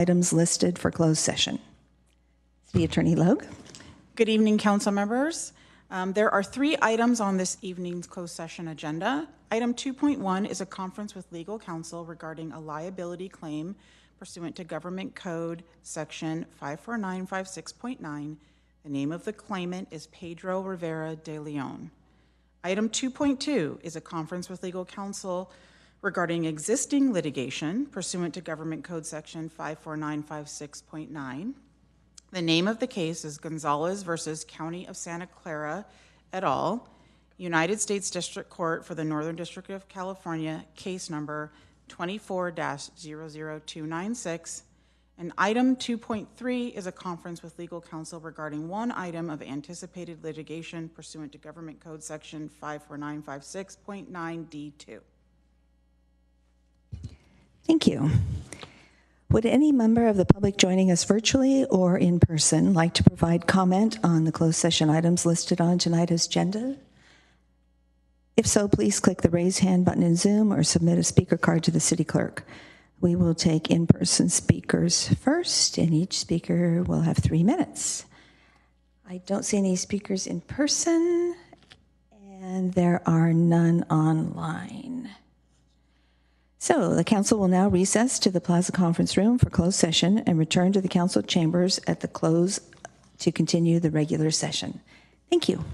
Items listed for closed session. City Attorney Logue. Good evening, council members. There are 3 items on this evening's closed session agenda. Item 2.1 is a conference with legal counsel regarding a liability claim pursuant to Government Code Section 54956.9. The name of the claimant is Pedro Rivera de Leon. Item 2.2 is a conference with legal counsel regarding existing litigation pursuant to Government Code Section 54956.9. The name of the case is Gonzalez versus County of Santa Clara et al., United States District Court for the Northern District of California, case number 24-00296. And item 2.3 is a conference with legal counsel regarding one item of anticipated litigation pursuant to Government Code Section 54956.9D2. Thank you. Would any member of the public joining us virtually or in person like to provide comment on the closed session items listed on tonight's agenda? If so, please click the raise hand button in Zoom or submit a speaker card to the city clerk. We will take in-person speakers first, and each speaker will have 3 minutes. I don't see any speakers in person, and there are none online. So the council will now recess to the Plaza Conference Room for closed session and return to the council chambers at the close to continue the regular session. Thank you.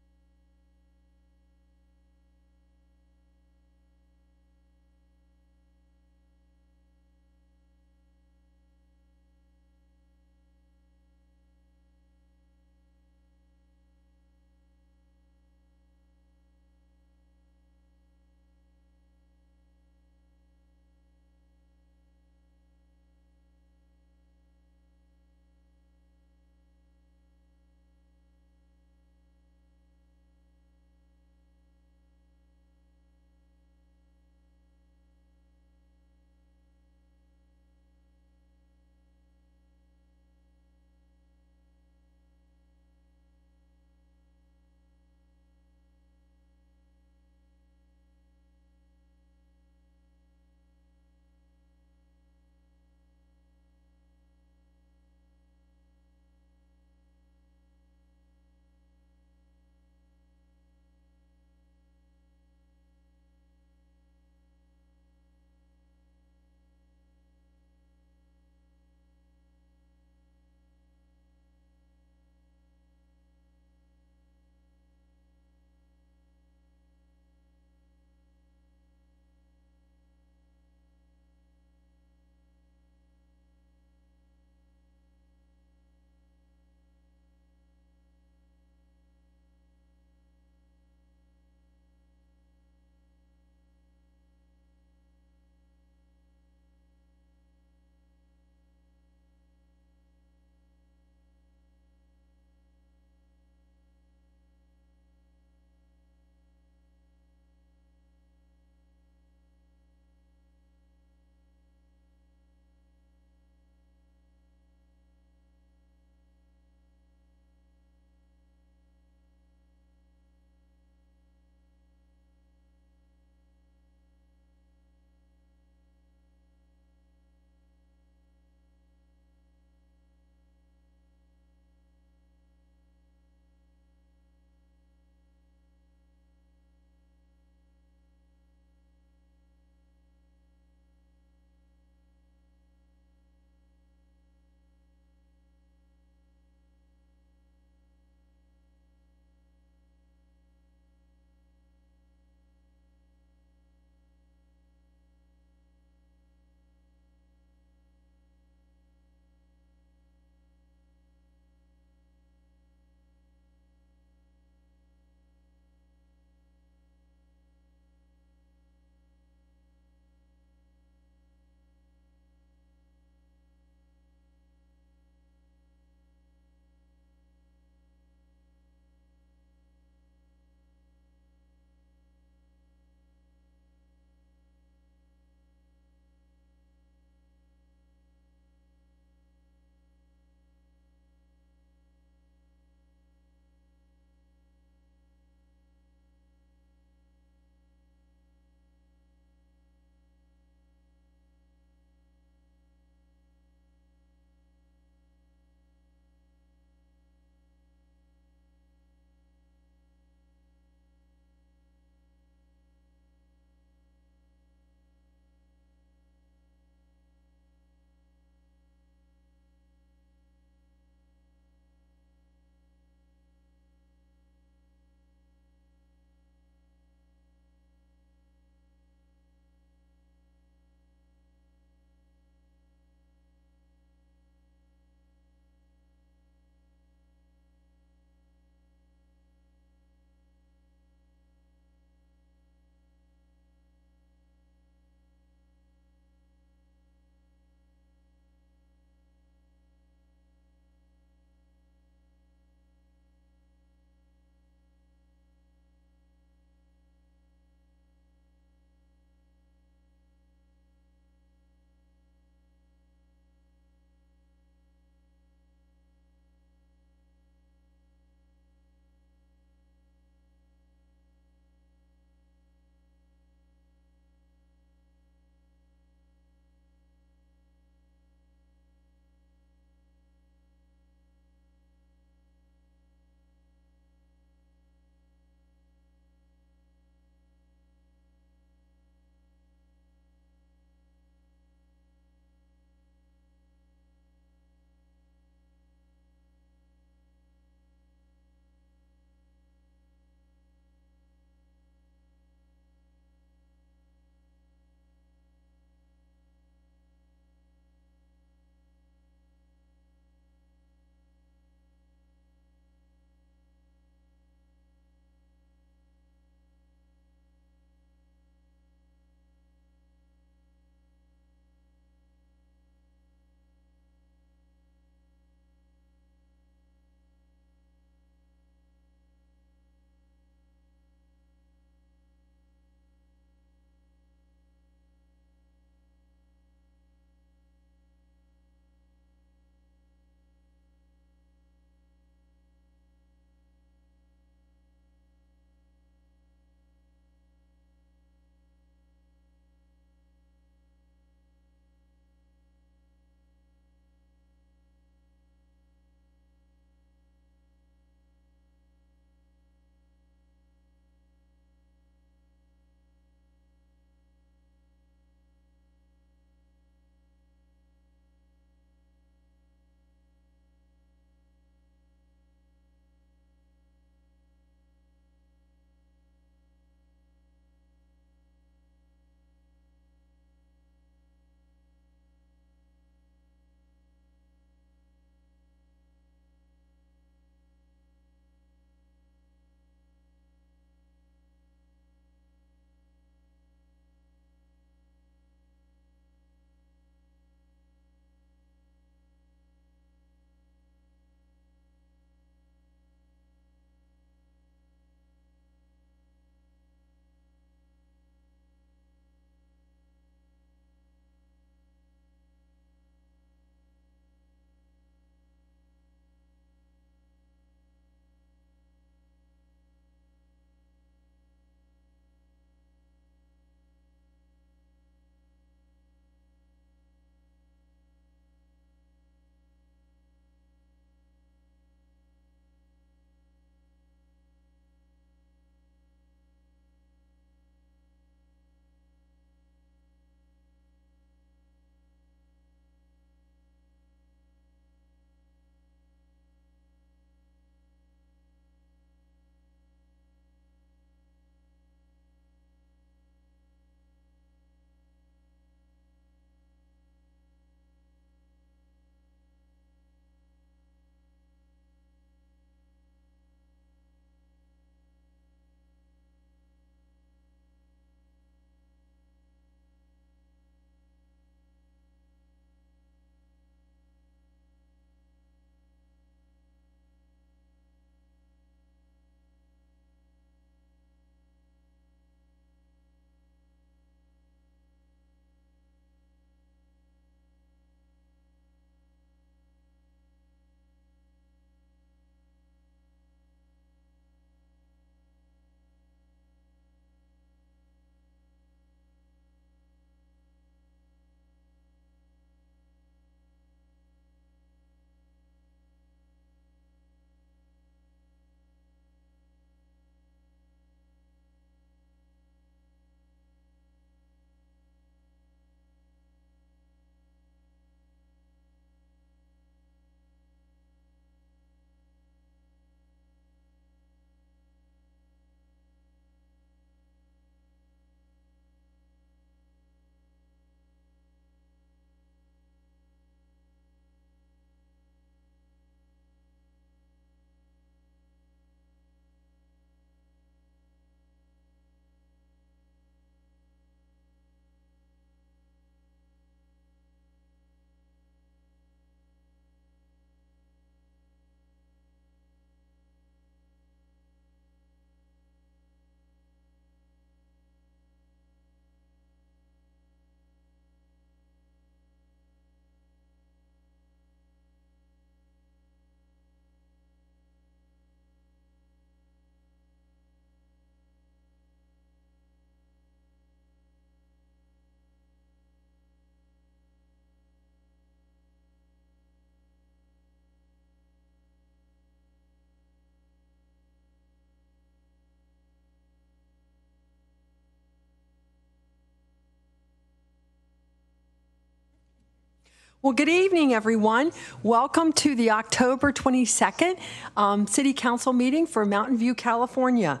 Well, good evening, everyone. Welcome to the October 22nd City Council meeting for Mountain View, California.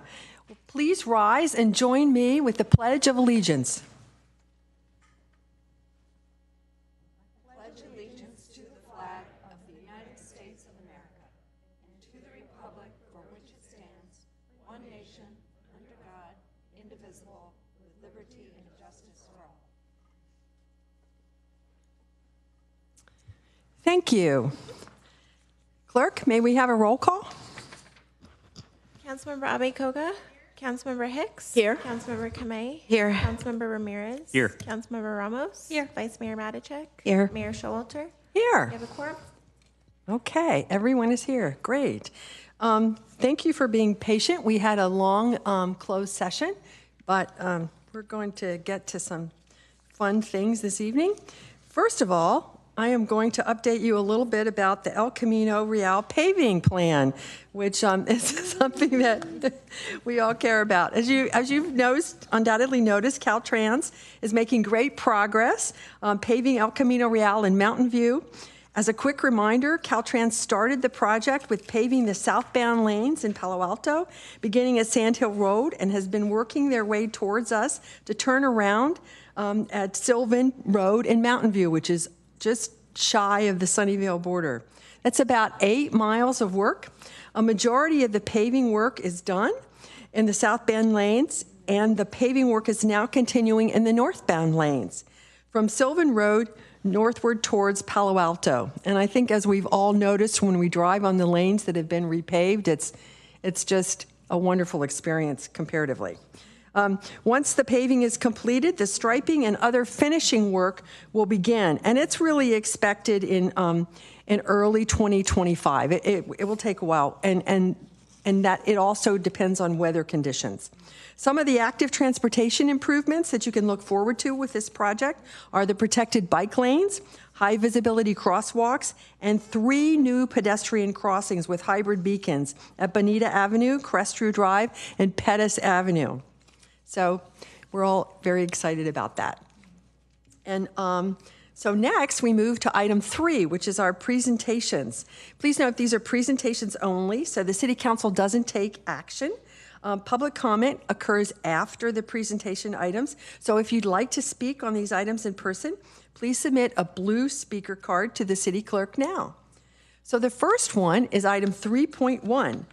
Please rise and join me with the Pledge of Allegiance. I pledge allegiance to the flag of the United States of America and to the republic for which it stands, one nation, under God, indivisible, with liberty and justice for all. Thank you. Clerk, may we have a roll call? Councilmember Abe Koga. Councilmember Hicks. Here. Councilmember Kamei. Here. Councilmember Ramirez. Here. Councilmember Ramos. Here. Vice Mayor Matichek. Here. Mayor Showalter. Here. You have a quorum? Okay, everyone is here. Great. Thank you for being patient. We had a long closed session, but we're going to get to some fun things this evening. First of all, I am going to update you a little bit about the El Camino Real paving plan, which is something that we all care about. As you've undoubtedly noticed, Caltrans is making great progress paving El Camino Real in Mountain View. As a quick reminder, Caltrans started the project with paving the southbound lanes in Palo Alto, beginning at Sand Hill Road, and has been working their way towards us to turn around at Sylvan Road in Mountain View, which is just shy of the Sunnyvale border. That's about 8 miles of work. A majority of the paving work is done in the southbound lanes, and the paving work is now continuing in the northbound lanes from Sylvan Road northward towards Palo Alto. And I think, as we've all noticed when we drive on the lanes that have been repaved, it's just a wonderful experience comparatively. Once the paving is completed, the striping and other finishing work will begin, and it's really expected in early 2025. It will take a while, and that it also depends on weather conditions. Some of the active transportation improvements that you can look forward to with this project are the protected bike lanes, high visibility crosswalks, and 3 new pedestrian crossings with hybrid beacons at Bonita Avenue, Crestview Drive, and Pettis Avenue. So we're all very excited about that. And so next we move to item 3, which is our presentations. Please note these are presentations only, so the City Council doesn't take action. Public comment occurs after the presentation items. So if you'd like to speak on these items in person, please submit a blue speaker card to the City Clerk now. So the first one is item 3.1.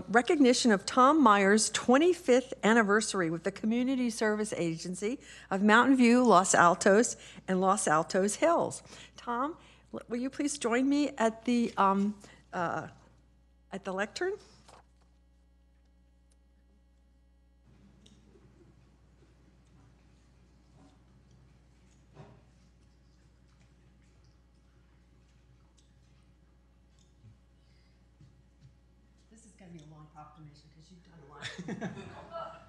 Recognition of Tom Myers' 25th anniversary with the Community Service Agency of Mountain View, Los Altos, and Los Altos Hills. Tom, will you please join me at the lectern? Because you've done a lot.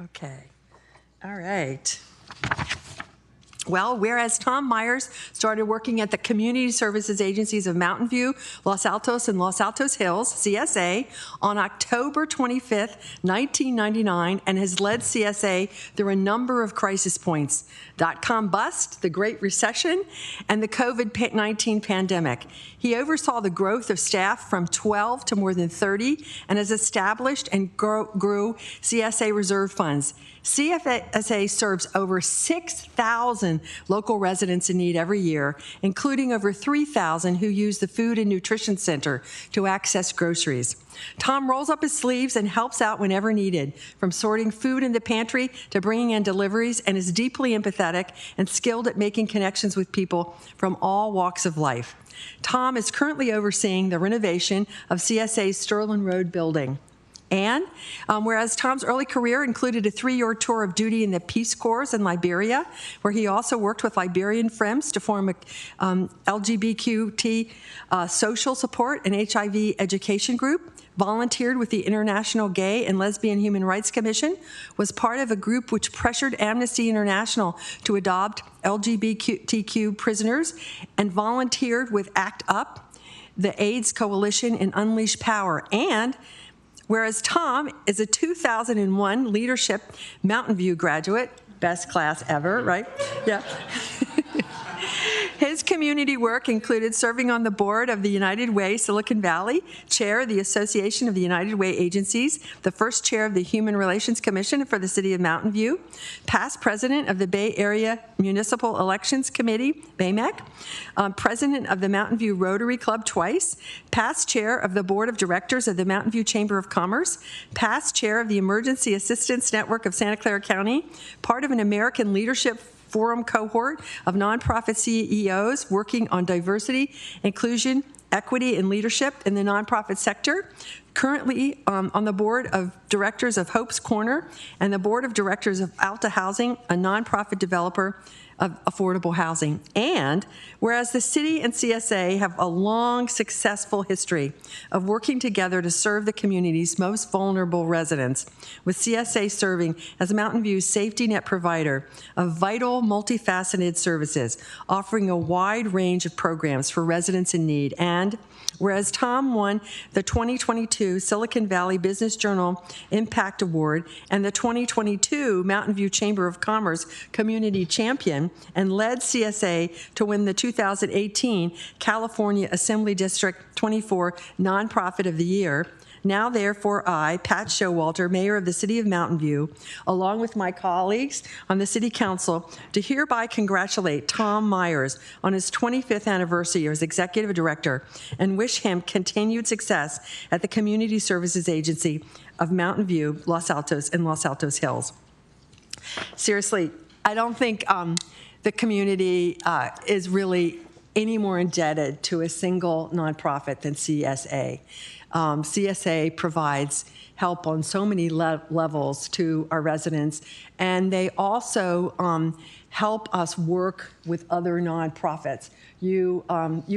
Okay. All right. Well, whereas Tom Myers started working at the Community Services Agencies of Mountain View, Los Altos, and Los Altos Hills, CSA, on October 25th, 1999, and has led CSA through a number of crisis points: dot-com bust, the Great Recession, and the COVID-19 pandemic. He oversaw the growth of staff from 12 to more than 30 and has established and grew CSA reserve funds. CSA serves over 6,000 local residents in need every year, including over 3,000 who use the Food and Nutrition Center to access groceries. Tom rolls up his sleeves and helps out whenever needed, from sorting food in the pantry to bringing in deliveries, and is deeply empathetic and skilled at making connections with people from all walks of life. Tom is currently overseeing the renovation of CSA's Shoreline Road building. And whereas Tom's early career included a 3-year tour of duty in the Peace Corps in Liberia, where he also worked with Liberian Friends to form a LGBTQ social support and HIV education group, volunteered with the International Gay and Lesbian Human Rights Commission, was part of a group which pressured Amnesty International to adopt LGBTQ prisoners, and volunteered with ACT UP, the AIDS Coalition, and Unleash Power. And whereas Tom is a 2001 Leadership Mountain View graduate, best class ever, right? Yeah. His community work included serving on the board of the United Way Silicon Valley, chair of the Association of the United Way Agencies, the first chair of the Human Relations Commission for the City of Mountain View, past president of the Bay Area Municipal Elections Committee, BAMEC, president of the Mountain View Rotary Club twice, past chair of the board of directors of the Mountain View Chamber of Commerce, past chair of the Emergency Assistance Network of Santa Clara County, part of an American Leadership Forum cohort of nonprofit CEOs working on diversity, inclusion, equity, and leadership in the nonprofit sector. Currently on the board of directors of Hope's Corner and the board of directors of Alta Housing, a nonprofit developer of affordable housing. And whereas the city and CSA have a long, successful history of working together to serve the community's most vulnerable residents, with CSA serving as Mountain View's safety net provider of vital, multifaceted services, offering a wide range of programs for residents in need. And whereas Tom won the 2022 Silicon Valley Business Journal Impact Award and the 2022 Mountain View Chamber of Commerce Community Champion, and led CSA to win the 2018 California Assembly District 24 Nonprofit of the Year, now therefore I, Pat Showalter, Mayor of the City of Mountain View, along with my colleagues on the City Council, to hereby congratulate Tom Myers on his 25th anniversary as Executive Director and wish him continued success at the Community Services Agency of Mountain View, Los Altos, and Los Altos Hills. Seriously, I don't think the community is really any more indebted to a single nonprofit than CSA. CSA provides help on so many levels to our residents, and they also help us work with other nonprofits. You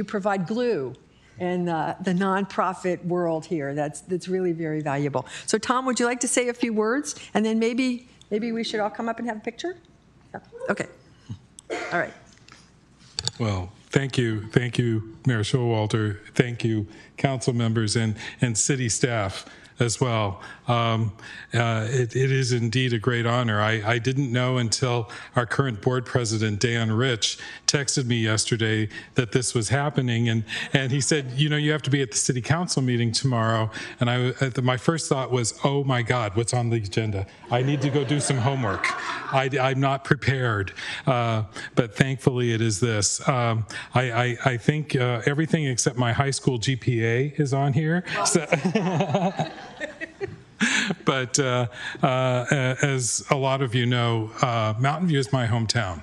provide glue in the nonprofit world here. That's really very valuable. So Tom, would you like to say a few words? And then maybe we should all come up and have a picture? Yeah. Okay. All right. Well, thank you, Mayor Showalter. Thank you, council members and city staff as well. It is indeed a great honor. I didn't know until our current board president, Dan Rich, texted me yesterday that this was happening, and he said, you have to be at the city council meeting tomorrow. And my first thought was, oh my God, what's on the agenda? I need to go do some homework. I'm not prepared, but thankfully it is this. I think everything except my high school GPA is on here. So but as a lot of you know, Mountain View is my hometown.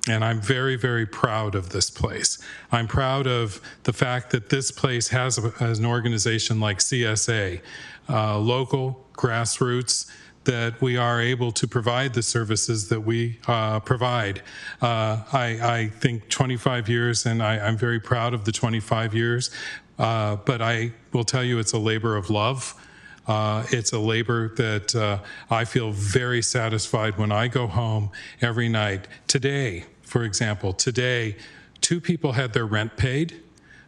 And I'm very, very proud of this place. I'm proud of the fact that this place has an organization like CSA, local, grassroots, that we are able to provide the services that we provide. I think 25 years, and I'm very proud of the 25 years, but I will tell you it's a labor of love. It's a labor that I feel very satisfied when I go home every night. Today, for example, two people had their rent paid,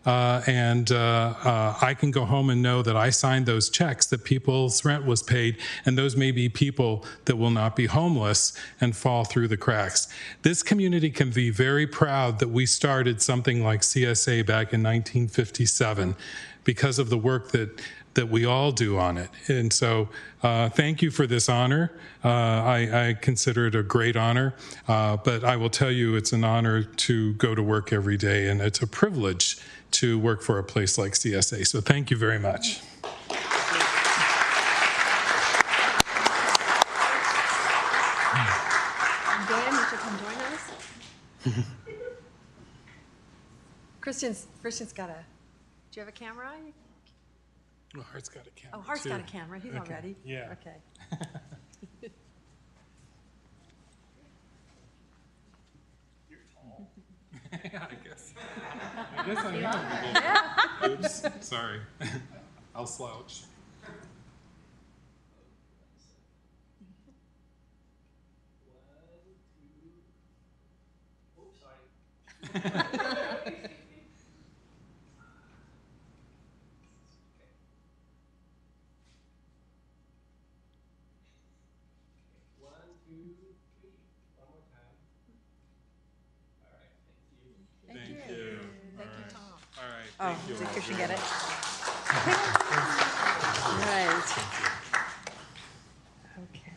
and I can go home and know that I signed those checks, that people's rent was paid, and those may be people that will not be homeless and fall through the cracks. This community can be very proud that we started something like CSA back in 1957 because of the work that we all do on it. And so thank you for this honor. I consider it a great honor, but I will tell you it's an honor to go to work every day, and it's a privilege to work for a place like CSA. So thank you very much. Dan, you should come join us. Christian's got a, do you have a camera? Well, Hart's got a camera. Oh, Hart's too. got a camera. He's all ready. Yeah. Okay. You're tall. Yeah, I guess I am. Oops, sorry. I'll slouch. Thank All right. Oh, Thank you. did all Christian very get it? much. Right. Okay.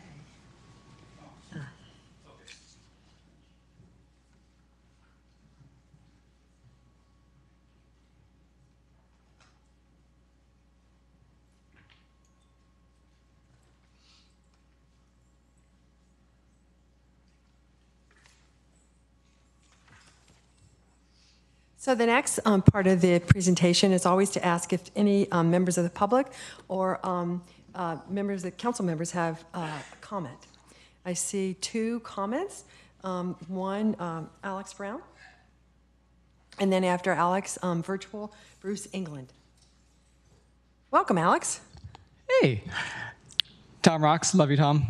So the next part of the presentation is always to ask if any members of the public or members, the council members have a comment. I see 2 comments. One, Alex Brown, and then after Alex, virtual Bruce England. Welcome, Alex. Hey, Tom rocks. Love you, Tom.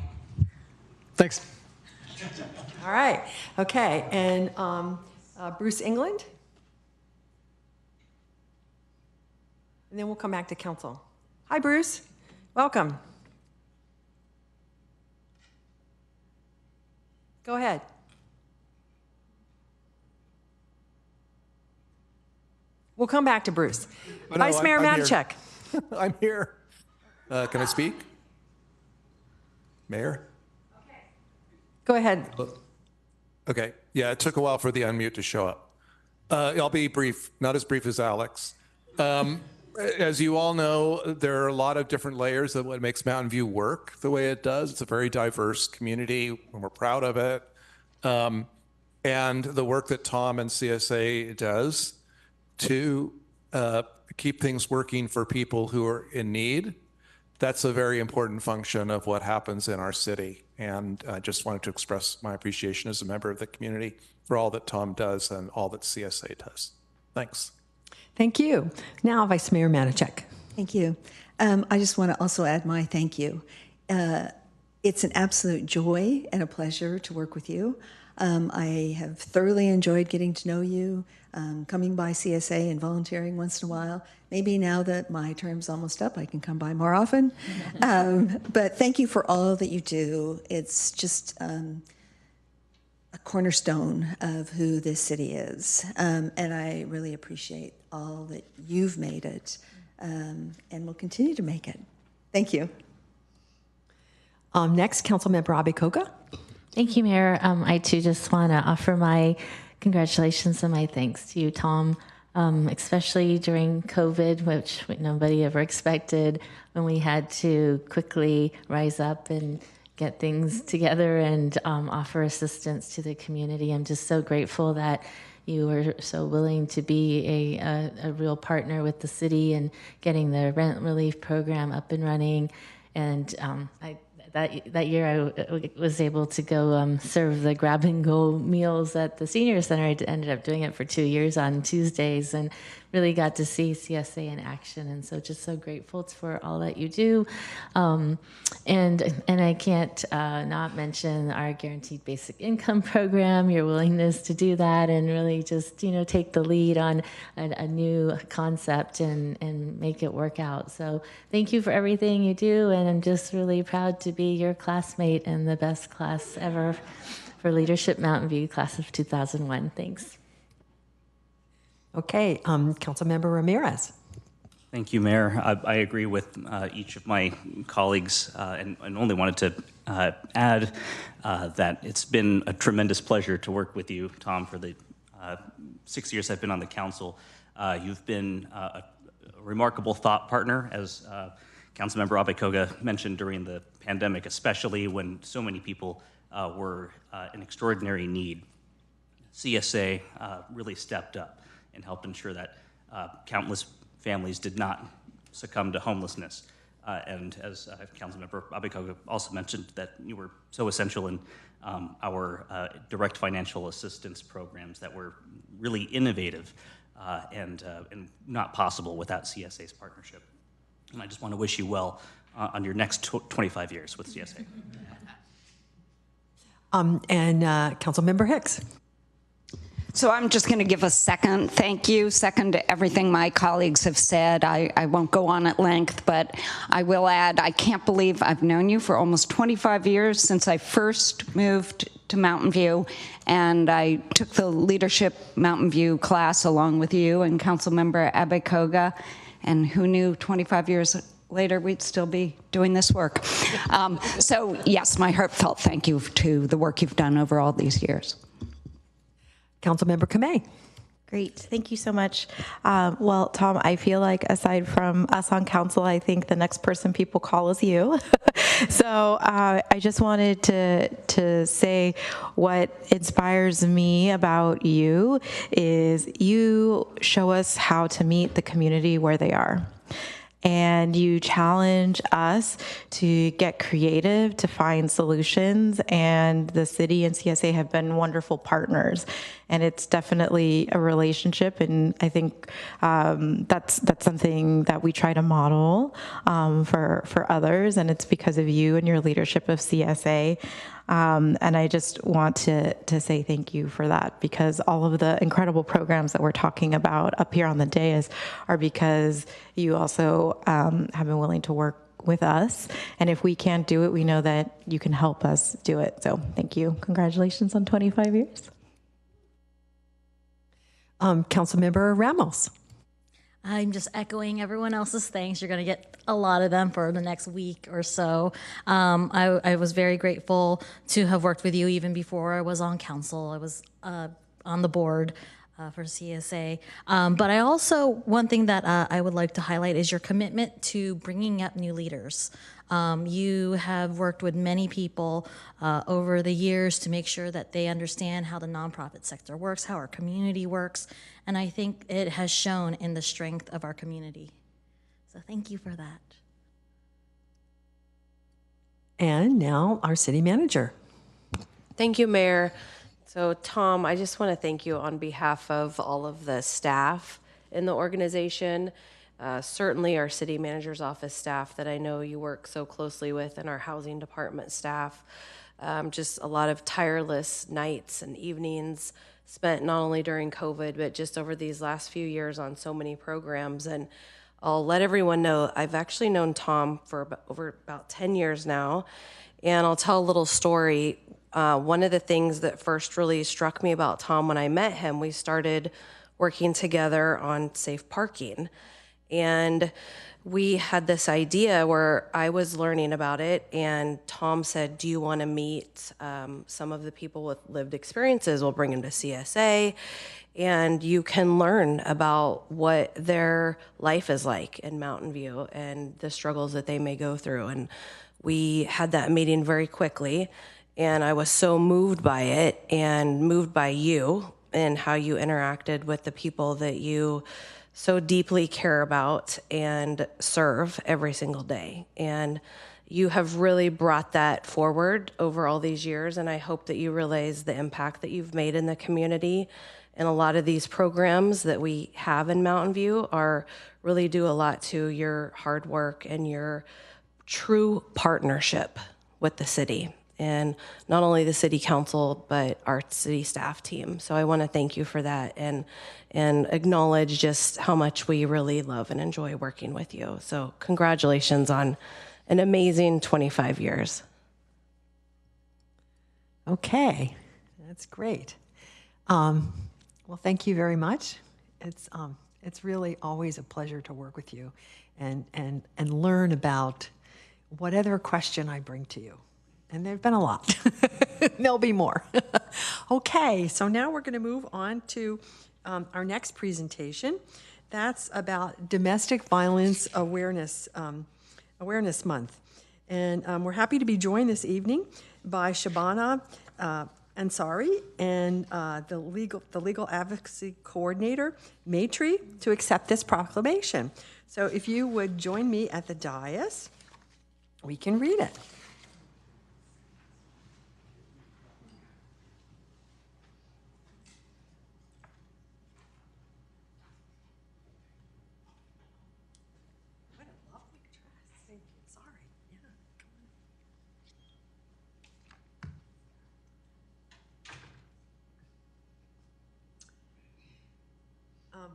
Thanks. All right. Okay, and Bruce England. And then we'll come back to council. Hi, Bruce. Welcome. Go ahead. We'll come back to Bruce. Oh, no, Vice Mayor I'm here. Matichak. I'm here. Can I speak? Mayor? Go ahead. Okay. Yeah, it took a while for the unmute to show up. I'll be brief, not as brief as Alex. As you all know, there are a lot of different layers of what makes Mountain View work the way it does. It's a very diverse community, and we're proud of it. And the work that Tom and CSA does to keep things working for people who are in need, that's a very important function of what happens in our city. And I just wanted to express my appreciation as a member of the community for all that Tom does and all that CSA does. Thanks. Thank you. Now, Vice Mayor Matichak. Thank you. I just want to also add my thank you. It's an absolute joy and a pleasure to work with you. I have thoroughly enjoyed getting to know you, coming by CSA and volunteering once in a while. Maybe now that my term's almost up, I can come by more often. But thank you for all that you do. It's just a cornerstone of who this city is. And I really appreciate all that you've made it and will continue to make it. Thank you. Next, Councilmember Abikoga. Thank you, Mayor. I too just want to offer my congratulations and my thanks to you, Tom, especially during COVID, which nobody ever expected, when we had to quickly rise up and get things together and offer assistance to the community. I'm just so grateful that you were so willing to be a real partner with the city and getting the rent relief program up and running. And that year I was able to go serve the grab and go meals at the senior center. I ended up doing it for 2 years on Tuesdays and really got to see CSA in action. And so just so grateful for all that you do. And I can't not mention our guaranteed basic income program, your willingness to do that and really just, take the lead on a new concept and make it work out. So thank you for everything you do. And I'm just really proud to be your classmate and the best class ever for Leadership Mountain View, class of 2001. Thanks. Okay, Councilmember Ramirez. Thank you, Mayor. I agree with each of my colleagues and only wanted to add that it's been a tremendous pleasure to work with you, Tom, for the 6 years I've been on the council. You've been a remarkable thought partner, as Councilmember Abikoga mentioned, during the pandemic, especially when so many people were in extraordinary need. CSA really stepped up and helped ensure that countless families did not succumb to homelessness. And as Councilmember Abikoga also mentioned, that you were so essential in our direct financial assistance programs that were really innovative and not possible without CSA's partnership. And I just want to wish you well on your next 25 years with CSA. And Councilmember Hicks. So I'm just going to give a second thank you, second to everything my colleagues have said. I won't go on at length, but I will add, I can't believe I've known you for almost 25 years since I first moved to Mountain View, and I took the Leadership Mountain View class along with you and Councilmember Abekoga, and who knew 25 years later we'd still be doing this work. So yes, my heartfelt thank you to the work you've done over all these years. Councilmember Kamei. Great. Thank you so much. Well, Tom, I feel like aside from us on council, I think the next person people call is you. So I just wanted to say what inspires me about you is you show us how to meet the community where they are. And you challenge us to get creative, to find solutions, and the city and CSA have been wonderful partners. And it's definitely a relationship, and I think that's something that we try to model for others, and it's because of you and your leadership of CSA. And I just want to say thank you for that, because all of the incredible programs that we're talking about up here on the dais are because you also have been willing to work with us. And if we can't do it, we know that you can help us do it. So thank you. Congratulations on 25 years. Councilmember Ramos. I'm just echoing everyone else's thanks. You're going to get a lot of them for the next week or so. I was very grateful to have worked with you even before I was on council. I was on the board for CSA. But I also, one thing that I would like to highlight is your commitment to bringing up new leaders. You have worked with many people over the years to make sure that they understand how the nonprofit sector works, how our community works, and I think it has shown in the strength of our community. So thank you for that. And now our city manager. Thank you, Mayor. So Tom, I just want to thank you on behalf of all of the staff in the organization. Certainly our city manager's office staff that I know you work so closely with, and our housing department staff. Just a lot of tireless nights and evenings spent not only during COVID, but just over these last few years on so many programs. And I'll let everyone know, I've actually known Tom for over about 10 years now. And I'll tell a little story. One of the things that first really struck me about Tom when I met him, we started working together on safe parking. And we had this idea where I was learning about it, and Tom said, do you want to meet some of the people with lived experiences? We'll bring them to CSA, and you can learn about what their life is like in Mountain View and the struggles that they may go through. And we had that meeting very quickly, and I was so moved by it and moved by you and how you interacted with the people that you so deeply care about and serve every single day. And you have really brought that forward over all these years, and I hope that you realize the impact that you've made in the community. And a lot of these programs that we have in Mountain View are really do a lot to your hard work and your true partnership with the city. And not only the city council, but our city staff team. So I want to thank you for that and acknowledge just how much we really love and enjoy working with you. So congratulations on an amazing 25 years. Okay, that's great. Well, thank you very much. It's really always a pleasure to work with you and learn about whatever question I bring to you. And there've been a lot. There'll be more. Okay, so now we're going to move on to our next presentation. That's about Domestic Violence Awareness Month. And we're happy to be joined this evening by Shabana Ansari and the Legal Advocacy Coordinator, Maitri, to accept this proclamation. So if you would join me at the dais, we can read it.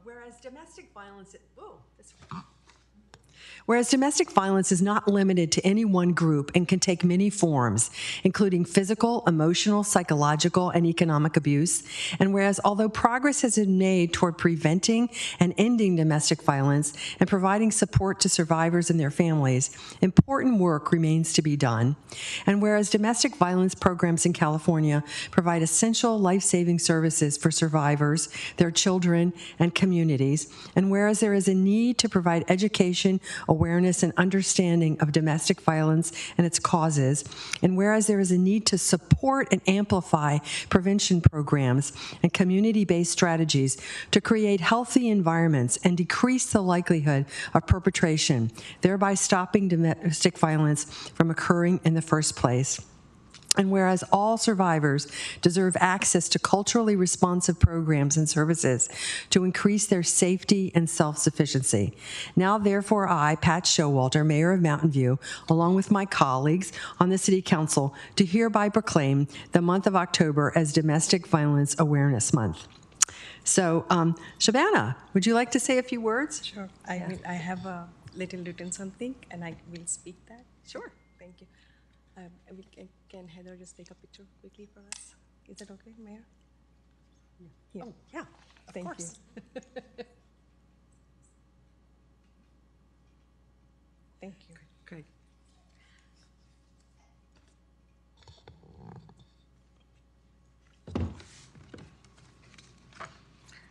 Whereas domestic violence, Whereas domestic violence is not limited to any one group and can take many forms, including physical, emotional, psychological, and economic abuse. And whereas although progress has been made toward preventing and ending domestic violence and providing support to survivors and their families, important work remains to be done. And whereas domestic violence programs in California provide essential life-saving services for survivors, their children, and communities, and whereas there is a need to provide education, awareness, and understanding of domestic violence and its causes, and whereas there is a need to support and amplify prevention programs and community-based strategies to create healthy environments and decrease the likelihood of perpetration, thereby stopping domestic violence from occurring in the first place. And whereas all survivors deserve access to culturally responsive programs and services to increase their safety and self-sufficiency. Now, therefore, I, Pat Showalter, Mayor of Mountain View, along with my colleagues on the City Council, do hereby proclaim the month of October as Domestic Violence Awareness Month. So, Shabana, would you like to say a few words? Sure. I have a little written something, and I will speak that. Sure. Thank you. Can Heather just take a picture quickly for us? Is that okay, Mayor? Yeah. Oh, yeah, Thank course. you. Thank you. Great.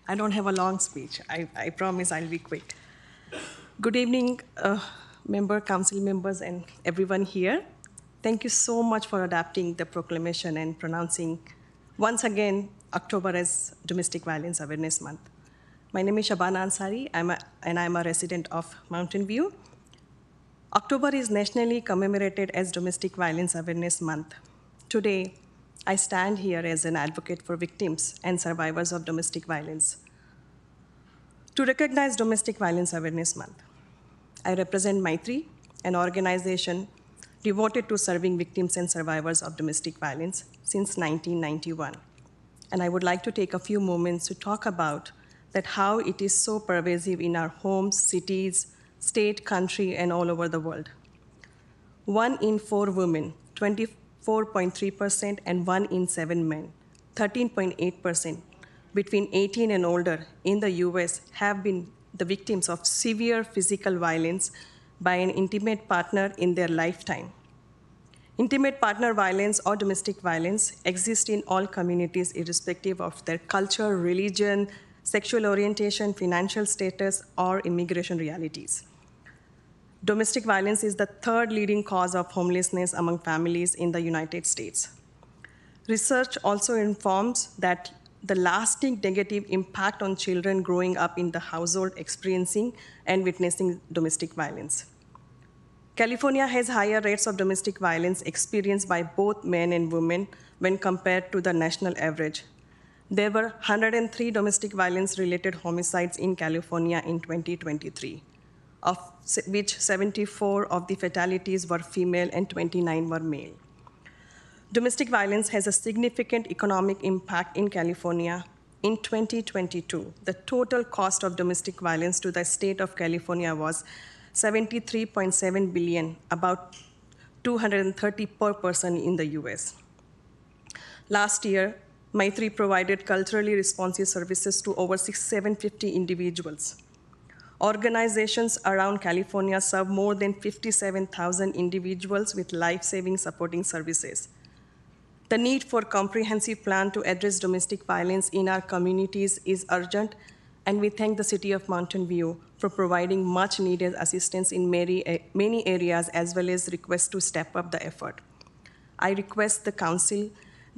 I don't have a long speech. I promise I'll be quick. Good evening, council members, and everyone here. Thank you so much for adopting the proclamation and pronouncing, once again, October as Domestic Violence Awareness Month. My name is Shabana Ansari, and I'm a resident of Mountain View. October is nationally commemorated as Domestic Violence Awareness Month. Today, I stand here as an advocate for victims and survivors of domestic violence. To recognize Domestic Violence Awareness Month, I represent Maitri, an organization devoted to serving victims and survivors of domestic violence since 1991. And I would like to take a few moments to talk about that how it is so pervasive in our homes, cities, state, country, and all over the world. 1 in 4 women, 24.3%, and 1 in 7 men, 13.8%, between 18 and older in the US have been the victims of severe physical violence by an intimate partner in their lifetime. Intimate partner violence or domestic violence exists in all communities irrespective of their culture, religion, sexual orientation, financial status, or immigration realities. Domestic violence is the 3rd leading cause of homelessness among families in the United States. Research also informs that the lasting negative impact on children growing up in the household experiencing and witnessing domestic violence. California has higher rates of domestic violence experienced by both men and women when compared to the national average. There were 103 domestic violence-related homicides in California in 2023, of which 74 of the fatalities were female and 29 were male. Domestic violence has a significant economic impact in California. In 2022, the total cost of domestic violence to the state of California was $73.7 billion, about $230 per person in the US. Last year, Maitri provided culturally responsive services to over 750 individuals. Organizations around California serve more than 57,000 individuals with life-saving supporting services. The need for a comprehensive plan to address domestic violence in our communities is urgent, and we thank the City of Mountain View for providing much-needed assistance in many areas, as well as requests to step up the effort. I request the Council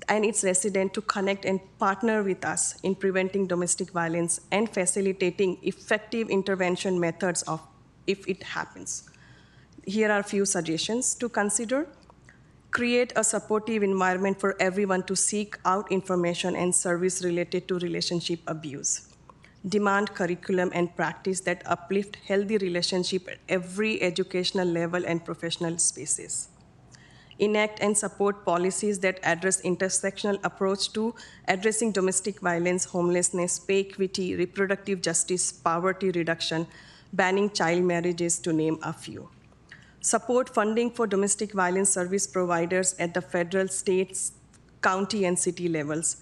and its residents to connect and partner with us in preventing domestic violence and facilitating effective intervention methods if it happens. Here are a few suggestions to consider. Create a supportive environment for everyone to seek out information and service related to relationship abuse. Demand curriculum and practice that uplift healthy relationship at every educational level and professional spaces. Enact and support policies that address intersectional approach to addressing domestic violence, homelessness, pay equity, reproductive justice, poverty reduction, banning child marriages, to name a few. Support funding for domestic violence service providers at the federal, state, county, and city levels.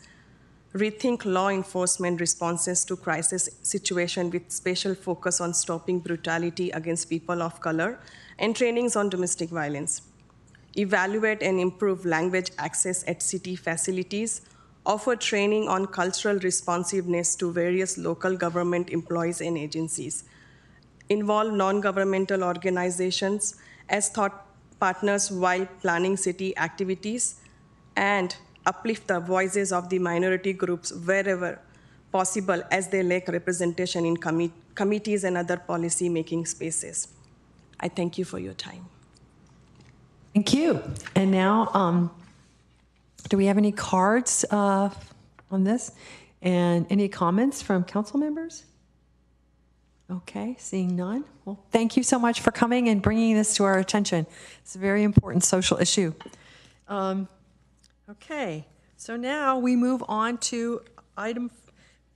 Rethink law enforcement responses to crisis situations with special focus on stopping brutality against people of color and trainings on domestic violence. Evaluate and improve language access at city facilities. Offer training on cultural responsiveness to various local government employees and agencies. Involve non-governmental organizations as thought partners while planning city activities, and uplift the voices of the minority groups wherever possible as they lack representation in committees and other policy-making spaces. I thank you for your time. Thank you. And now, do we have any cards on this? And any comments from council members? Okay, seeing none. Well, thank you so much for coming and bringing this to our attention. It's a very important social issue. Okay, so now we move on to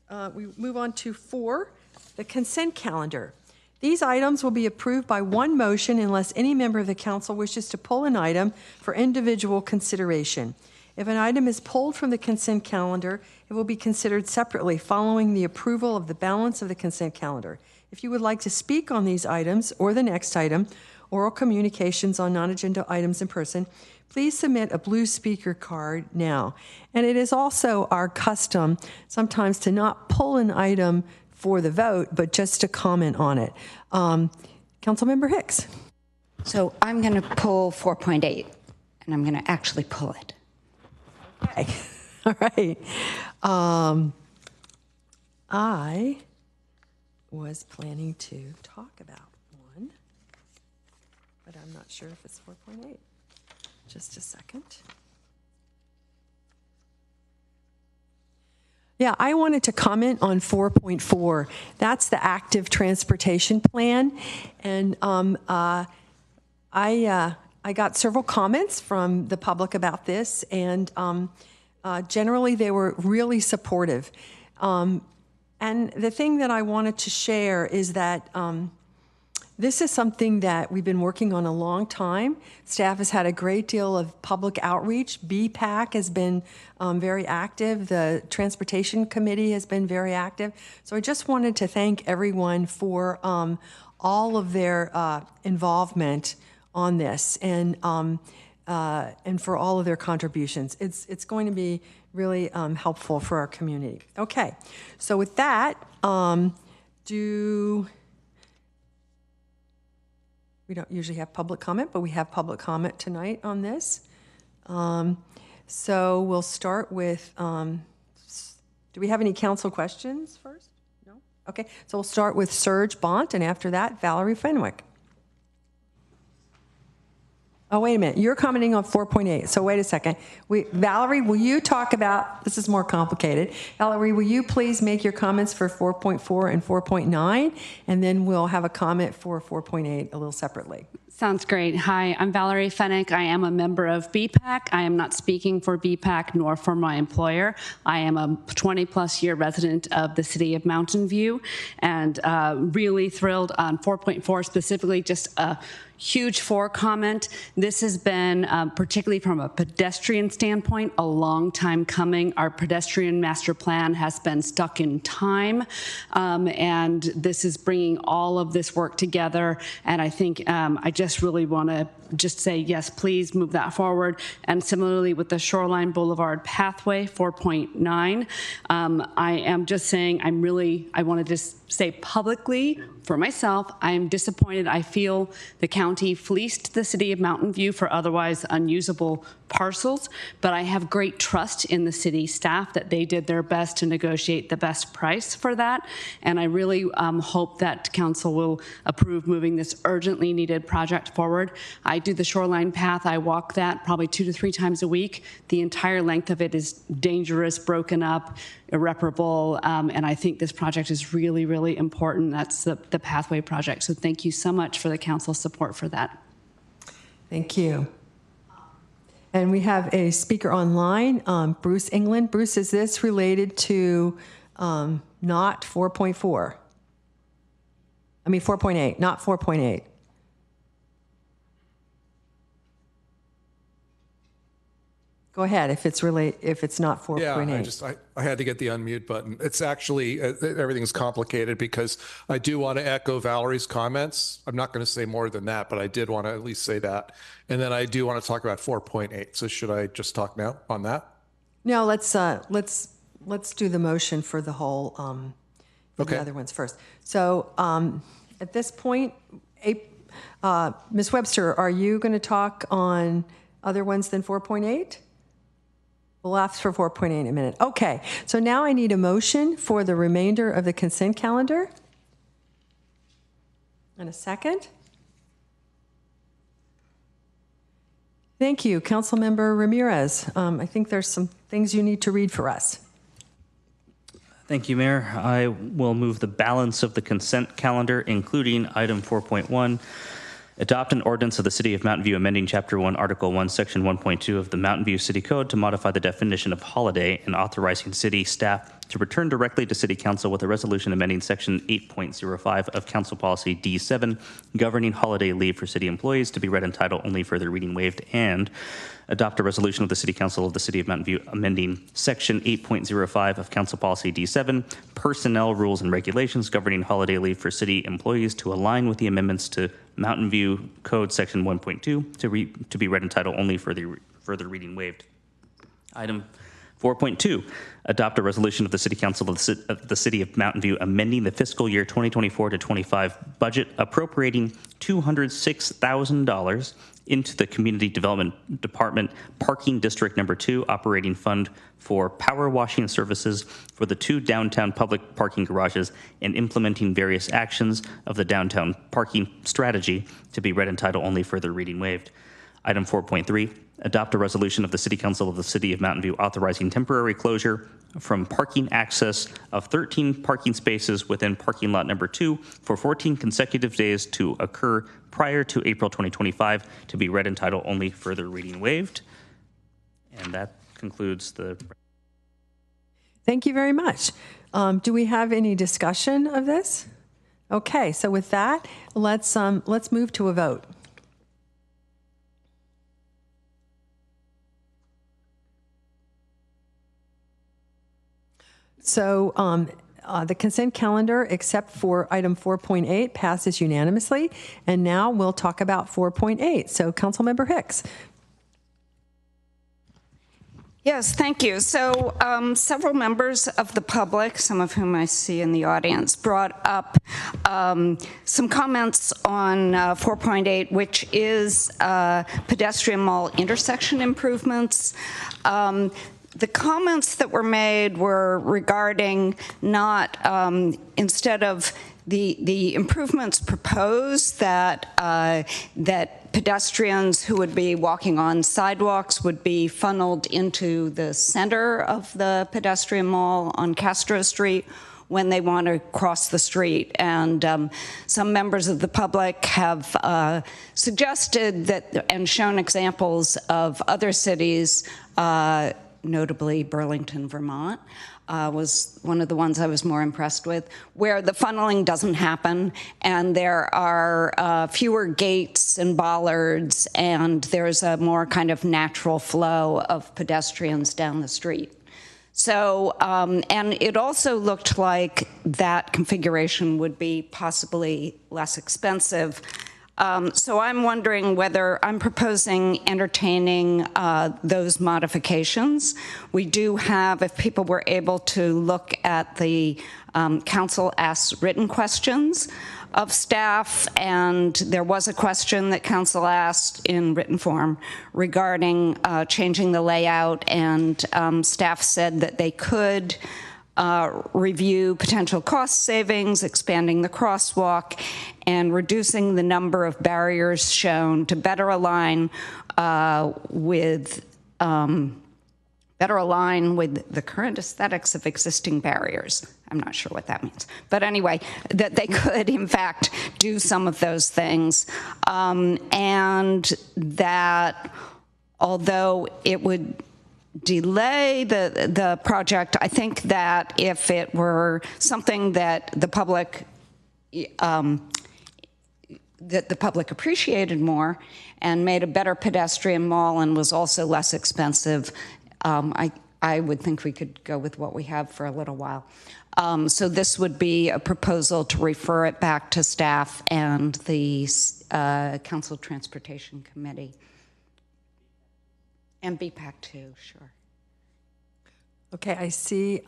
to 4, the consent calendar. These items will be approved by one motion unless any member of the council wishes to pull an item for individual consideration. If an item is pulled from the consent calendar, it will be considered separately following the approval of the balance of the consent calendar. If you would like to speak on these items or the next item, oral communications on non-agenda items in person, please submit a blue speaker card now. And it is also our custom sometimes to not pull an item for the vote, but just to comment on it. Councilmember Hicks. So I'm going to pull 4.8, and I'm going to actually pull it. Okay. All right. I was planning to talk about one, but I'm not sure if it's 4.8. Just a second. Yeah, I wanted to comment on 4.4. That's the active transportation plan. And I got several comments from the public about this, and generally they were really supportive. And the thing that I wanted to share is that this is something that we've been working on a long time. Staff has had a great deal of public outreach. BPAC has been very active. The Transportation Committee has been very active. So I just wanted to thank everyone for all of their involvement on this and for all of their contributions. It's going to be really helpful for our community. Okay, so with that, we don't usually have public comment, but we have public comment tonight on this. So we'll start with, do we have any council questions first? No? Okay, so we'll start with Serge Bont, and after that, Valerie Fenwick. Oh, wait a minute. You're commenting on 4.8. So wait a second. Valerie, will you talk about, this is more complicated. Valerie, will you please make your comments for 4.4 and 4.9? And then we'll have a comment for 4.8 a little separately. Sounds great. Hi, I'm Valerie Fenwick. I am a member of BPAC. I am not speaking for BPAC nor for my employer. I am a 20-plus year resident of the city of Mountain View, and really thrilled on 4.4 specifically, just a huge for comment. This has been, particularly from a pedestrian standpoint, a long time coming. Our pedestrian master plan has been stuck in time, and this is bringing all of this work together. And I think I just really want to just say, yes, please move that forward. And similarly with the Shoreline Boulevard pathway, 4.9, I am just saying I want to just say publicly for myself, I am disappointed. I feel the county fleeced the city of Mountain View for otherwise unusable parcels, but I have great trust in the city staff that they did their best to negotiate the best price for that. And I really hope that council will approve moving this urgently needed project forward. I do the Shoreline path. I walk that probably 2 to 3 times a week. The entire length of it is dangerous, broken up, irreparable, and I think this project is really, really important. That's the pathway project. So thank you so much for the council's support for that. Thank you. And we have a speaker online, Bruce England. Bruce, is this related to not 4.4? I mean 4.8, not 4.8. Go ahead if it's not 4.8. Yeah, I had to get the unmute button. It's actually, everything's complicated because I do want to echo Valerie's comments. I'm not going to say more than that, but I did want to at least say that. And then I do want to talk about 4.8. So should I just talk now on that? No, let's do the motion for the whole, for Okay. the other ones first. So at this point, Ms. Webster, are you going to talk on other ones than 4.8? We'll ask for 4.8 in a minute. Okay, so now I need a motion for the remainder of the consent calendar. And a second. Thank you, Councilmember Ramirez. I think there's some things you need to read for us. Thank you, Mayor. I will move the balance of the consent calendar, including item 4.1, adopt an ordinance of the City of Mountain View amending Chapter 1, Article 1, Section 1.2 of the Mountain View City Code to modify the definition of holiday and authorizing city staff to return directly to City Council with a resolution amending Section 8.05 of Council Policy D7 governing holiday leave for city employees to be read in title only, further reading waived, and adopt a resolution of the City Council of the City of Mountain View amending Section 8.05 of Council Policy D7 personnel rules and regulations governing holiday leave for city employees to align with the amendments to Mountain View Code Section 1.2 to be read in title only, further reading waived. Item 4.2, adopt a resolution of the City Council of the City of Mountain View amending the fiscal year 2024 to 25 budget, appropriating $206,000 into the Community Development Department Parking District Number 2 operating fund for power washing services for the 2 downtown public parking garages and implementing various actions of the downtown parking strategy to be read in title only, further reading waived. Item 4.3, adopt a resolution of the City Council of the City of Mountain View authorizing temporary closure from parking access of 13 parking spaces within parking lot number 2 for 14 consecutive days to occur prior to April 2025 to be read in title only, further reading waived. And that concludes the... Thank you very much. Do we have any discussion of this? Okay, so with that, let's move to a vote. So the consent calendar, except for item 4.8, passes unanimously. And now we'll talk about 4.8. So Councilmember Hicks. Yes, thank you. So several members of the public, some of whom I see in the audience, brought up some comments on 4.8, which is pedestrian mall intersection improvements. The comments that were made were regarding not, instead of the improvements proposed, that pedestrians who would be walking on sidewalks would be funneled into the center of the pedestrian mall on Castro Street when they want to cross the street. And some members of the public have suggested that and shown examples of other cities, notably Burlington, Vermont, was one of the ones I was more impressed with, where the funneling doesn't happen and there are fewer gates and bollards and there's a more kind of natural flow of pedestrians down the street. So, and it also looked like that configuration would be possibly less expensive. So I'm wondering whether I'm proposing entertaining those modifications. We do have, if people were able to look at the council asks written questions of staff, and there was a question that council asked in written form regarding changing the layout, and staff said that they could review potential cost savings, expanding the crosswalk, and reducing the number of barriers shown to better align with the current aesthetics of existing barriers. I'm not sure what that means. But anyway, that they could, in fact, do some of those things. And that although it would delay the project, I think that if it were something that the public that the public appreciated more and made a better pedestrian mall and was also less expensive, I would think we could go with what we have for a little while. So this would be a proposal to refer it back to staff and the Council Transportation Committee. And BPAC too, sure. Okay, I see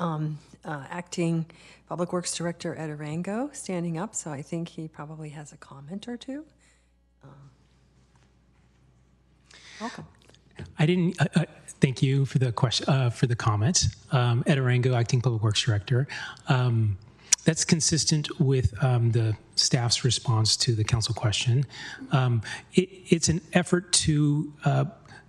Acting Public Works Director Ed Arango standing up, so I think he probably has a comment or two. Welcome. I didn't. Thank you for the question, for the comment. Ed Arango, Acting Public Works Director. That's consistent with the staff's response to the council question. It's an effort to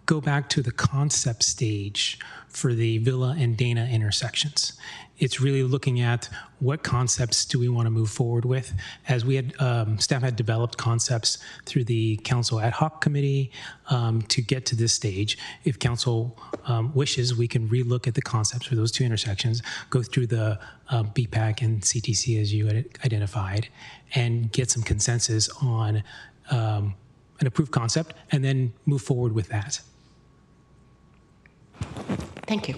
go back to the concept stage for the Villa and Dana intersections. It's really looking at what concepts do we want to move forward with. As we had, staff had developed concepts through the council ad hoc committee to get to this stage. If council wishes, we can relook at the concepts for those two intersections, go through the BPAC and CTC as you had identified, and get some consensus on an approved concept, and then move forward with that. Thank you.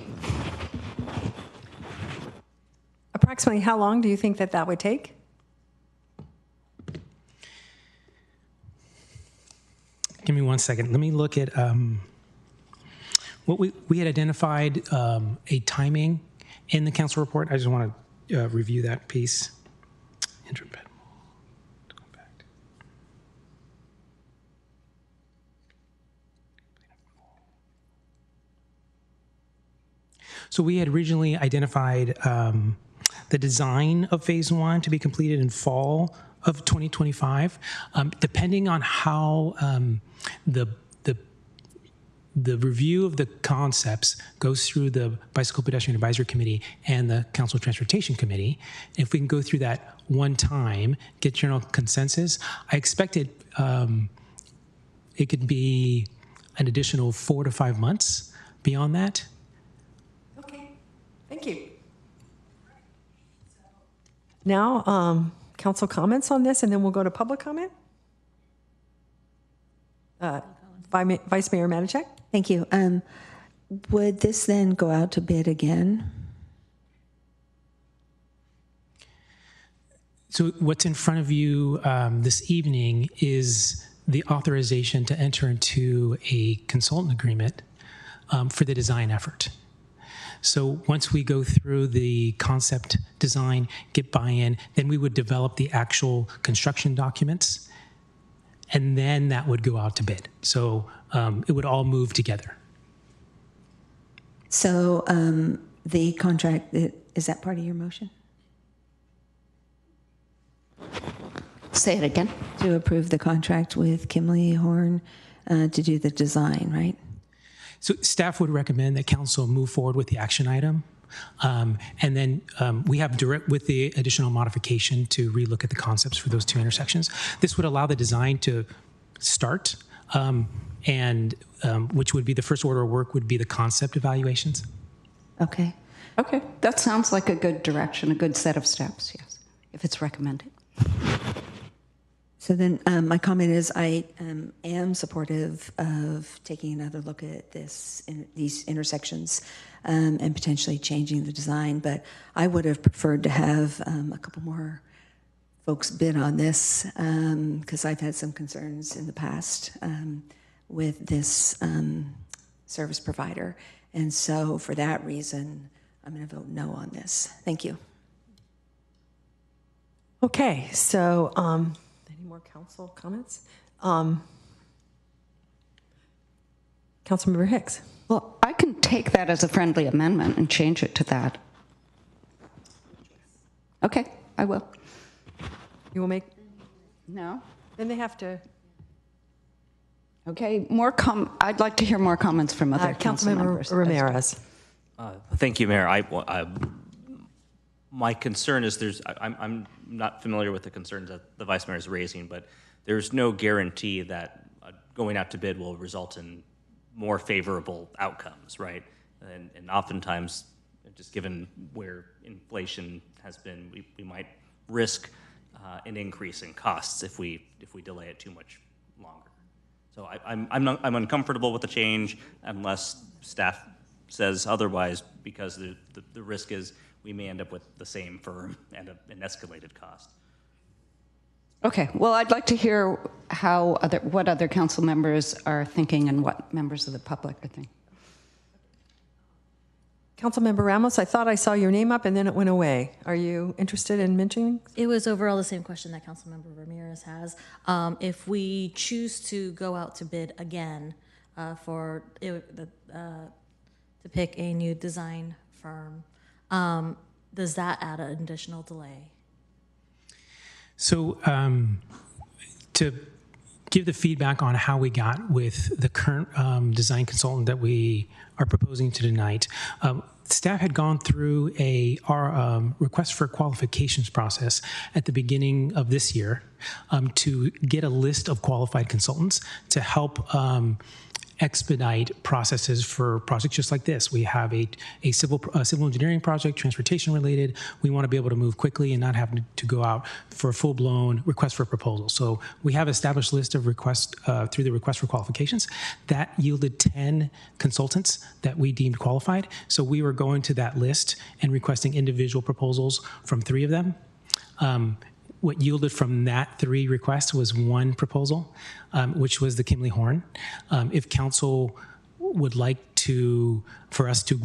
Approximately how long do you think that that would take? Give me 1 second. Let me look at what we had identified a timing in the council report. I just want to review that piece. Interim bed. So we had originally identified the design of phase one to be completed in fall of 2025. Depending on how the review of the concepts goes through the Bicycle Pedestrian Advisory Committee and the Council Transportation Committee, if we can go through that one time, get general consensus, I expect it could be an additional 4 to 5 months beyond that. Thank you. Now, council comments on this, and then we'll go to public comment. Vice Mayor Matichak. Thank you. Would this then go out to bid again? So what's in front of you this evening is the authorization to enter into a consultant agreement for the design effort. So once we go through the concept design, get buy-in, then we would develop the actual construction documents, and then that would go out to bid. So it would all move together. So the contract, is that part of your motion? Say it again. To approve the contract with Kimley Horn to do the design, right? So staff would recommend that council move forward with the action item. And then we have direct with the additional modification to relook at the concepts for those two intersections. This would allow the design to start, and which would be the first order of work would be the concept evaluations. Okay. Okay, that sounds like a good direction, a good set of steps, yes, if it's recommended. So then my comment is I am supportive of taking another look at these intersections and potentially changing the design, but I would have preferred to have a couple more folks bid on this because I've had some concerns in the past with this service provider. And so for that reason, I'm going to vote no on this. Thank you. Okay, so any more council comments? Councilmember Hicks. Well, I can take that as a friendly amendment and change it to that. Okay, I will. You will make? No. Then they have to. Okay, I'd like to hear more comments from other council members. Councilmember Ramirez. Thank you, Mayor. My concern is I'm not familiar with the concerns that the Vice Mayor is raising, but there's no guarantee that going out to bid will result in more favorable outcomes, right? And oftentimes, just given where inflation has been, we might risk an increase in costs if we delay it too much longer. So I'm uncomfortable with the change unless staff says otherwise, because the risk is we may end up with the same firm and an escalated cost. Okay, well, I'd like to hear what other council members are thinking and what members of the public are thinking. Councilmember Ramos, I thought I saw your name up and then it went away. Are you interested in mentioning? It was overall the same question that Councilmember Ramirez has. If we choose to go out to bid again to pick a new design firm, does that add an additional delay? So to give the feedback on how we got with the current design consultant that we are proposing to tonight, staff had gone through our request for qualifications process at the beginning of this year to get a list of qualified consultants to help expedite processes for projects just like this. We have a civil engineering project, transportation related. We want to be able to move quickly and not have to go out for a full-blown request for proposal. So we have established list of requests through the request for qualifications that yielded 10 consultants that we deemed qualified. So we were going to that list and requesting individual proposals from 3 of them. What yielded from that 3 requests was 1 proposal, which was the Kimley Horn. If council would like for us to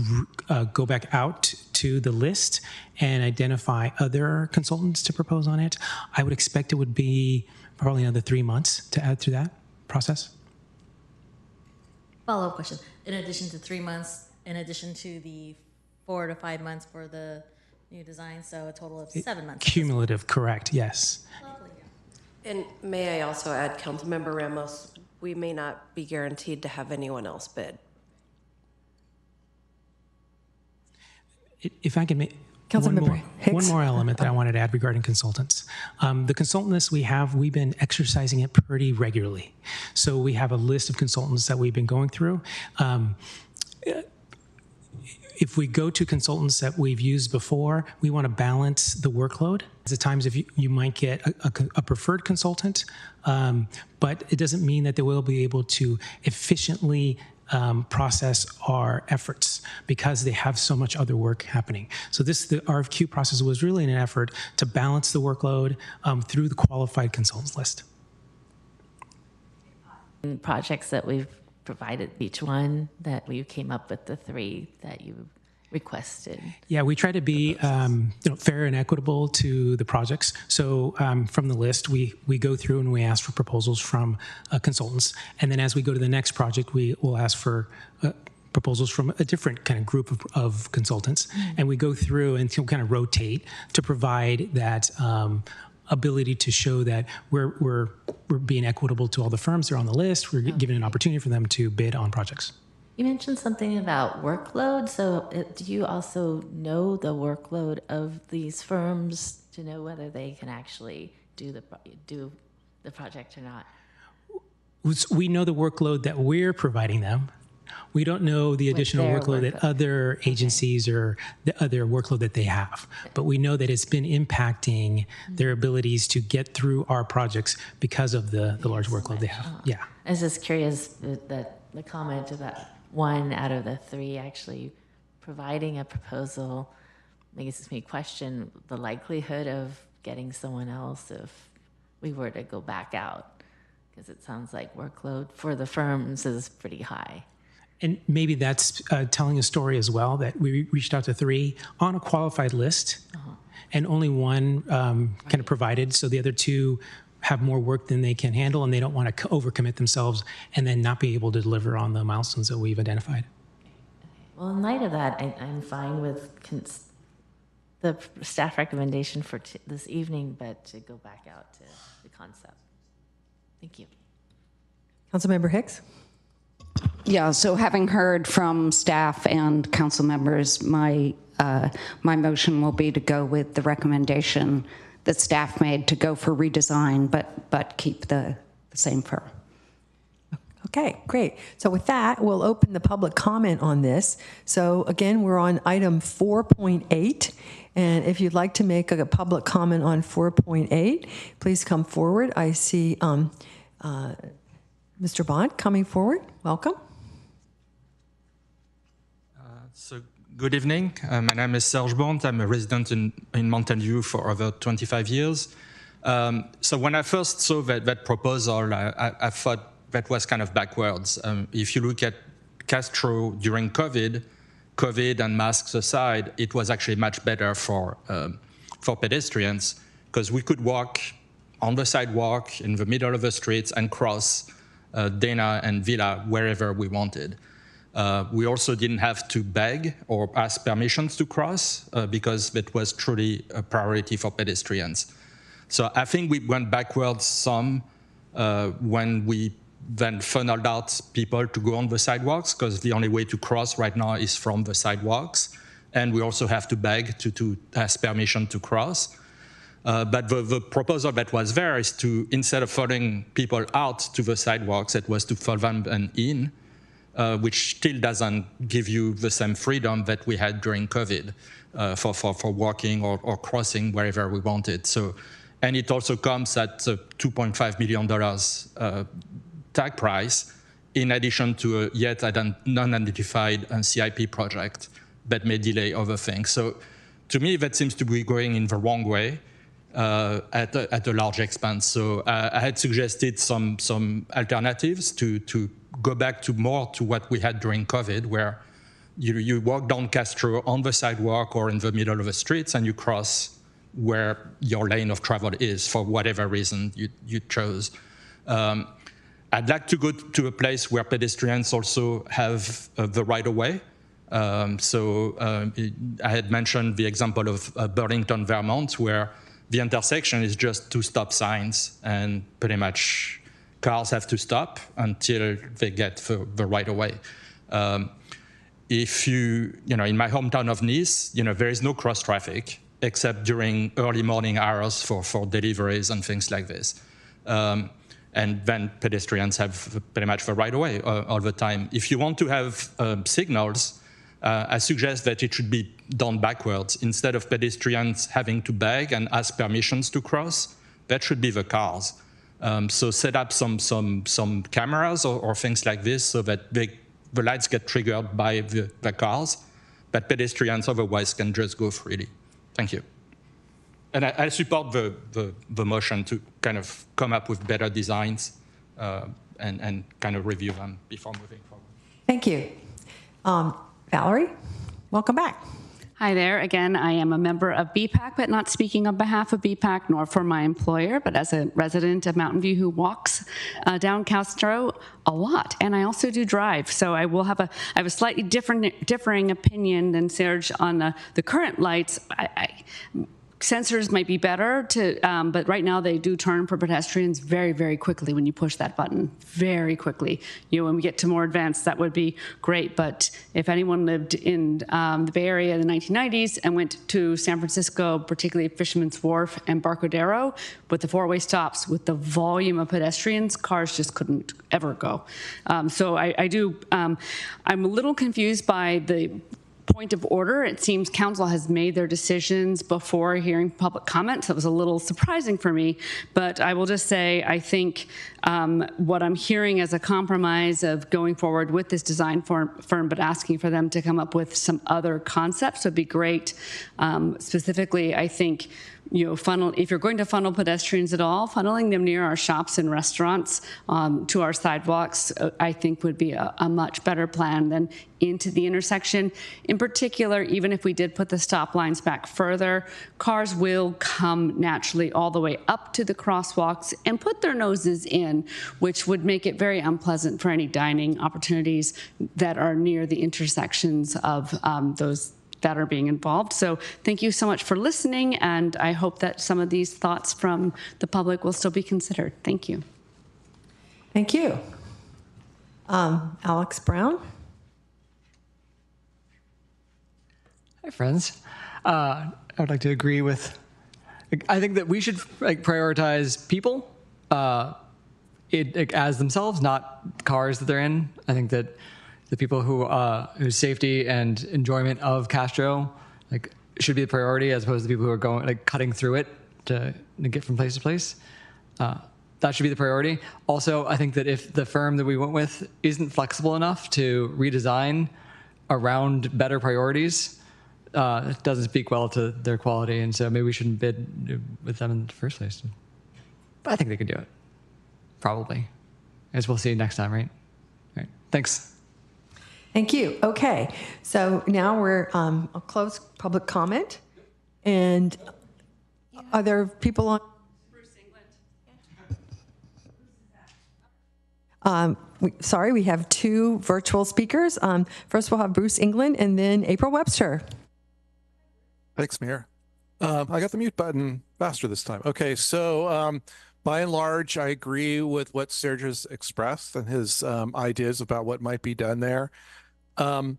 go back out to the list and identify other consultants to propose on it, I would expect it would be probably another 3 months to add through that process. Follow-up question. In addition to 3 months, in addition to the 4 to 5 months for the new design, so a total of 7 months. Cumulative, correct, yes. Lovely. And may I also add, Councilmember Ramos, we may not be guaranteed to have anyone else bid. If I can make one more element that I wanted to add regarding consultants. The consultant list we've been exercising it pretty regularly. So we have a list of consultants that we've been going through. If we go to consultants that we've used before, we want to balance the workload. At times, if you might get a preferred consultant, but it doesn't mean that they will be able to efficiently process our efforts because they have so much other work happening. So the RFQ process was really an effort to balance the workload through the qualified consultants list. Projects that we've provided each one, that we came up with the 3 that you requested. Yeah, we try to be fair and equitable to the projects. So from the list, we go through and we ask for proposals from consultants. And then as we go to the next project, we will ask for proposals from a different kind of group of consultants. Mm-hmm. And we go through and kind of rotate to provide that ability to show that we're being equitable to all the firms that are on the list. We're giving an opportunity for them to bid on projects. You mentioned something about workload. So do you also know the workload of these firms to know whether they can actually do the project or not? We know the workload that we're providing them. We don't know the additional workload that other agencies or the other workload that they have. But we know that it's been impacting their abilities to get through our projects because of the large workload they have. Yeah. I was just curious that the comment about 1 out of the 3 actually providing a proposal makes me question the likelihood of getting someone else if we were to go back out, because it sounds like workload for the firms is pretty high. And maybe that's telling a story as well, that we reached out to 3 on a qualified list, and only 1 kind of provided. So the other 2 have more work than they can handle, and they don't want to overcommit themselves and then not be able to deliver on the milestones that we've identified. Well, in light of that, I'm fine with the staff recommendation for this evening, but to go back out to the concept. Thank you. Councilmember Hicks? Yeah, so having heard from staff and council members, my motion will be to go with the recommendation that staff made to go for redesign, but keep the same firm. Okay, great. So with that, we'll open the public comment on this. So again, we're on item 4.8. And if you'd like to make a public comment on 4.8, please come forward. I see Mr. Bond coming forward. Welcome. So good evening. My name is Serge Bond. I'm a resident in Mountain View for over 25 years. So when I first saw that proposal, I thought that was kind of backwards. If you look at Castro during COVID and masks aside, it was actually much better for pedestrians because we could walk on the sidewalk in the middle of the streets and cross Dana and Villa wherever we wanted. We also didn't have to beg or ask permissions to cross because it was truly a priority for pedestrians. So I think we went backwards some when we then funneled out people to go on the sidewalks because the only way to cross right now is from the sidewalks. And we also have to beg to ask permission to cross. But the proposal that was there is to, instead of following people out to the sidewalks, it was to follow them in, which still doesn't give you the same freedom that we had during COVID for walking or crossing wherever we wanted. So, and it also comes at a $2.5 million tag price, in addition to a yet non-identified CIP project that may delay other things. So to me, that seems to be going in the wrong way at a large expense. So I had suggested some alternatives to go back to more to what we had during COVID, where you walk down Castro on the sidewalk or in the middle of the streets and you cross where your lane of travel is for whatever reason you chose. I'd like to go to a place where pedestrians also have the right of way. I had mentioned the example of Burlington, Vermont, where the intersection is just 2 stop signs and pretty much cars have to stop until they get the right of way. If in my hometown of Nice, there is no cross traffic except during early morning hours for deliveries and things like this. And then pedestrians have pretty much the right of way all the time. If you want to have signals, I suggest that it should be done backwards. Instead of pedestrians having to beg and ask permissions to cross, that should be the cars. So set up some cameras or things like this so that the lights get triggered by the cars, but pedestrians otherwise can just go freely. Thank you. And I support the motion to kind of come up with better designs and kind of review them before moving forward. Thank you. Valerie, welcome back. Hi there. Again, I am a member of BPAC, but not speaking on behalf of BPAC nor for my employer, but as a resident of Mountain View who walks down Castro a lot. And I also do drive. So I have a slightly differing opinion than Serge on the current lights. Sensors might be better, but right now they do turn for pedestrians very, very quickly when you push that button, very quickly. When we get to more advanced, that would be great. But if anyone lived in the Bay Area in the 1990s and went to San Francisco, particularly Fisherman's Wharf and Barcadero, with the 4-way stops, with the volume of pedestrians, cars just couldn't ever go. So I'm a little confused by the point of order. It seems council has made their decisions before hearing public comments. That was a little surprising for me, but I will just say I think what I'm hearing as a compromise of going forward with this design firm, but asking for them to come up with some other concepts would be great. Specifically, I think if you're going to funnel pedestrians at all, funneling them near our shops and restaurants to our sidewalks, I think would be a much better plan than into the intersection. In particular, even if we did put the stop lines back further, cars will come naturally all the way up to the crosswalks and put their noses in, which would make it very unpleasant for any dining opportunities that are near the intersections of those that are being involved. So thank you so much for listening, and I hope that some of these thoughts from the public will still be considered. Thank you. Thank you. Alex Brown. Hi, friends. I would like to agree with, I think that we should prioritize people it like, as themselves, not cars that they're in. I think that the people whose safety and enjoyment of Castro like should be the priority, as opposed to the people who are going like cutting through it to get from place to place. That should be the priority. Also, I think that if the firm that we went with isn't flexible enough to redesign around better priorities, it doesn't speak well to their quality, and so maybe we shouldn't bid with them in the first place. But I think they could do it, probably. As we'll see next time, right? All right. Thanks. Thank you. Okay, so now I'll close public comment. And are there people on? We have two virtual speakers. First, we'll have Bruce England and then April Webster. Thanks, Mayor. I got the mute button faster this time. Okay, so by and large, I agree with what Serge has expressed and his ideas about what might be done there. And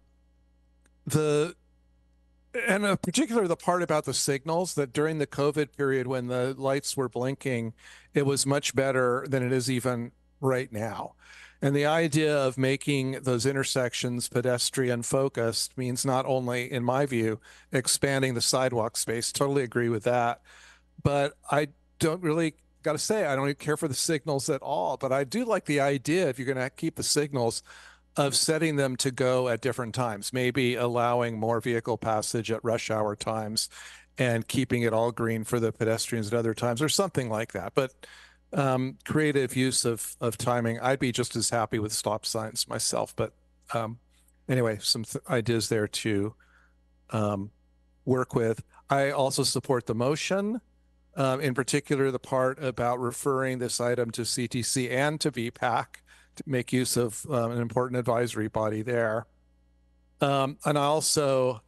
in particular, the part about the signals, that during the COVID period when the lights were blinking, it was much better than it is even right now. And the idea of making those intersections pedestrian focused means not only, in my view, expanding the sidewalk space, totally agree with that, but I don't really, got to say, I don't even care for the signals at all, but I do like the idea, if you're going to keep the signals, of setting them to go at different times, maybe allowing more vehicle passage at rush hour times and keeping it all green for the pedestrians at other times or something like that. But creative use of timing. I'd be just as happy with stop signs myself, but anyway, some ideas there to work with. I also support the motion, in particular, the part about referring this item to CTC and to VPAC to make use of an important advisory body there. And I also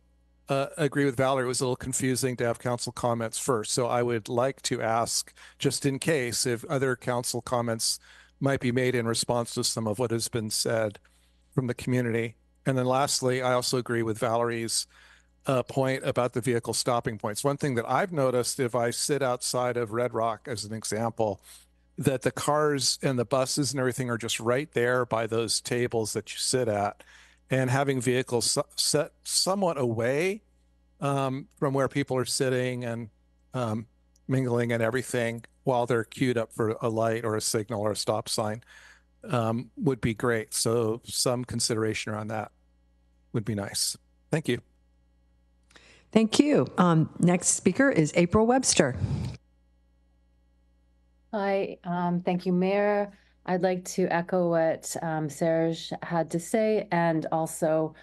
agree with Valerie, it was a little confusing to have council comments first. So I would like to ask, just in case, if other council comments might be made in response to some of what has been said from the community. And then lastly, I also agree with Valerie's point about the vehicle stopping points. One thing that I've noticed, if I sit outside of Red Rock as an example, that the cars and the buses and everything are just right there by those tables that you sit at. And having vehicles set somewhat away from where people are sitting and mingling and everything while they're queued up for a light or a signal or a stop sign would be great. So some consideration around that would be nice. Thank you. Thank you. Next speaker is April Webster. Hi, thank you, Mayor. I'd like to echo what Serge had to say, and also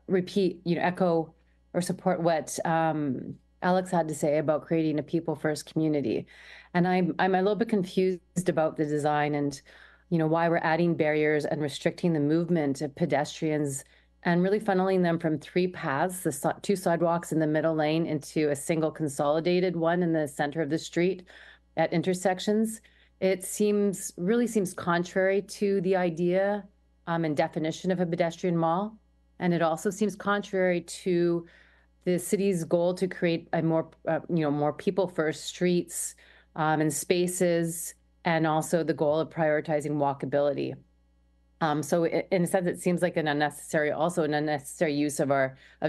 repeat, echo or support what Alex had to say about creating a people-first community. And I'm a little bit confused about the design and, why we're adding barriers and restricting the movement of pedestrians and really funneling them from three paths, the two sidewalks in the middle lane, into a single consolidated one in the center of the street at intersections. It really seems contrary to the idea and definition of a pedestrian mall. And it also seems contrary to the city's goal to create a more people-first streets and spaces, and also the goal of prioritizing walkability. So in a sense, it seems like an unnecessary use of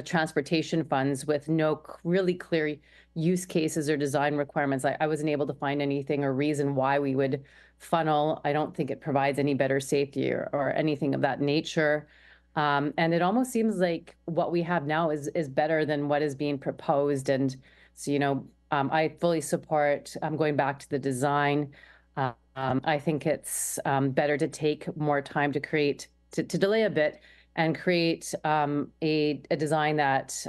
transportation funds with no really clear use cases or design requirements. I wasn't able to find anything or reason why we would funnel. I don't think it provides any better safety or anything of that nature. And it almost seems like what we have now is better than what is being proposed. And so, I fully support going back to the design. I think it's better to take more time to delay a bit and create a design that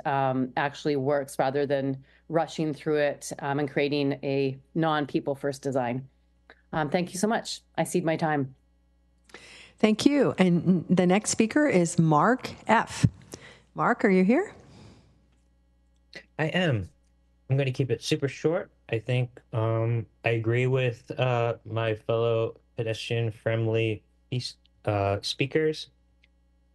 actually works rather than rushing through it and creating a non-people first design. Thank you so much. I cede my time. Thank you. And the next speaker is Mark F. Mark, are you here? I am. I'm going to keep it super short. I think I agree with my fellow pedestrian-friendly speakers.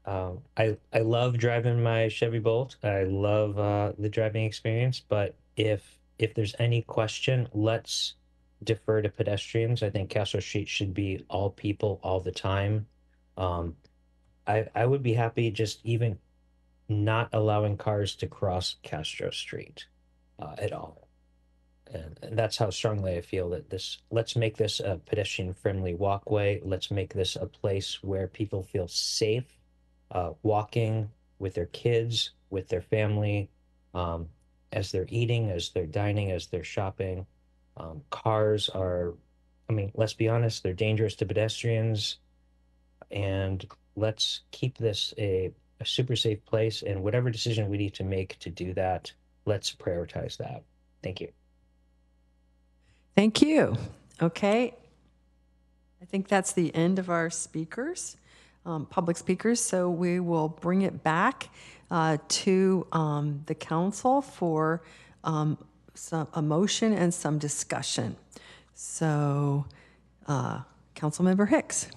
I love driving my Chevy Bolt. I love the driving experience. But if there's any question, let's defer to pedestrians. I think Castro Street should be all people all the time. I would be happy just even not allowing cars to cross Castro Street at all. And that's how strongly I feel that let's make this a pedestrian friendly walkway. Let's make this a place where people feel safe walking with their kids, with their family, as they're eating, as they're dining, as they're shopping. Cars are, I mean, let's be honest, they're dangerous to pedestrians. And let's keep this a super safe place. And whatever decision we need to make to do that, let's prioritize that. Thank you. Thank you. Okay. I think that's the end of our speakers, public speakers. So we will bring it back to the council for a motion and some discussion. So, Councilmember Hicks.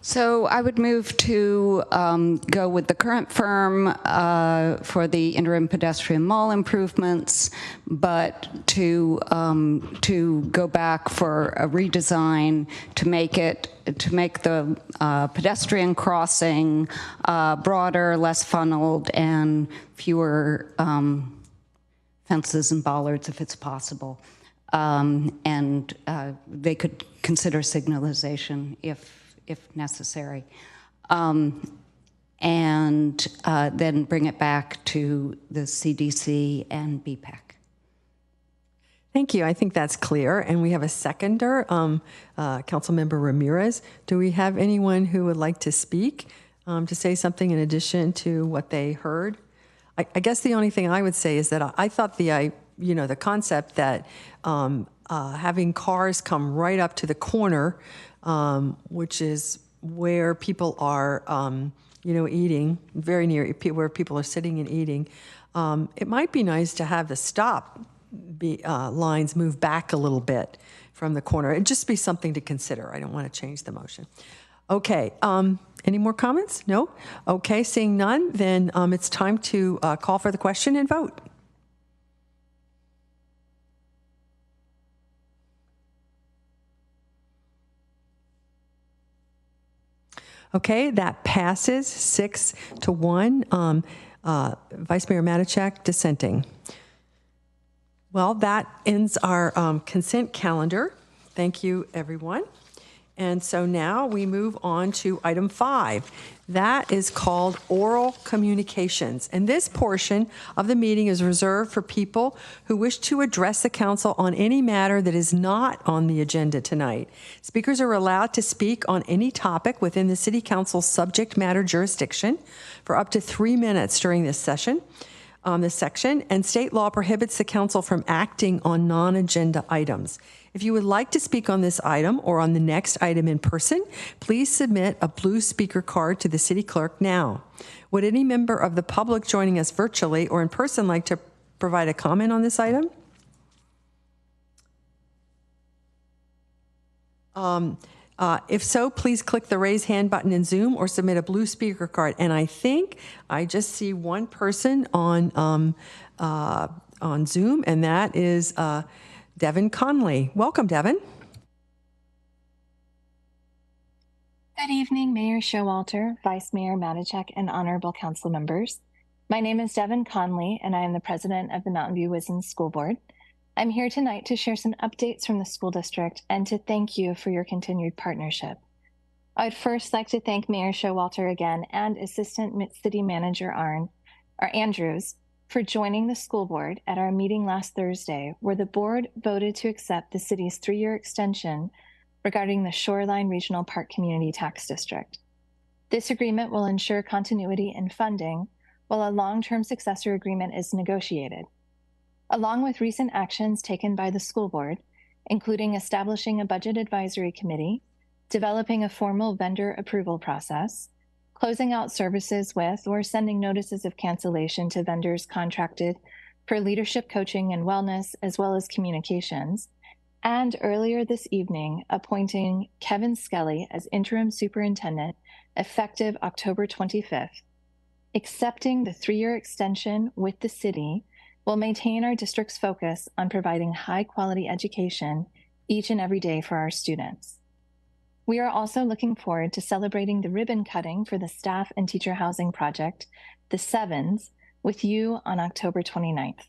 So I would move to go with the current firm for the interim pedestrian mall improvements, but to go back for a redesign to make the pedestrian crossing broader, less funneled, and fewer fences and bollards if it's possible. And they could consider signalization if necessary, and then bring it back to the CDC and BPAC. Thank you. I think that's clear. And we have a seconder, Councilmember Ramirez. Do we have anyone who would like to speak to say something in addition to what they heard? I guess the only thing I would say is that I thought the concept that having cars come right up to the corner, which is where people are, eating, very near where people are sitting and eating. It might be nice to have the stop lines move back a little bit from the corner. It'd just be something to consider. I don't want to change the motion. Okay. Any more comments? No? Okay. Seeing none, then it's time to call for the question and vote. Okay, that passes 6-1. Vice Mayor Matichak dissenting. Well, that ends our consent calendar. Thank you, everyone. And so now we move on to item 5. That is called oral communications. And this portion of the meeting is reserved for people who wish to address the council on any matter that is not on the agenda tonight. Speakers are allowed to speak on any topic within the City Council's subject matter jurisdiction for up to 3 minutes during this session. This section, and state law prohibits the council from acting on non-agenda items. If you would like to speak on this item or on the next item in person, please submit a blue speaker card to the city clerk now. Would any member of the public joining us virtually or in person like to provide a comment on this item? If so, please click the raise hand button in Zoom or submit a blue speaker card. And I think I just see one person on Zoom, and that is Devin Conley. Welcome, Devin. Good evening, Mayor Showalter, Vice Mayor Matichak, and honorable council members. My name is Devin Conley, and I am the president of the Mountain View Wisdom School Board. I'm here tonight to share some updates from the school district and to thank you for your continued partnership. I'd first like to thank Mayor Showalter again and Assistant City Manager Andrews for joining the school board at our meeting last Thursday, where the board voted to accept the city's 3-year extension regarding the Shoreline Regional Park Community Tax District. This agreement will ensure continuity in funding while a long-term successor agreement is negotiated. Along with recent actions taken by the school board, including establishing a budget advisory committee, developing a formal vendor approval process, closing out services with or sending notices of cancellation to vendors contracted for leadership coaching and wellness, as well as communications, and earlier this evening, appointing Kevin Skelly as interim superintendent effective October 25th. Accepting the 3-year extension with the city will maintain our district's focus on providing high-quality education each and every day for our students. We are also looking forward to celebrating the ribbon cutting for the staff and teacher housing project, the Sevens, with you on October 29th.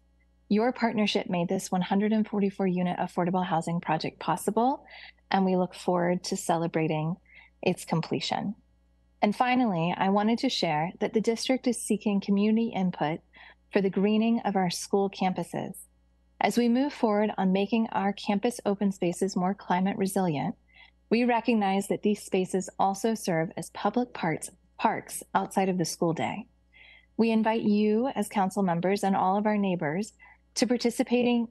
Your partnership made this 144-unit affordable housing project possible, and we look forward to celebrating its completion. And finally, I wanted to share that the district is seeking community input for the greening of our school campuses. As we move forward on making our campus open spaces more climate resilient, we recognize that these spaces also serve as public parks outside of the school day. We invite you as council members and all of our neighbors to participate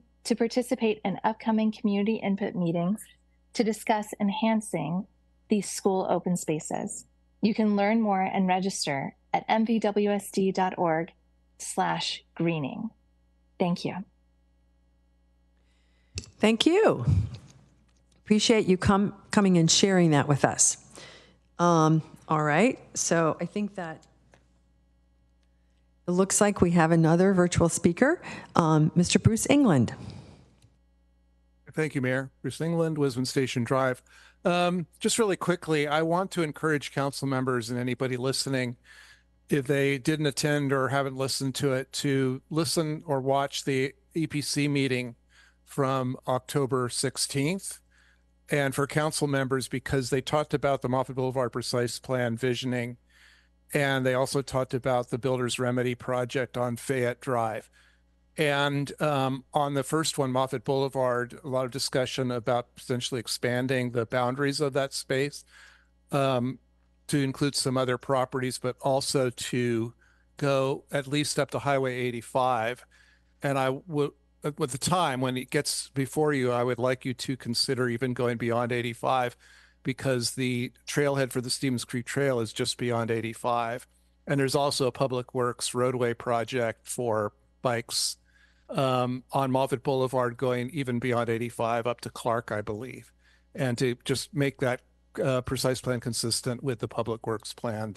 in upcoming community input meetings to discuss enhancing these school open spaces. You can learn more and register at mvwsd.org/greening. Thank you. Thank you. Appreciate you coming and sharing that with us. All right, so I think that it looks like we have another virtual speaker, Mr. Bruce England. Thank you, Mayor. Bruce England, Wisman Station Drive. Just really quickly, I want to encourage council members and anybody listening, if they didn't attend or haven't listened to it, to listen or watch the EPC meeting from October 16th. And for council members, because they talked about the Moffett Boulevard Precise Plan visioning, and they also talked about the Builder's Remedy project on Fayette Drive. And on the first one, Moffett Boulevard, a lot of discussion about potentially expanding the boundaries of that space to include some other properties, but also to go at least up to Highway 85. And I would, with the time when it gets before you, I would like you to consider even going beyond 85, because the trailhead for the Stevens Creek Trail is just beyond 85. And there's also a public works roadway project for bikes on Moffett Boulevard going even beyond 85 up to Clark, I believe. And to just make that precise plan consistent with the public works plan,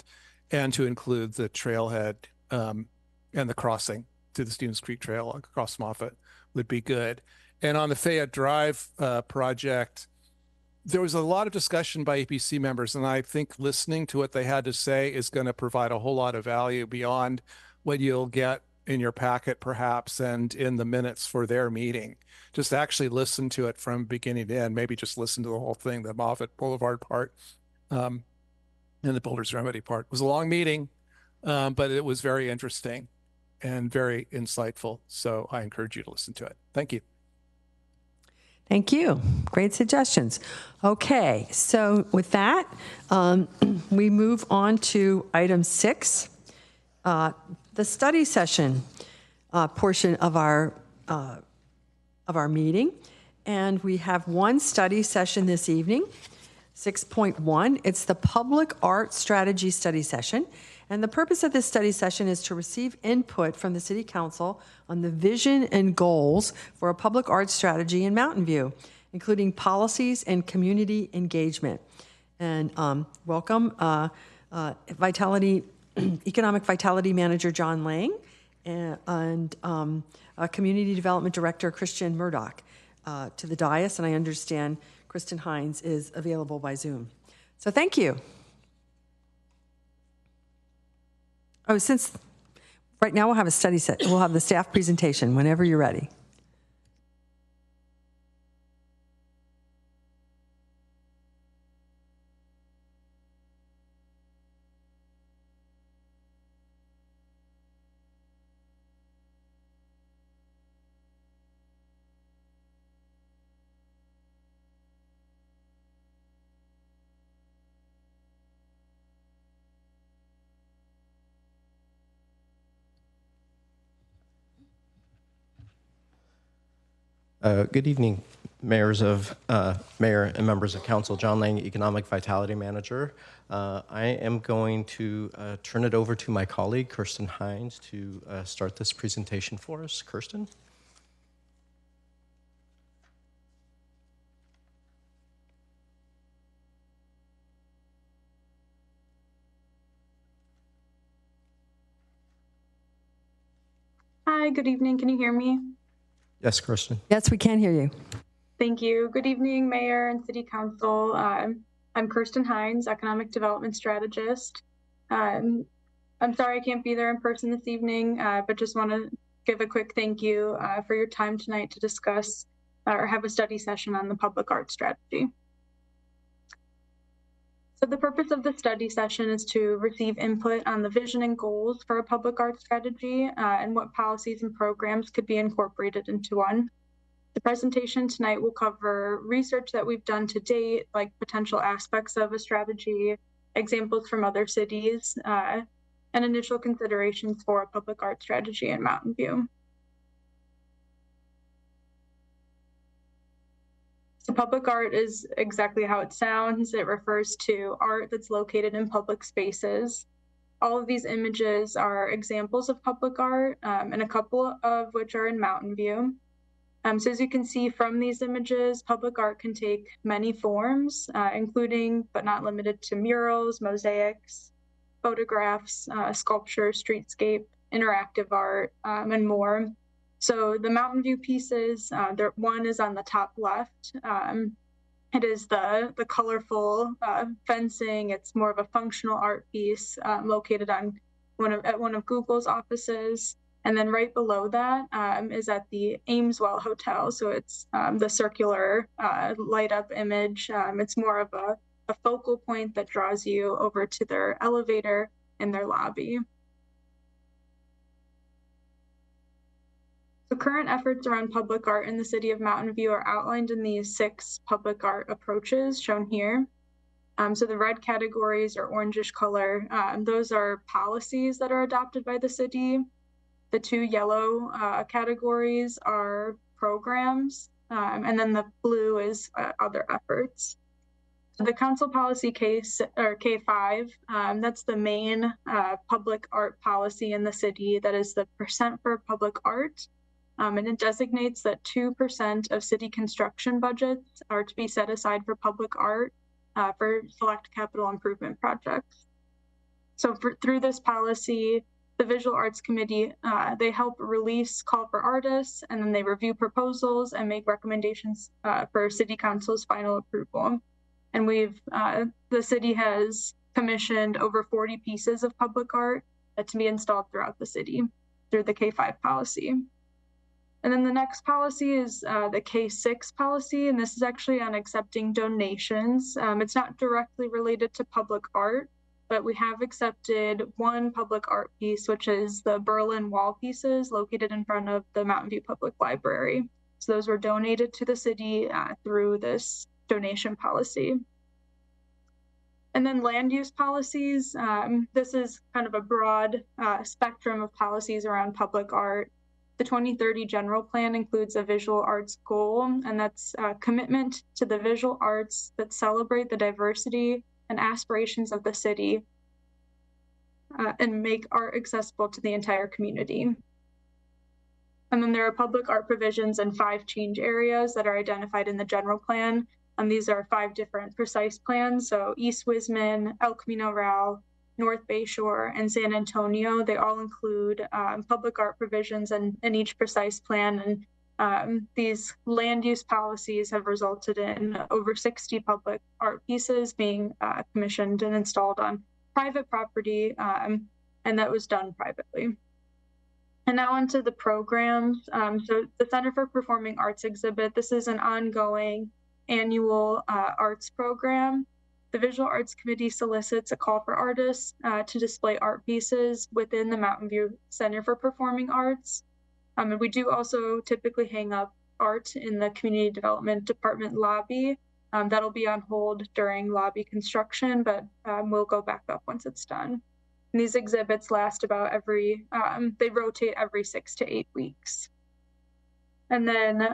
and to include the trailhead and the crossing to the Stevens Creek Trail across Moffett would be good. And on the Fayette Drive project, there was a lot of discussion by EPC members, and I think listening to what they had to say is going to provide a whole lot of value beyond what you'll get in your packet perhaps and in the minutes for their meeting. Just actually listen to it from beginning to end, maybe just listen to the whole thing, the Moffett Boulevard part and the Builder's Remedy part. It was a long meeting, but it was very interesting and very insightful. So I encourage you to listen to it. Thank you. Thank you. Great suggestions. Okay, so with that, we move on to item 6, the study session portion of our meeting. And we have one study session this evening, 6.1. It's the Public Art Strategy Study Session. And the purpose of this study session is to receive input from the City Council on the vision and goals for a public art strategy in Mountain View, including policies and community engagement. And welcome Economic Vitality Manager John Lang and Community Development Director Christian Murdoch to the dais. And I understand Kristen Hines is available by Zoom. So thank you. Oh, since right now we'll have a study set, we'll have the staff presentation whenever you're ready. Good evening, Mayor and members of council. John Lang, Economic Vitality Manager. I am going to turn it over to my colleague, Kirsten Hines, to start this presentation for us. Kirsten? Hi, good evening. Can you hear me? Yes, Kristen. Yes, we can hear you. Thank you. Good evening, Mayor and City Council. I'm Kirsten Hines, Economic Development Strategist. I'm sorry I can't be there in person this evening, but just want to give a quick thank you for your time tonight to discuss or have a study session on the public art strategy. So the purpose of the study session is to receive input on the vision and goals for a public art strategy and what policies and programs could be incorporated into one. The presentation tonight will cover research that we've done to date, like potential aspects of a strategy, examples from other cities, and initial considerations for a public art strategy in Mountain View. So public art is exactly how it sounds. It refers to art that's located in public spaces. All of these images are examples of public art, and a couple of which are in Mountain View. So as you can see from these images, public art can take many forms, including but not limited to murals, mosaics, photographs, sculpture, streetscape, interactive art, and more. So the Mountain View pieces, one is on the top left. It is the colorful fencing. It's more of a functional art piece located on at one of Google's offices. And then right below that is at the Ameswell Hotel. So it's the circular light up image. It's more of a focal point that draws you over to their elevator in their lobby. So current efforts around public art in the city of Mountain View are outlined in these 6 public art approaches shown here. So the red categories are orangish color. Those are policies that are adopted by the city. The 2 yellow categories are programs, and then the blue is other efforts. So the council policy case, or K5, that's the main public art policy in the city. That is the percent for public art. And it designates that 2% of city construction budgets are to be set aside for public art for select capital improvement projects. So through this policy, the Visual Arts Committee, they help release call for artists, and then they review proposals and make recommendations for City Council's final approval. And the city has commissioned over 40 pieces of public art to be installed throughout the city through the K5 policy. And then the next policy is the K6 policy, and this is actually on accepting donations. It's not directly related to public art, but we have accepted one public art piece, which is the Berlin wall pieces located in front of the Mountain View Public Library. So those were donated to the city through this donation policy. And then land use policies. This is kind of a broad spectrum of policies around public art. The 2030 general plan includes a visual arts goal, and that's a commitment to the visual arts that celebrate the diversity and aspirations of the city and make art accessible to the entire community. And then there are public art provisions in 5 change areas that are identified in the general plan. And these are 5 different precise plans. So East Wisman, El Camino Real, North Bayshore, and San Antonio, they all include public art provisions in each precise plan. And these land use policies have resulted in over 60 public art pieces being commissioned and installed on private property, and that was done privately. And now onto the programs. So the Center for Performing Arts exhibit, this is an ongoing annual arts program. The Visual Arts Committee solicits a call for artists to display art pieces within the Mountain View Center for Performing Arts. And we do also typically hang up art in the Community Development Department lobby. That'll be on hold during lobby construction, but we'll go back up once it's done. And these exhibits last about they rotate every 6 to 8 weeks. And then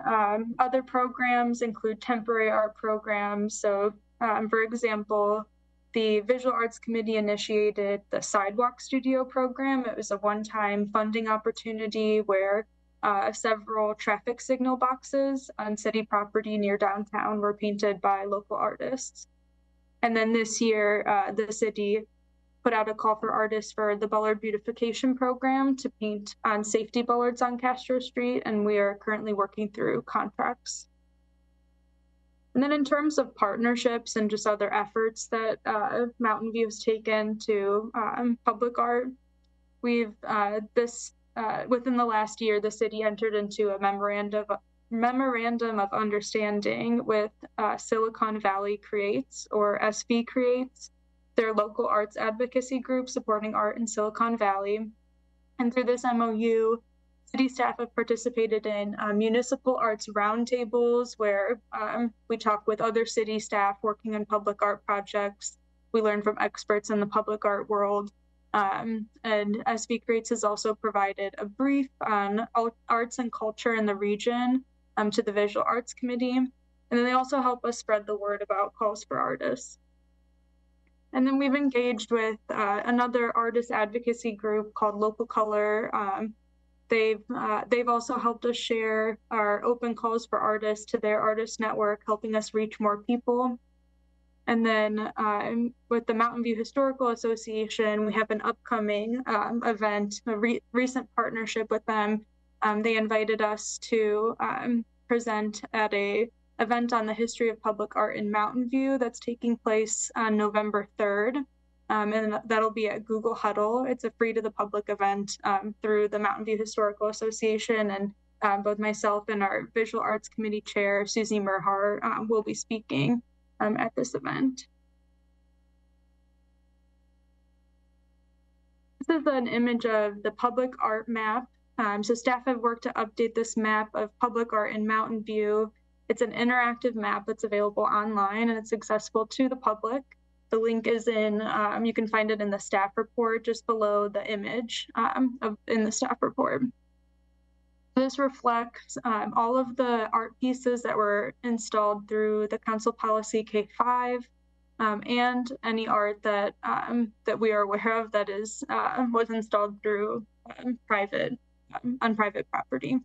other programs include temporary art programs. So for example, the Visual Arts Committee initiated the Sidewalk Studio program. It was a one-time funding opportunity where several traffic signal boxes on city property near downtown were painted by local artists. And then this year, the city put out a call for artists for the Bullard Beautification Program to paint on safety bullards on Castro Street, and we are currently working through contracts. And then in terms of partnerships and just other efforts that Mountain View has taken to public art, we've within the last year, the city entered into a memorandum of understanding with Silicon Valley Creates, or SV Creates, their local arts advocacy group supporting art in Silicon Valley. And through this MOU, city staff have participated in municipal arts roundtables where we talk with other city staff working on public art projects. We learn from experts in the public art world. And SV Creates has also provided a brief on arts and culture in the region to the Visual Arts Committee. And then they also help us spread the word about calls for artists. And then we've engaged with another artist advocacy group called Local Color. They've also helped us share our open calls for artists to their artist network, helping us reach more people. And then with the Mountain View Historical Association, we have an upcoming event, a recent partnership with them. They invited us to present at a event on the history of public art in Mountain View that's taking place on November 3rd. And that'll be at Google Huddle. It's a free to the public event through the Mountain View Historical Association, and both myself and our Visual Arts Committee Chair, Susie Merhar, will be speaking at this event. This is an image of the public art map. So staff have worked to update this map of public art in Mountain View. It's an interactive map that's available online and it's accessible to the public. The link is in, you can find it in the staff report just below the image in the staff report. This reflects all of the art pieces that were installed through the Council Policy K5 and any art that that we are aware of that is was installed through on private property.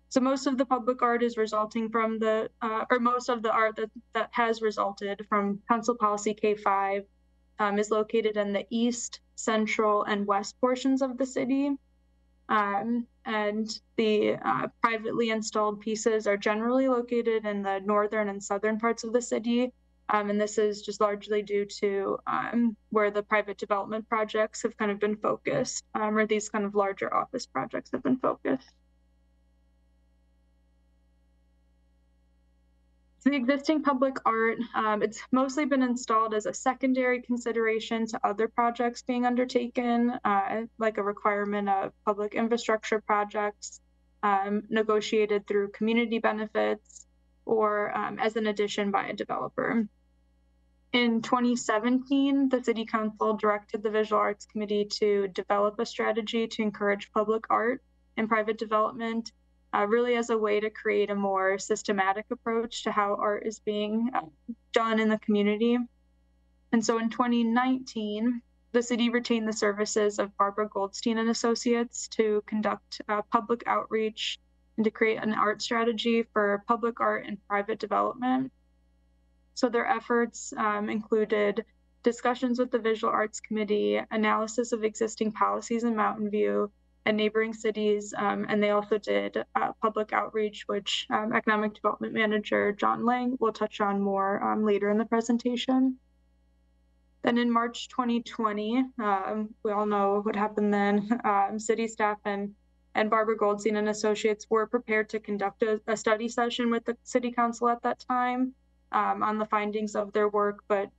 So most of the public art is resulting from the, or most of the art that has resulted from Council Policy K5 is located in the east, central, and west portions of the city. And the privately installed pieces are generally located in the northern and southern parts of the city. And this is just largely due to where the private development projects have kind of been focused, or these kind of larger office projects have been focused. So the existing public art, it's mostly been installed as a secondary consideration to other projects being undertaken, like a requirement of public infrastructure projects negotiated through community benefits or as an addition by a developer. In 2017, the City Council directed the Visual Arts Committee to develop a strategy to encourage public art and private development, really as a way to create a more systematic approach to how art is being done in the community. And so in 2019, the city retained the services of Barbara Goldstein and Associates to conduct public outreach and to create an art strategy for public art and private development. So their efforts included discussions with the Visual Arts Committee, analysis of existing policies in Mountain View, and neighboring cities, and they also did public outreach, which Economic Development Manager John Lang will touch on more later in the presentation. Then in March 2020, we all know what happened then. City staff and Barbara Goldstein and Associates were prepared to conduct a study session with the City Council at that time on the findings of their work, but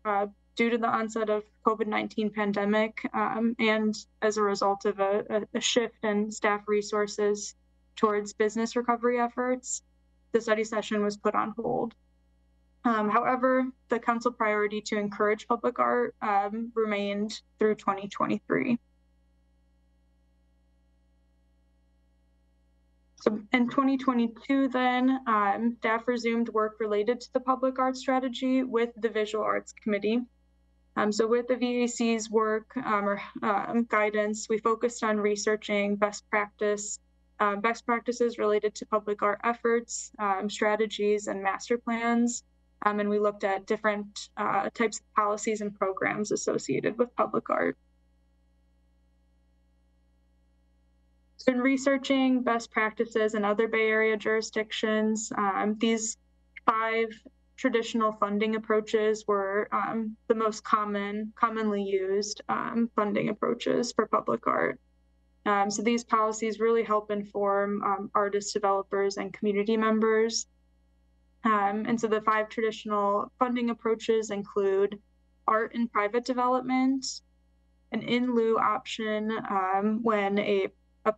due to the onset of COVID-19 pandemic and as a result of a shift in staff resources towards business recovery efforts, the study session was put on hold. However, the council priority to encourage public art remained through 2023. So in 2022 then, staff resumed work related to the public art strategy with the Visual Arts Committee. So with the VAC's work or guidance, we focused on researching best practices related to public art efforts, strategies, and master plans And we looked at different types of policies and programs associated with public art. So in researching best practices in other Bay Area jurisdictions, these 5 traditional funding approaches were the most commonly used funding approaches for public art. So these policies really help inform artists, developers, and community members. And so the 5 traditional funding approaches include art and private development, an in lieu option when a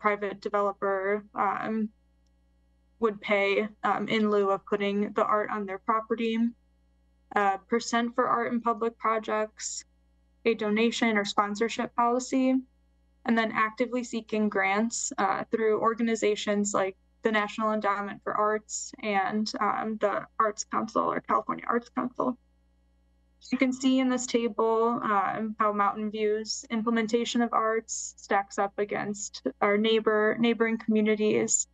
private developer would pay in lieu of putting the art on their property, percent for art and public projects, a donation or sponsorship policy, and then actively seeking grants through organizations like the National Endowment for Arts and the Arts Council or California Arts Council. You can see in this table how Mountain View's implementation of arts stacks up against our neighboring communities.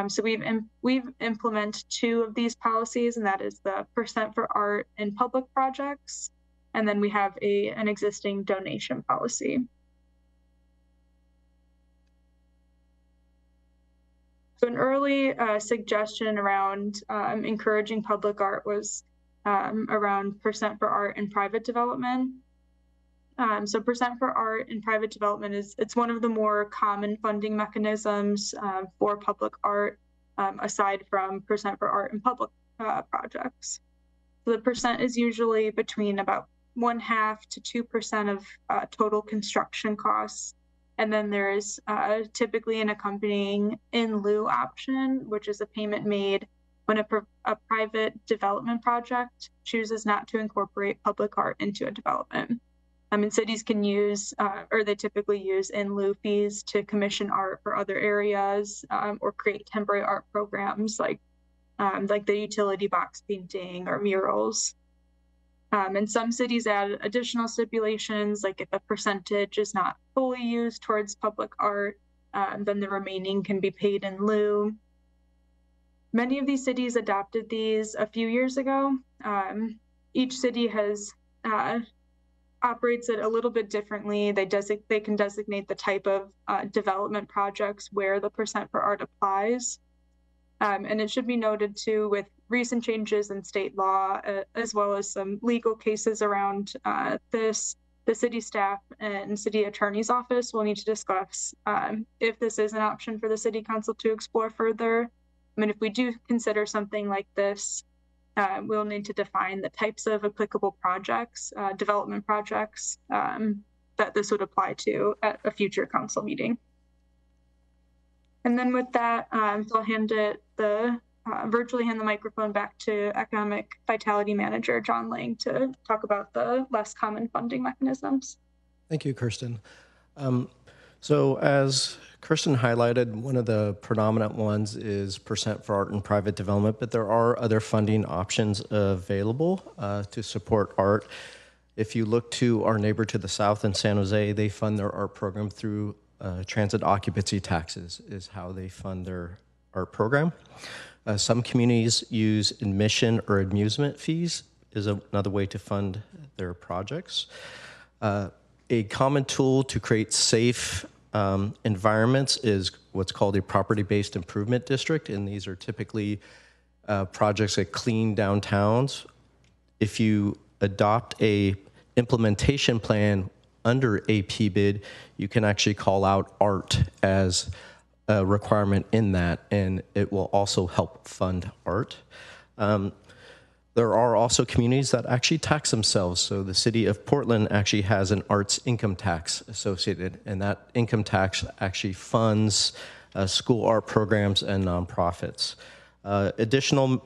So we've implemented 2 of these policies, and that is the percent for art in public projects, and then we have an existing donation policy. So an early suggestion around encouraging public art was around percent for art and private development. So percent for art and private development it's one of the more common funding mechanisms for public art, aside from percent for art and public projects. So the percent is usually between about 1/2 to 2% of total construction costs. And then there is typically an accompanying in lieu option, which is a payment made when a private development project chooses not to incorporate public art into a development. And cities can use, or they typically use in lieu fees to commission art for other areas or create temporary art programs like the utility box painting or murals. And some cities add additional stipulations, like if a percentage is not fully used towards public art, then the remaining can be paid in lieu. Many of these cities adopted these a few years ago. Each city operates it a little bit differently. They can designate the type of development projects where the percent for art applies. And it should be noted too, with recent changes in state law, as well as some legal cases around this, the city staff and city attorney's office will need to discuss if this is an option for the city council to explore further. I mean, if we do consider something like this, we'll need to define the types of applicable projects, development projects that this would apply to at a future council meeting. And then with that, so I'll virtually hand the microphone back to Economic Vitality Manager John Lang to talk about the less common funding mechanisms. Thank you, Kirsten. So as Kirsten highlighted, one of the predominant ones is percent for art and private development, but there are other funding options available to support art. If you look to our neighbor to the south in San Jose, they fund their art program through transit occupancy taxes is how they fund their art program. Some communities use admission or amusement fees is another way to fund their projects. A common tool to create safe environments is what's called a property-based improvement district, and these are typically projects that clean downtowns. If you adopt a implementation plan under a PBID, you can actually call out art as a requirement in that, and it will also help fund art. There are also communities that actually tax themselves. So the city of Portland actually has an arts income tax associated, and that income tax actually funds school art programs and nonprofits. Additional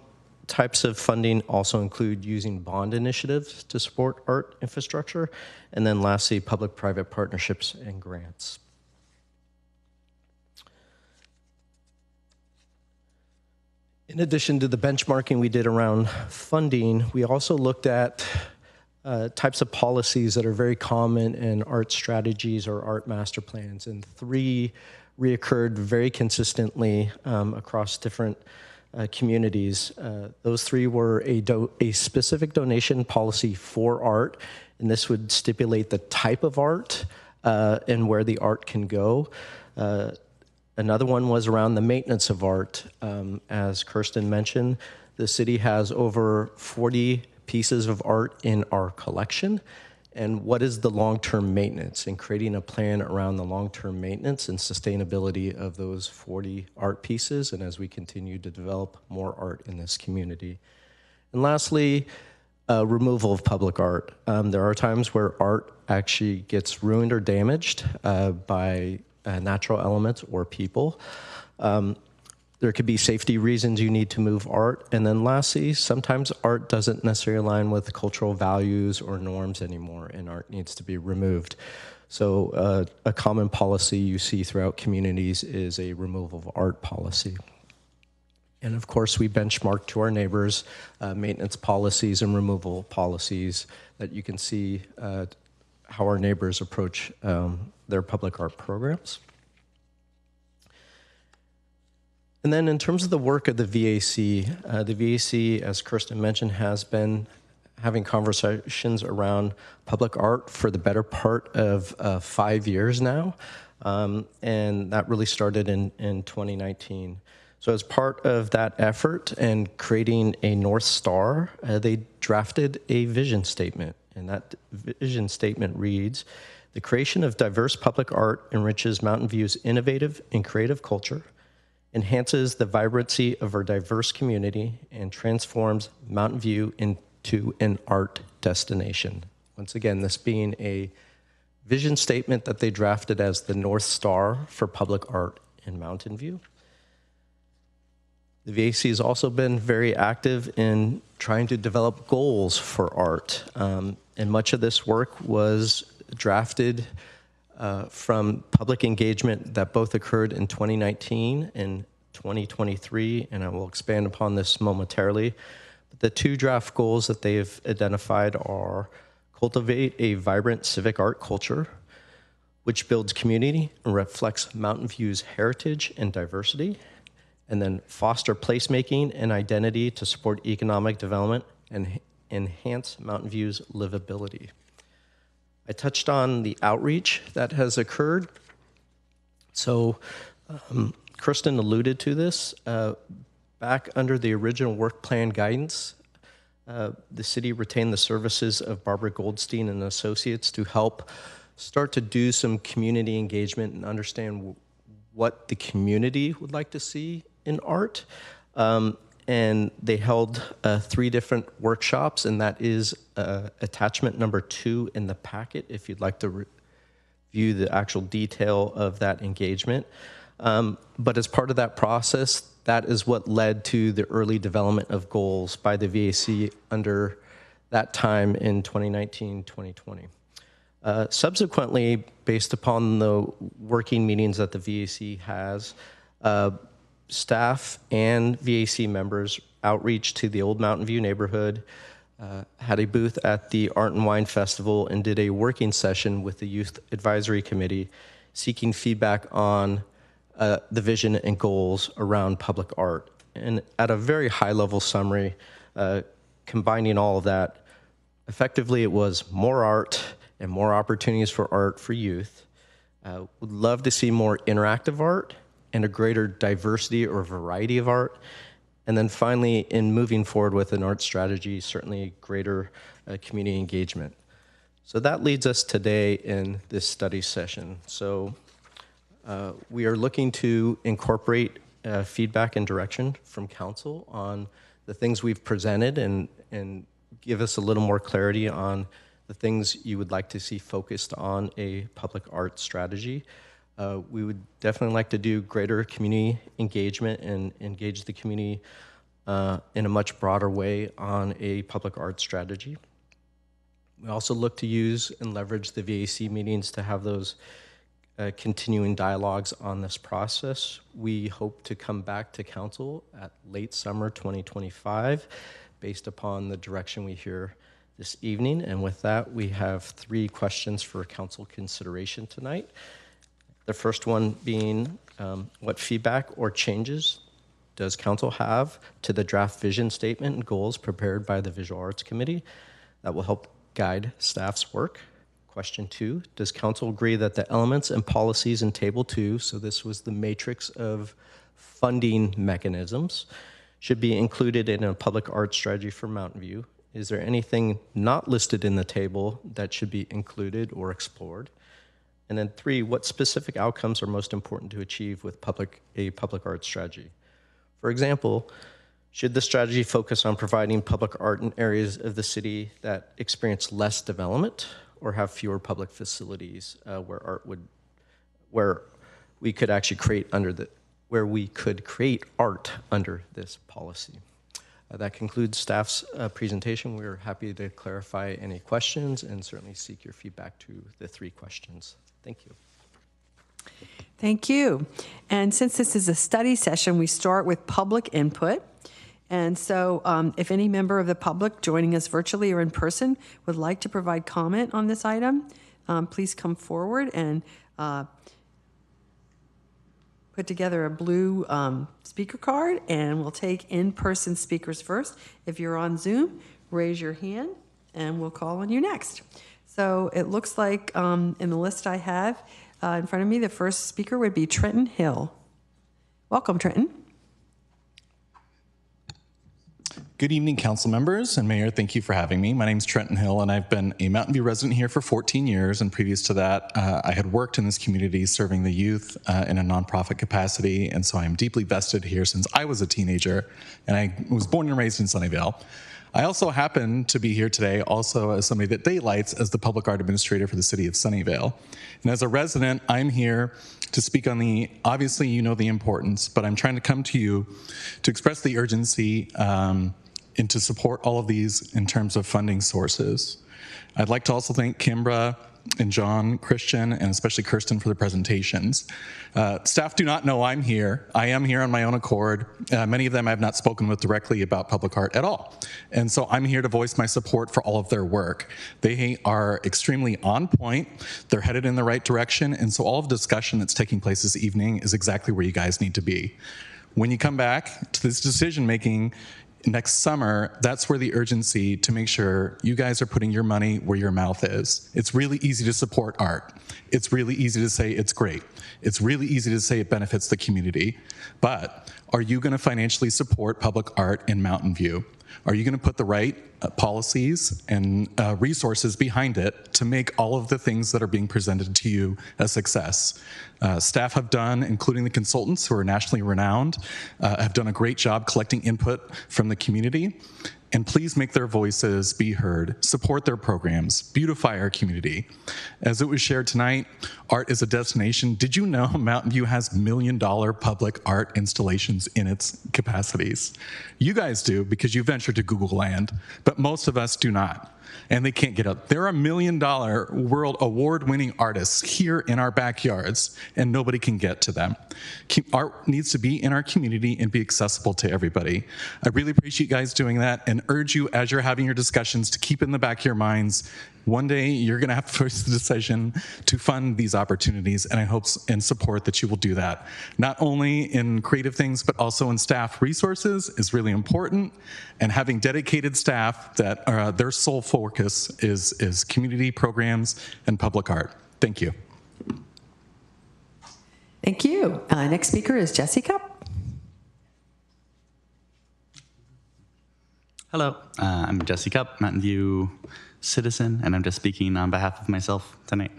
types of funding also include using bond initiatives to support art infrastructure, and then lastly, public-private partnerships and grants. In addition to the benchmarking we did around funding, we also looked at types of policies that are very common in art strategies or art master plans, and 3 reoccurred very consistently across different communities. Those three were a specific donation policy for art, and this would stipulate the type of art and where the art can go. Another one was around the maintenance of art. As Kirsten mentioned, the city has over 40 pieces of art in our collection. And what is the long-term maintenance, and creating a plan around the long-term maintenance and sustainability of those 40 art pieces, and as we continue to develop more art in this community. And lastly, removal of public art. There are times where art actually gets ruined or damaged by natural elements or people. There could be safety reasons you need to move art. And then lastly, sometimes art doesn't necessarily align with cultural values or norms anymore, and art needs to be removed. So a common policy you see throughout communities is a removal of art policy. And of course, we benchmark to our neighbors maintenance policies and removal policies that you can see how our neighbors approach their public art programs. And then in terms of the work of the VAC, as Kirsten mentioned, has been having conversations around public art for the better part of 5 years now. And that really started in 2019. So as part of that effort and creating a North Star, they drafted a vision statement. And that vision statement reads, "The creation of diverse public art enriches Mountain View's innovative and creative culture, enhances the vibrancy of our diverse community, and transforms Mountain View into an art destination." Once again, this being a vision statement that they drafted as the North Star for public art in Mountain View. The VAC has also been very active in trying to develop goals for art. And much of this work was drafted from public engagement that both occurred in 2019 and 2023, and I will expand upon this momentarily. But the two draft goals that they've identified are cultivate a vibrant civic art culture, which builds community and reflects Mountain View's heritage and diversity, and then foster placemaking and identity to support economic development and enhance Mountain View's livability. I touched on the outreach that has occurred. So Kirsten alluded to this. Back under the original work plan guidance, the city retained the services of Barbara Goldstein and Associates to help start to do some community engagement and understand what the community would like to see in art. And they held 3 different workshops, and that is attachment number 2 in the packet if you'd like to review the actual detail of that engagement. But as part of that process, that is what led to the early development of goals by the VAC under that time in 2019, 2020. Subsequently, based upon the working meetings that the VAC has, staff and VAC members outreach to the Old Mountain View neighborhood, had a booth at the Art and Wine Festival, and did a working session with the Youth Advisory Committee seeking feedback on the vision and goals around public art. And at a very high level summary, combining all of that, effectively it was more art and more opportunities for art for youth. Would love to see more interactive art and a greater diversity or variety of art. And then finally, in moving forward with an art strategy, certainly greater community engagement. So that leads us today in this study session. So we are looking to incorporate feedback and direction from council on the things we've presented and give us a little more clarity on the things you would like to see focused on a public art strategy. We would definitely like to do greater community engagement and engage the community in a much broader way on a public art strategy. We also look to use and leverage the VAC meetings to have those continuing dialogues on this process. We hope to come back to council at late summer 2025 based upon the direction we hear this evening. And with that, we have 3 questions for council consideration tonight. The first one being what feedback or changes does council have to the draft vision statement and goals prepared by the Visual Arts Committee that will help guide staff's work? Question 2, does council agree that the elements and policies in Table 2, so this was the matrix of funding mechanisms, should be included in a public art strategy for Mountain View? Is there anything not listed in the table that should be included or explored? And then 3, what specific outcomes are most important to achieve with a public art strategy? For example, should the strategy focus on providing public art in areas of the city that experience less development or have fewer public facilities where we could actually create art under this policy? That concludes staff's presentation. We're happy to clarify any questions and certainly seek your feedback to the 3 questions. Thank you. Thank you. And since this is a study session, we start with public input. And so if any member of the public joining us virtually or in person would like to provide comment on this item, please come forward and put together a blue speaker card, and we'll take in-person speakers first. If you're on Zoom, raise your hand and we'll call on you next. So it looks like in the list I have in front of me, the first speaker would be Trenton Hill. Welcome, Trenton. Good evening, council members and mayor. Thank you for having me. My name is Trenton Hill, and I've been a Mountain View resident here for 14 years. And previous to that, I had worked in this community serving the youth in a nonprofit capacity. And so I'm deeply vested here since I was a teenager, and I was born and raised in Sunnyvale. I also happen to be here today also as somebody that daylights as the public art administrator for the city of Sunnyvale. And as a resident, I'm here to speak on obviously you know the importance, but I'm trying to come to you to express the urgency and to support all of these in terms of funding sources. I'd like to also thank Kimbra and John, Christian, and especially Kirsten for the presentations. Staff do not know I'm here. I am here on my own accord. Many of them I have not spoken with directly about public art at all. And so I'm here to voice my support for all of their work. They are extremely on point. They're headed in the right direction. And so all of the discussion that's taking place this evening is exactly where you guys need to be. When you come back to this decision-making next summer, that's where the urgency to make sure you guys are putting your money where your mouth is. It's really easy to support art. It's really easy to say it's great. It's really easy to say it benefits the community. But are you going to financially support public art in Mountain View? Are you going to put the right policies and resources behind it to make all of the things that are being presented to you a success? Staff have done, including the consultants who are nationally renowned, have done a great job collecting input from the community. And please make their voices be heard, support their programs, beautify our community. As it was shared tonight, art is a destination. Did you know Mountain View has $1 million public art installations in its capacities? You guys do because you ventured to Google land, but most of us do not. And they can't get up. There are $1 million world award-winning artists here in our backyards, and nobody can get to them. Art needs to be in our community and be accessible to everybody. I really appreciate you guys doing that and urge you as you're having your discussions to keep in the back of your minds, one day you're going to have to face the decision to fund these opportunities, and I hope and support that you will do that. Not only in creative things, but also in staff resources is really important, and having dedicated staff that their sole focus is community programs and public art. Thank you. Thank you. Next speaker is Jesse Cup. Hello, I'm Jesse Cup, Mountain View citizen, and I'm just speaking on behalf of myself tonight.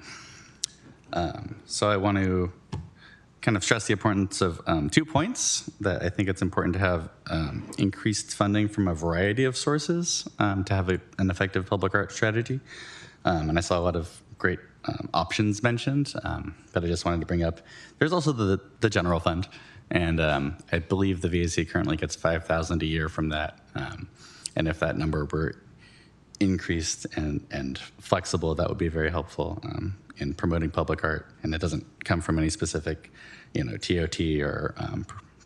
So I want to kind of stress the importance of 2 points that I think it's important to have increased funding from a variety of sources to have an effective public art strategy. And I saw a lot of great options mentioned, but I just wanted to bring up, there's also the general fund. And I believe the VAC currently gets $5,000 a year from that. And if that number were increased and flexible, that would be very helpful in promoting public art. And it doesn't come from any specific, TOT or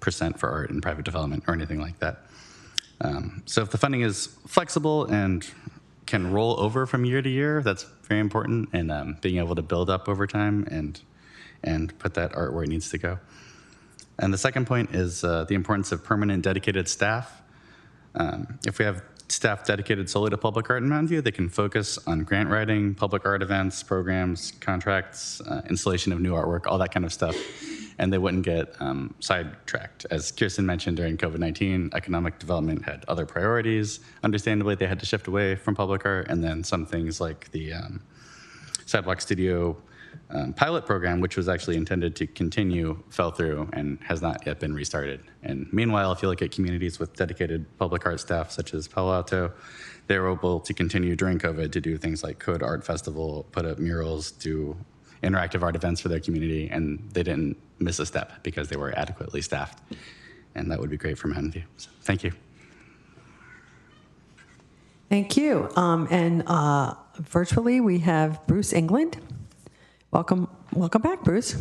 percent for art in private development or anything like that. So if the funding is flexible and can roll over from year to year, that's very important, and being able to build up over time and put that art where it needs to go. And the second point is the importance of permanent dedicated staff. If we have staff dedicated solely to public art in Mountain View, they can focus on grant writing, public art events, programs, contracts, installation of new artwork, all that kind of stuff. And they wouldn't get sidetracked. As Kirsten mentioned, during COVID-19, economic development had other priorities. Understandably, they had to shift away from public art, and then some things like the Sidewalk Studio pilot program, which was actually intended to continue, fell through and has not yet been restarted. And meanwhile, if you look at communities with dedicated public art staff, such as Palo Alto, they were able to continue during COVID to do things like Code Art Festival, put up murals, do interactive art events for their community, and they didn't miss a step because they were adequately staffed. And that would be great for Mountain View. So, thank you. Thank you. And virtually, we have Bruce England. Welcome back, Bruce.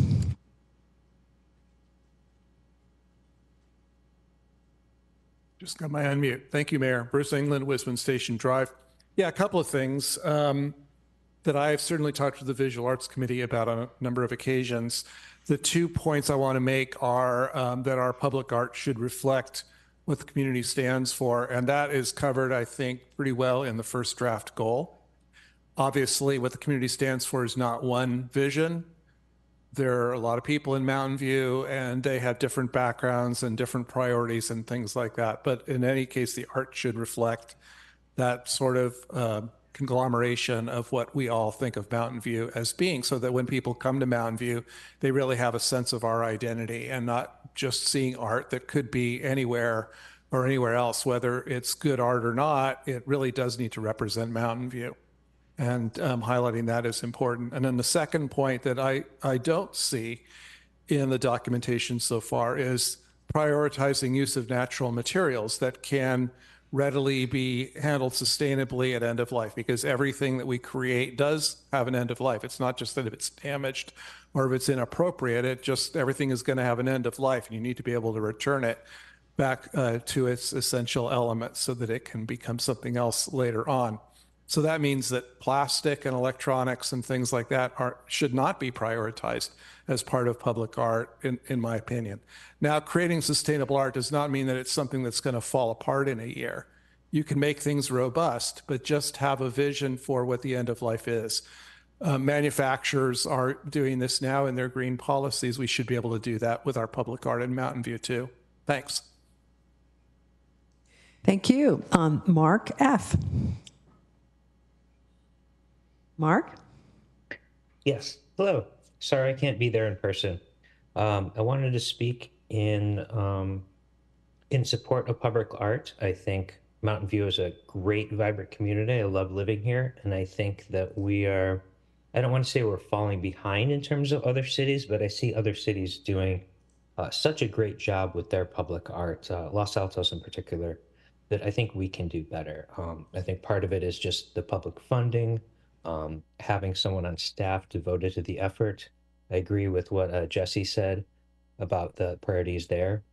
Just got my unmute. Thank you, Mayor. Bruce England, Wisman Station Drive. Yeah, a couple of things that I've certainly talked to the Visual Arts Committee about on a number of occasions. The 2 points I want to make are that our public art should reflect what the community stands for, and that is covered, I think, pretty well in the first draft goal. Obviously, what the community stands for is not one vision. There are a lot of people in Mountain View, and they have different backgrounds and different priorities and things like that. But in any case, the art should reflect that sort of conglomeration of what we all think of Mountain View as being, so that when people come to Mountain View, they really have a sense of our identity and not just seeing art that could be anywhere or anywhere else. Whether it's good art or not, it really does need to represent Mountain View. And highlighting that is important. And then the second point that I don't see in the documentation so far is prioritizing use of natural materials that can readily be handled sustainably at end of life, because everything that we create does have an end of life. It's not just that if it's damaged or if it's inappropriate, it just, everything is going to have an end of life, and you need to be able to return it back to its essential elements so that it can become something else later on. So that means that plastic and electronics and things like that should not be prioritized as part of public art, in my opinion. Now, creating sustainable art does not mean that it's something that's going to fall apart in a year. You can make things robust, but just have a vision for what the end of life is. Manufacturers are doing this now in their green policies. We should be able to do that with our public art in Mountain View too. Thanks. Thank you. Mark F. Mark? Yes. Hello. Sorry I can't be there in person. I wanted to speak in support of public art. I think Mountain View is a great, vibrant community. I love living here, and I think that we are, I don't want to say we're falling behind in terms of other cities, but I see other cities doing such a great job with their public art, Los Altos in particular, that I think we can do better. I think part of it is just the public funding, having someone on staff devoted to the effort. I agree with what Jesse said about the priorities there.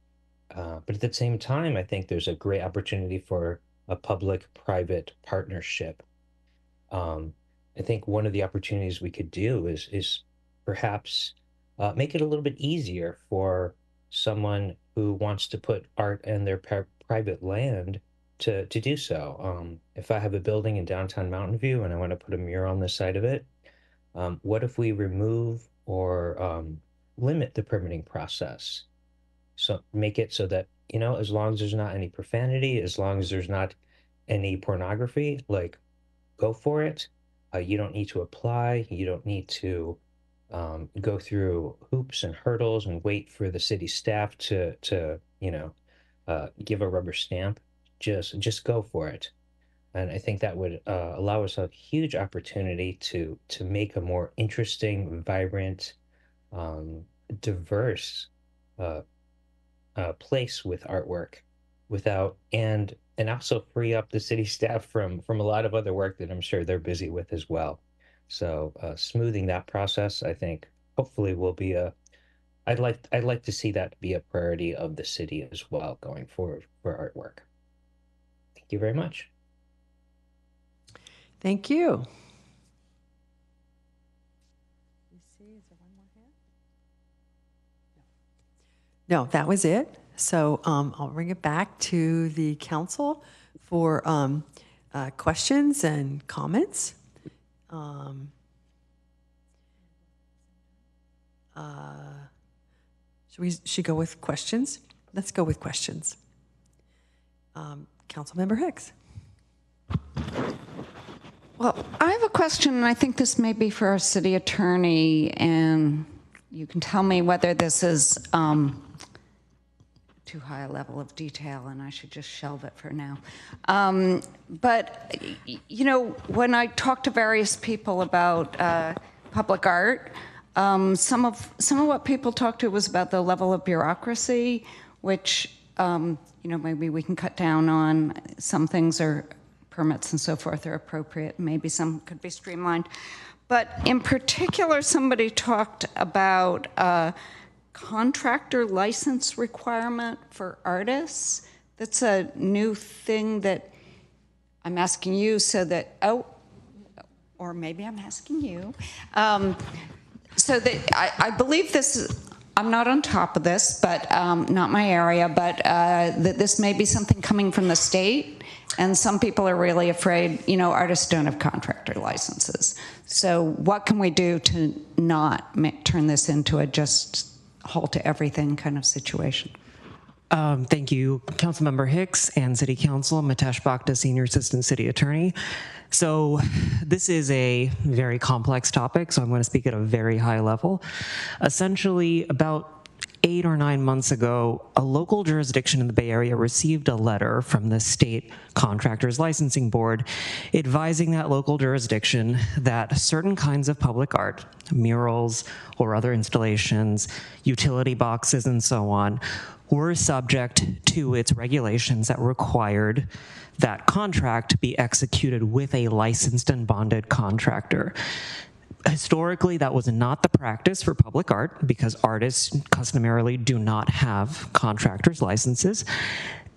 But at the same time, I think there's a great opportunity for a public-private partnership. I think one of the opportunities we could do is perhaps make it a little bit easier for someone who wants to put art in their private land to do so. If I have a building in downtown Mountain View and I want to put a mural on the side of it, what if we remove or limit the permitting process? So make it so that, you know, as long as there's not any profanity, as long as there's not any pornography, like, go for it. You don't need to apply. You don't need to go through hoops and hurdles and wait for the city staff to you know, give a rubber stamp. Just go for it. And I think that would allow us a huge opportunity to make a more interesting, vibrant, diverse place with artwork, without and also free up the city staff from a lot of other work that I'm sure they're busy with as well. So smoothing that process, I think, hopefully will be I'd like to see that be a priority of the city as well going forward for artwork. Thank you very much. Thank you. No, that was it. So I'll bring it back to the council for questions and comments. Should we go with questions? Let's go with questions. Councilmember Hicks. Well, I have a question, and I think this may be for our city attorney, and you can tell me whether this is too high a level of detail, and I should just shelve it for now. But, you know, when I talk to various people about public art, some of what people talk to was about the level of bureaucracy, which, you know, maybe we can cut down on. Some things are permits and so forth are appropriate. Maybe some could be streamlined. But in particular, somebody talked about contractor license requirement for artists. That's a new thing that I'm asking you so that, or maybe I'm asking you. So that I believe this is, I'm not on top of this, but not my area, but that this may be something coming from the state. And some people are really afraid, you know, artists don't have contractor licenses. So what can we do to not turn this into a just halt to everything kind of situation? Thank you, Councilmember Hicks and City Council. Mitesh Bhakta, Senior Assistant City Attorney. So this is a very complex topic, so I'm going to speak at a very high level. Essentially, about 8 or 9 months ago, a local jurisdiction in the Bay Area received a letter from the State Contractors Licensing Board advising that local jurisdiction that certain kinds of public art, murals or other installations, utility boxes and so on, were subject to its regulations that required that contract be executed with a licensed and bonded contractor. Historically, that was not the practice for public art because artists customarily do not have contractors' licenses.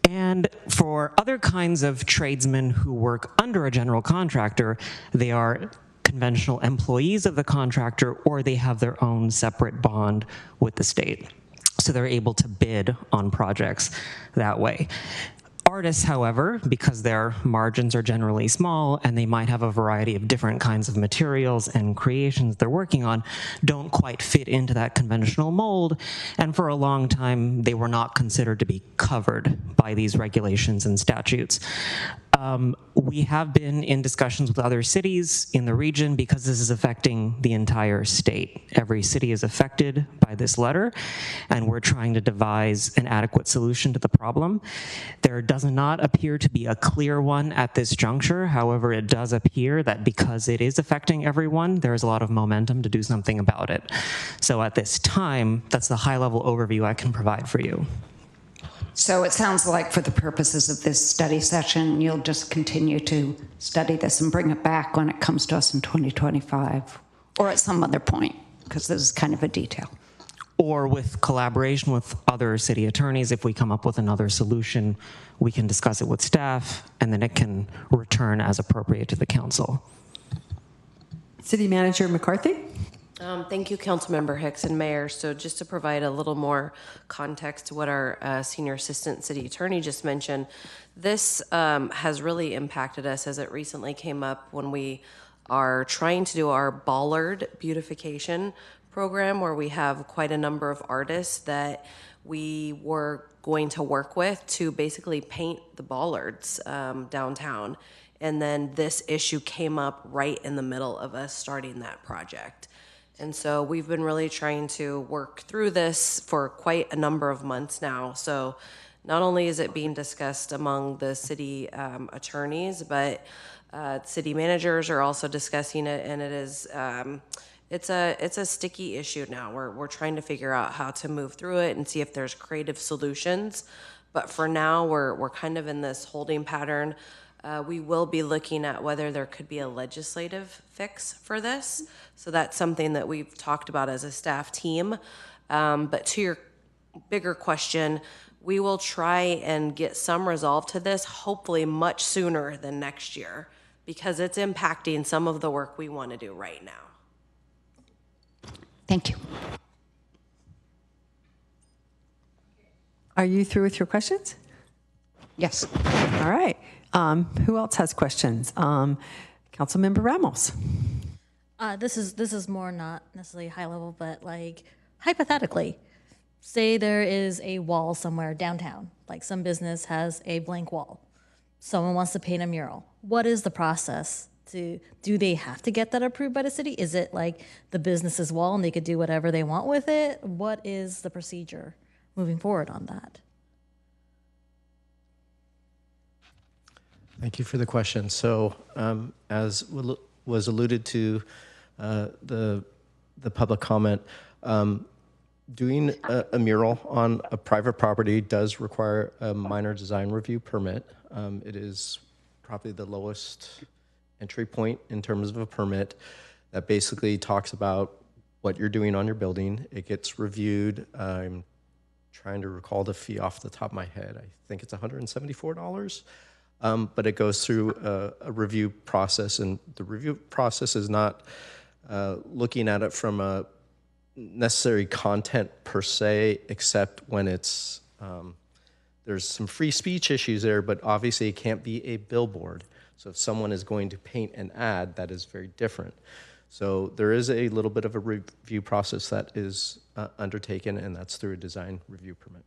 And for other kinds of tradesmen who work under a general contractor, they are conventional employees of the contractor or they have their own separate bond with the state. So they're able to bid on projects that way. Artists, however, because their margins are generally small and they might have a variety of different kinds of materials and creations they're working on, don't quite fit into that conventional mold. And for a long time, they were not considered to be covered by these regulations and statutes. We have been in discussions with other cities in the region because this is affecting the entire state. Every city is affected by this letter, and we're trying to devise an adequate solution to the problem. There does not appear to be a clear one at this juncture. However, it does appear that because it is affecting everyone, there's a lot of momentum to do something about it. So at this time, that's the high-level overview I can provide for you. So it sounds like for the purposes of this study session, you'll just continue to study this and bring it back when it comes to us in 2025 or at some other point, because this is kind of a detail. Or with collaboration with other city attorneys, if we come up with another solution, we can discuss it with staff and then it can return as appropriate to the council. City Manager McCarthy. Thank you, Councilmember Hicks and Mayor. So just to provide a little more context to what our Senior Assistant City Attorney just mentioned, this has really impacted us as it recently came up when we are trying to do our bollard beautification program, where we have quite a number of artists that we were going to work with to basically paint the bollards downtown. And then this issue came up right in the middle of us starting that project. And so we've been really trying to work through this for quite a number of months now. So not only is it being discussed among the city attorneys, but city managers are also discussing it, and it is it's a sticky issue now. We're trying to figure out how to move through it and see if there's creative solutions. But for now, we're kind of in this holding pattern. We will be looking at whether there could be a legislative fix for this. So that's something that we've talked about as a staff team. But to your bigger question, we will try and get some resolve to this, hopefully much sooner than next year, because it's impacting some of the work we want to do right now. Thank you. Are you through with your questions? Yes. All right. Who else has questions? Councilmember Ramos. This is more not necessarily high level, but like hypothetically, say there is a wall somewhere downtown, like some business has a blank wall. Someone wants to paint a mural. What is the process? Do they have to get that approved by the city? Is it like the business's wall and they could do whatever they want with it? What is the procedure moving forward on that? Thank you for the question. So as was alluded to, the public comment, doing a mural on a private property does require a minor design review permit. It is probably the lowest entry point in terms of a permit that basically talks about what you're doing on your building. It gets reviewed. I'm trying to recall the fee off the top of my head. I think it's $174. But it goes through a review process, and the review process is not looking at it from a necessary content per se, except when it's there's some free speech issues there, but obviously it can't be a billboard. So if someone is going to paint an ad, that is very different. So there is a little bit of a review process that is undertaken, and that's through a design review permit.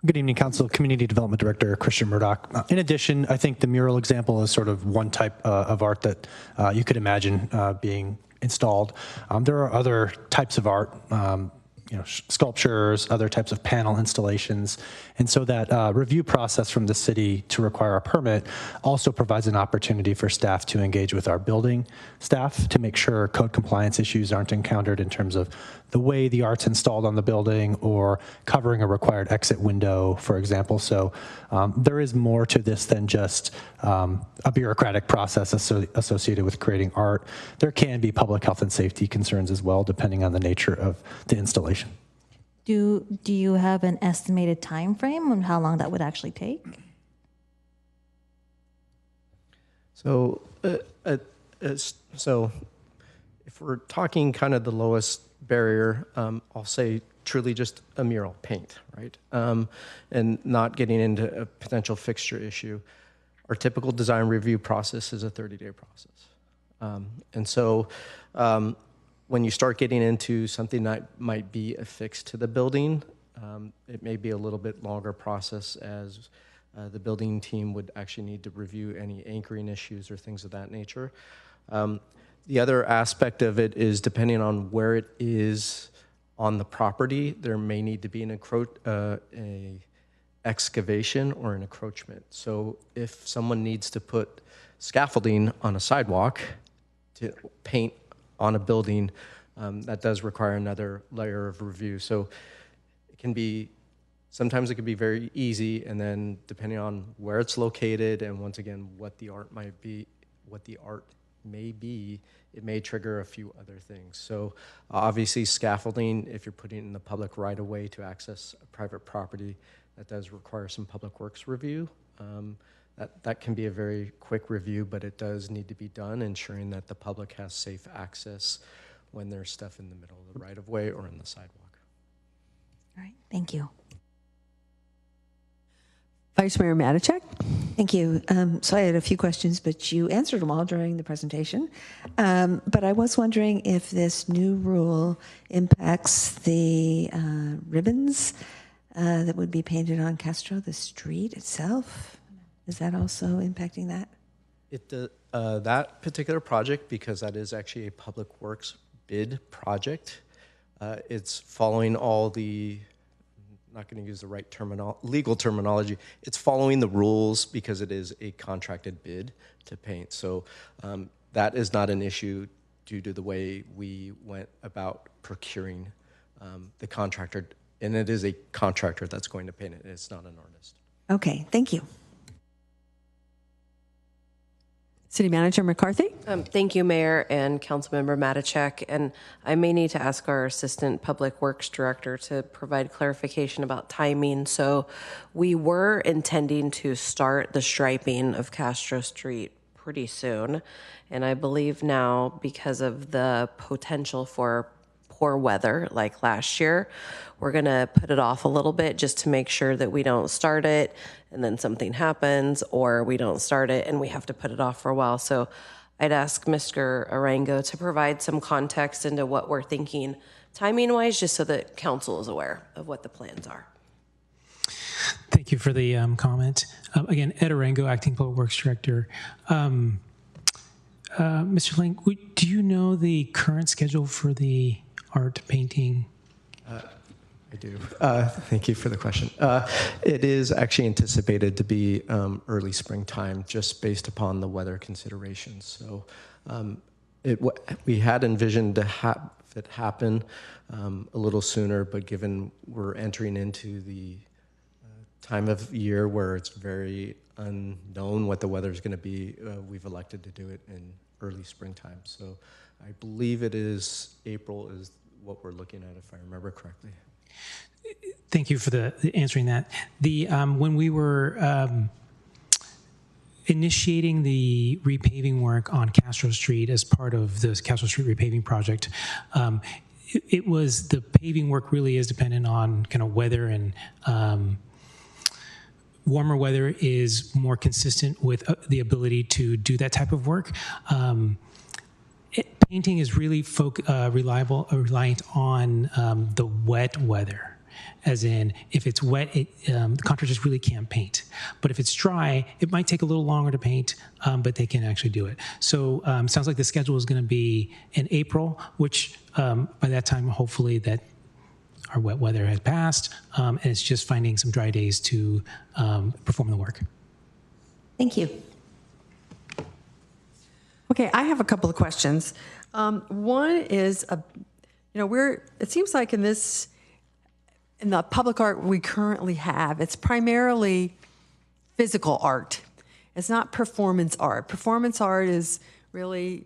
Good evening, Council. Community Development Director Christian Murdoch. In addition, I think the mural example is sort of one type of art that you could imagine being installed. There are other types of art, sculptures, other types of panel installations. And so that review process from the city to require a permit also provides an opportunity for staff to engage with our building staff to make sure code compliance issues aren't encountered in terms of the way the art's installed on the building or covering a required exit window, for example. So there is more to this than just a bureaucratic process associated with creating art. There can be public health and safety concerns as well, depending on the nature of the installation. Do you have an estimated time frame on how long that would actually take? So, so if we're talking kind of the lowest barrier, I'll say truly just a mural, paint, right? And not getting into a potential fixture issue. Our typical design review process is a 30-day process. And so when you start getting into something that might be affixed to the building, it may be a little bit longer process as the building team would actually need to review any anchoring issues or things of that nature. The other aspect of it is depending on where it is on the property, there may need to be an excavation or an encroachment. So if someone needs to put scaffolding on a sidewalk to paint on a building, that does require another layer of review. So it can be, sometimes it can be very easy, and then depending on where it's located and once again what the art might be, what the art may be, it may trigger a few other things. So obviously scaffolding, if you're putting it in the public right of way to access a private property, that does require some public works review. That can be a very quick review, but it does need to be done, ensuring that the public has safe access when there's stuff in the middle of the right of way or in the sidewalk. All right, thank you. Vice Mayor Matichak. Thank you. So I had a few questions, but you answered them all during the presentation. But I was wondering if this new rule impacts the ribbons that would be painted on Castro, the street itself. Is that also impacting that? That particular project, because that is actually a public works bid project, it's following all the, I'm not going to use the right legal terminology, it's following the rules because it is a contracted bid to paint. So that is not an issue due to the way we went about procuring the contractor. And it is a contractor that's going to paint it. It's not an artist. Okay, thank you. City Manager McCarthy. Thank you, Mayor and Councilmember Matichak. And I may need to ask our Assistant Public Works Director to provide clarification about timing. So we were intending to start the striping of Castro Street pretty soon. And I believe now, because of the potential for poor weather like last year. We're going to put it off a little bit just to make sure that we don't start it and then something happens, or we don't start it and we have to put it off for a while. So I'd ask Mr. Arango to provide some context into what we're thinking timing-wise, just so that council is aware of what the plans are. Thank you for the comment. Again, Ed Arango, Acting Public Works Director. Mr. Lang, do you know the current schedule for the art painting? I do. Thank you for the question. It is actually anticipated to be early springtime, just based upon the weather considerations. So we had envisioned to have it happen a little sooner, but given we're entering into the time of year where it's very unknown what the weather is going to be, we've elected to do it in early springtime. So I believe it is April is what we're looking at, if I remember correctly. Thank you for the answering that. When we were initiating the repaving work on Castro Street as part of the Castro Street repaving project, it was the paving work really is dependent on kind of weather, and warmer weather is more consistent with the ability to do that type of work. Painting is really reliant on the wet weather. As in, if it's wet, the contractors really can't paint. But if it's dry, it might take a little longer to paint, but they can actually do it. So sounds like the schedule is going to be in April, which by that time, hopefully that our wet weather has passed, and it's just finding some dry days to perform the work. Thank you. Okay, I have a couple of questions. One is, it seems like in the public art we currently have, it's primarily physical art. It's not performance art. Performance art is really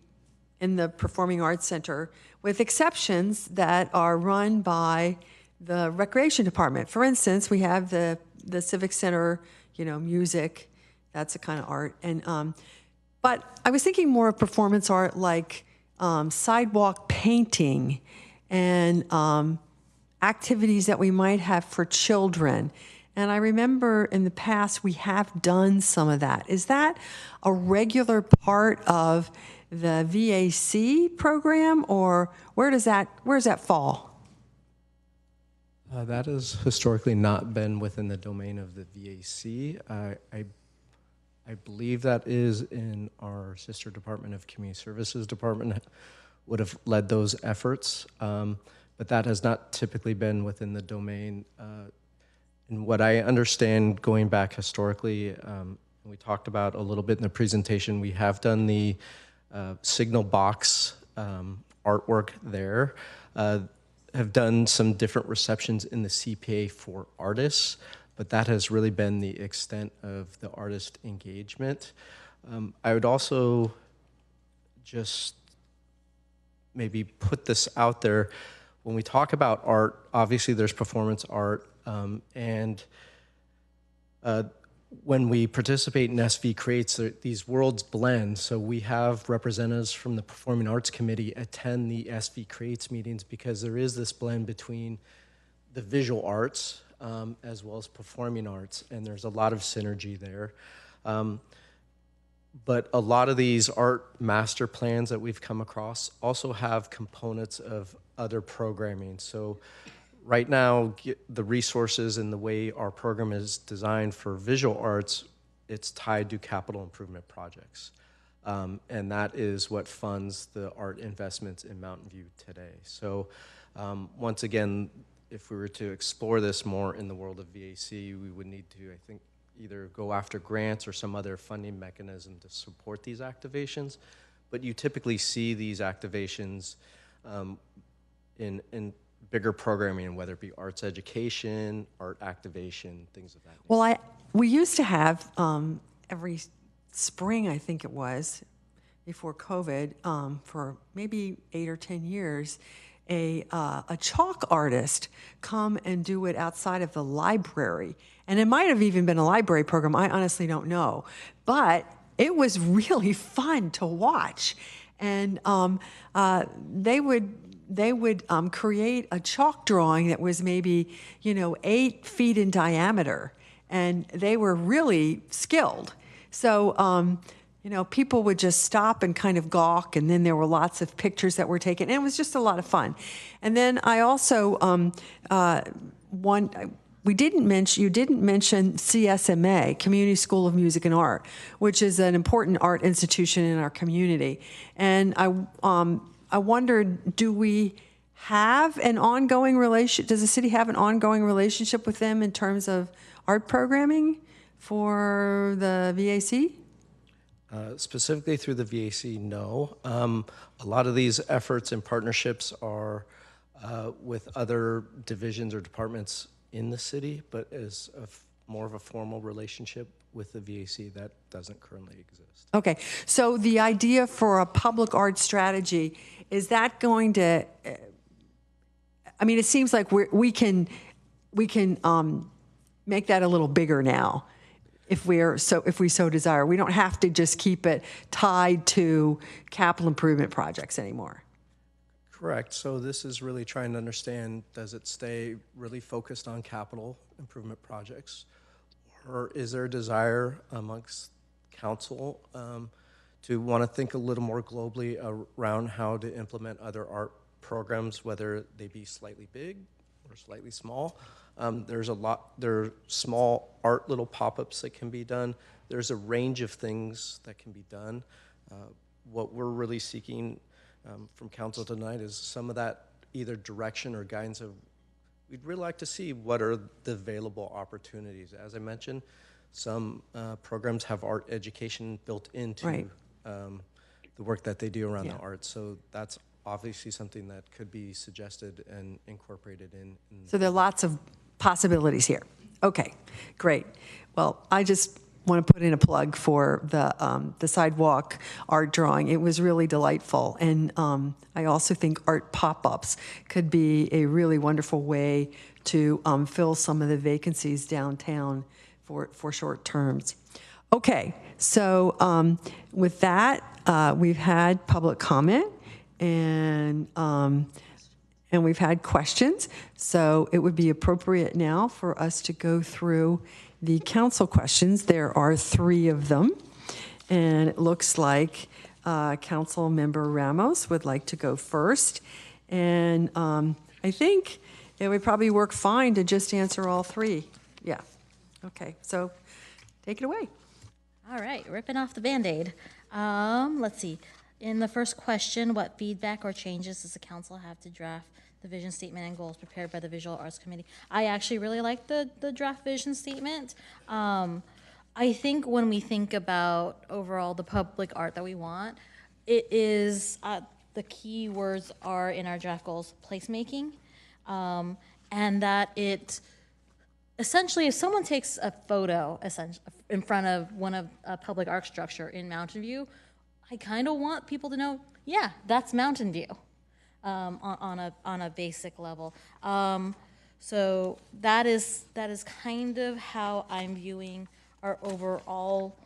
in the Performing Arts Center, with exceptions that are run by the Recreation Department. For instance, we have the Civic Center, music, that's a kind of art. And but I was thinking more of performance art like sidewalk painting and activities that we might have for children. And I remember in the past we have done some of that. Is that a regular part of the VAC program, or where does that fall? That has historically not been within the domain of the VAC. I believe that is in our sister department of Community Services department, would have led those efforts. But that has not typically been within the domain. And what I understand, going back historically, we talked about a little bit in the presentation, we have done the signal box artwork there, have done some different receptions in the CPA for artists, but that has really been the extent of the artist engagement. I would also just maybe put this out there. When we talk about art, obviously there's performance art, and when we participate in SV Creates, these worlds blend. So we have representatives from the Performing Arts Committee attend the SV Creates meetings because there is this blend between the visual arts as well as performing arts, and there's a lot of synergy there. But a lot of these art master plans that we've come across also have components of other programming. So right now, the resources and the way our program is designed for visual arts, it's tied to capital improvement projects. And that is what funds the art investments in Mountain View today. So once again, if we were to explore this more in the world of VAC, we would need to, I think, either go after grants or some other funding mechanism to support these activations. But you typically see these activations in bigger programming, whether it be arts education, art activation, things of that nature. Well, we used to have every spring, I think it was, before COVID, for maybe 8 or 10 years, a chalk artist come and do it outside of the library. And it might have even been a library program. I honestly don't know. But it was really fun to watch. And they would they would create a chalk drawing that was maybe, 8 feet in diameter, and they were really skilled. So, people would just stop and kind of gawk, and then there were lots of pictures that were taken, and it was just a lot of fun. And then I also you didn't mention CSMA, Community School of Music and Art, which is an important art institution in our community. And I wondered, do we have an ongoing relation? Does the city have an ongoing relationship with them in terms of art programming for the VAC? Specifically through the VAC, no. A lot of these efforts and partnerships are with other divisions or departments in the city, but as more of a formal relationship with the VAC, that doesn't currently exist. Okay, so the idea for a public art strategy, is that going to, it seems like we can make that a little bigger now if we so desire. We don't have to just keep it tied to capital improvement projects anymore. Correct. So this is really trying to understand, does it stay really focused on capital improvement projects? Or is there a desire amongst council to want to think a little more globally around how to implement other art programs, whether they be slightly big or slightly small? There are small art little pop-ups that can be done. There's a range of things that can be done. What we're really seeking from council tonight is some of that either direction or guidance of, we'd really like to see what are the available opportunities. As I mentioned, some programs have art education built into the work that they do around the arts. So that's obviously something that could be suggested and incorporated in. So there are lots of possibilities here. Okay, great. Well, I just want to put in a plug for the sidewalk art drawing. It was really delightful. And I also think art pop-ups could be a really wonderful way to fill some of the vacancies downtown for short terms. Okay, so with that, we've had public comment and we've had questions. So it would be appropriate now for us to go through the council questions. There are 3 of them, and it looks like Council Member Ramos would like to go first. And I think it would probably work fine to just answer all 3. Yeah. Okay, so take it away. All right, ripping off the Band-Aid. Let's see. In the first question, what feedback or changes does the council have to draft the vision statement and goals prepared by the Visual Arts Committee? I actually really like the draft vision statement. I think when we think about overall the public art that we want, it is, the key words are in our draft goals, placemaking, and that it, essentially, if someone takes a photo in front of a public art structure in Mountain View, I kind of want people to know, yeah, that's Mountain View. On a basic level. So that is kind of how I'm viewing our overall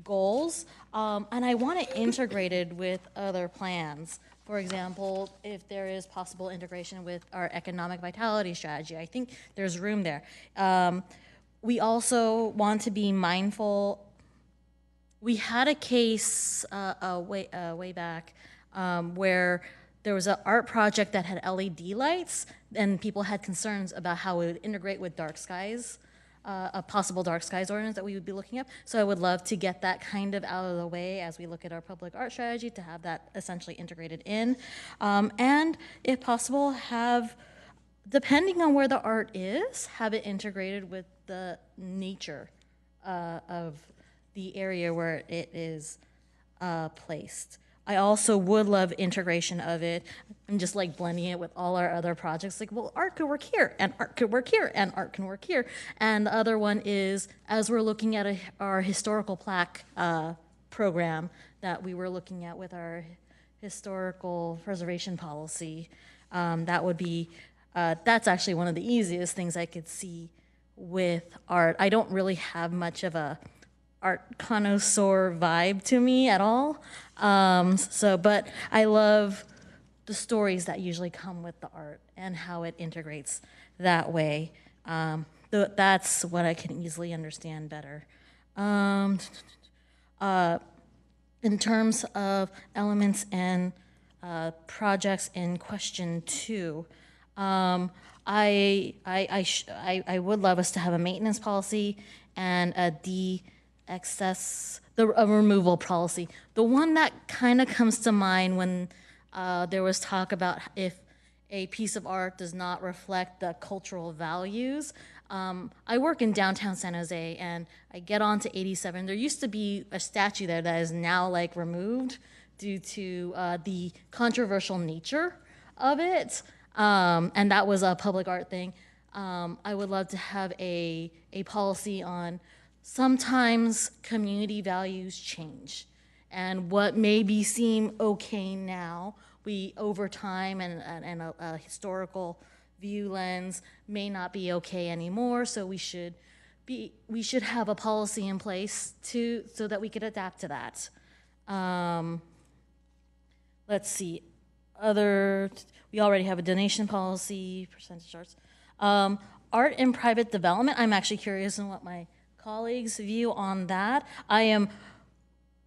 goals. And I want it integrated with other plans. For example, if there is possible integration with our economic vitality strategy, I think there's room there. We also want to be mindful. We had a case way back where there was an art project that had LED lights, and people had concerns about how it would integrate with dark skies, a possible dark skies ordinance that we would be looking at. So I would love to get that kind of out of the way as we look at our public art strategy, to have that essentially integrated in. And if possible, have, depending on where the art is, have it integrated with the nature of the area where it is placed. I also would love integration of it and just like blending it with all our other projects. Like, well, art could work here, and art could work here, and art can work here. And the other one is, as we're looking at our historical plaque program that we were looking at with our historical preservation policy, that would be, that's actually one of the easiest things I could see with art. I don't really have much of a art connoisseur vibe to me at all. But I love the stories that usually come with the art and how it integrates that way. That's what I can easily understand better. In terms of elements and projects in question 2, I would love us to have a maintenance policy and a a removal policy. The one that kind of comes to mind when there was talk about if a piece of art does not reflect the cultural values. I work in downtown San Jose, and I get on to 87. There used to be a statue there that is now like removed due to the controversial nature of it, and that was a public art thing. I would love to have a policy on sometimes community values change, and what maybe seem okay now, we over time and a historical view lens may not be okay anymore. So we should have a policy in place so that we could adapt to that. Let's see, we already have a donation policy, percentage arts. Art in private development, I'm actually curious on what my colleagues' view on that. I am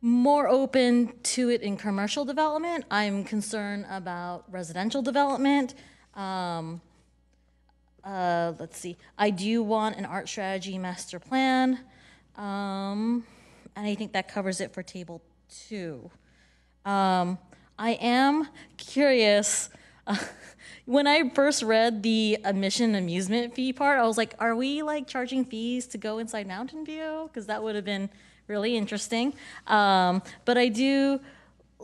more open to it in commercial development. I'm concerned about residential development. Let's see, I do want an art strategy master plan. And I think that covers it for table 2. I am curious, when I first read the admission amusement fee part, I was like, are we like charging fees to go inside Mountain View? Because that would have been really interesting. But I do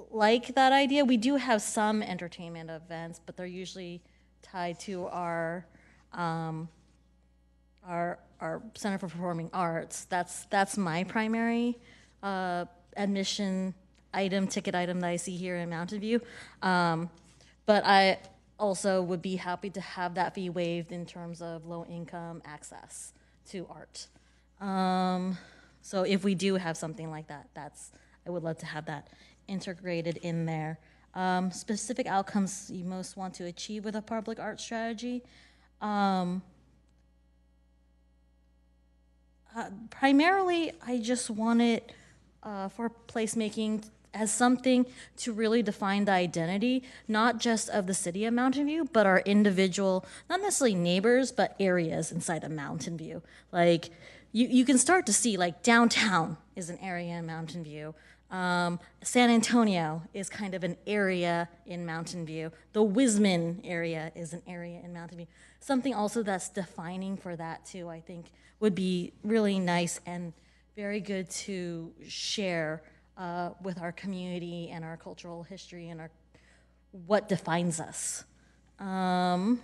like that idea. We do have some entertainment events, but they're usually tied to our Center for Performing Arts. That's my primary admission ticket item that I see here in Mountain View. But I also would be happy to have that fee waived in terms of low income access to art. So if we do have something like that, I would love to have that integrated in there. Specific outcomes you most want to achieve with a public art strategy. Primarily, I just want it for placemaking as something to really define the identity, not just of the city of Mountain View, but our individual, not necessarily neighbors, but areas inside of Mountain View. Like, you can start to see, like, downtown is an area in Mountain View. San Antonio is kind of an area in Mountain View. The Wisman area is an area in Mountain View. Something also that's defining for that too, I think, would be really nice and very good to share with our community and our cultural history and what defines us. And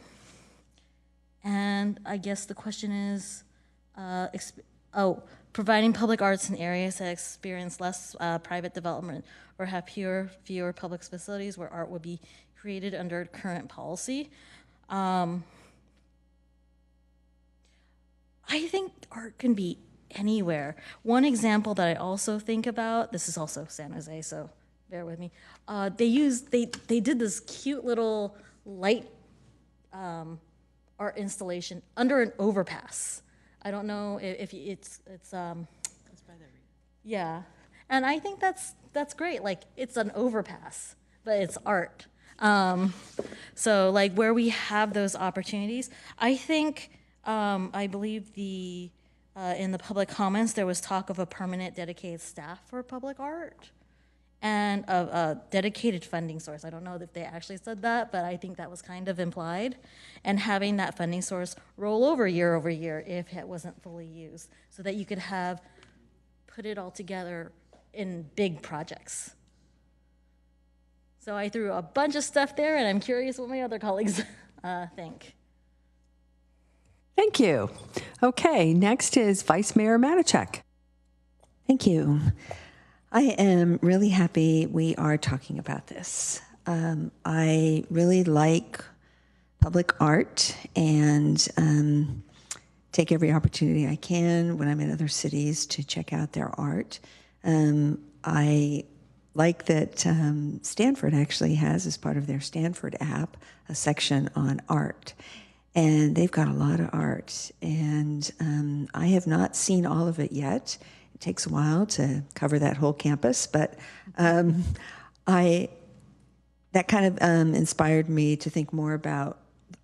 I guess the question is, providing public arts in areas that experience less private development or have fewer public facilities where art would be created under current policy. I think art can be anywhere. One example that I also think about, this is also San Jose, so bear with me. They did this cute little light art installation under an overpass. I don't know if it's yeah, and I think that's great. Like, it's an overpass, but it's art. So like where we have those opportunities, I think I believe in the public comments there was talk of a permanent dedicated staff for public art and a dedicated funding source. I don't know if they actually said that, but I think that was kind of implied. And having that funding source roll over year if it wasn't fully used, so that you could put it all together in big projects. So I threw a bunch of stuff there, and I'm curious what my other colleagues think. Thank you. Okay, next is Vice Mayor Matichak. Thank you. I am really happy we are talking about this. I really like public art and take every opportunity I can when I'm in other cities to check out their art. I like that Stanford actually has, as part of their Stanford app, a section on art. And they've got a lot of art. And I have not seen all of it yet. It takes a while to cover that whole campus, but that kind of inspired me to think more about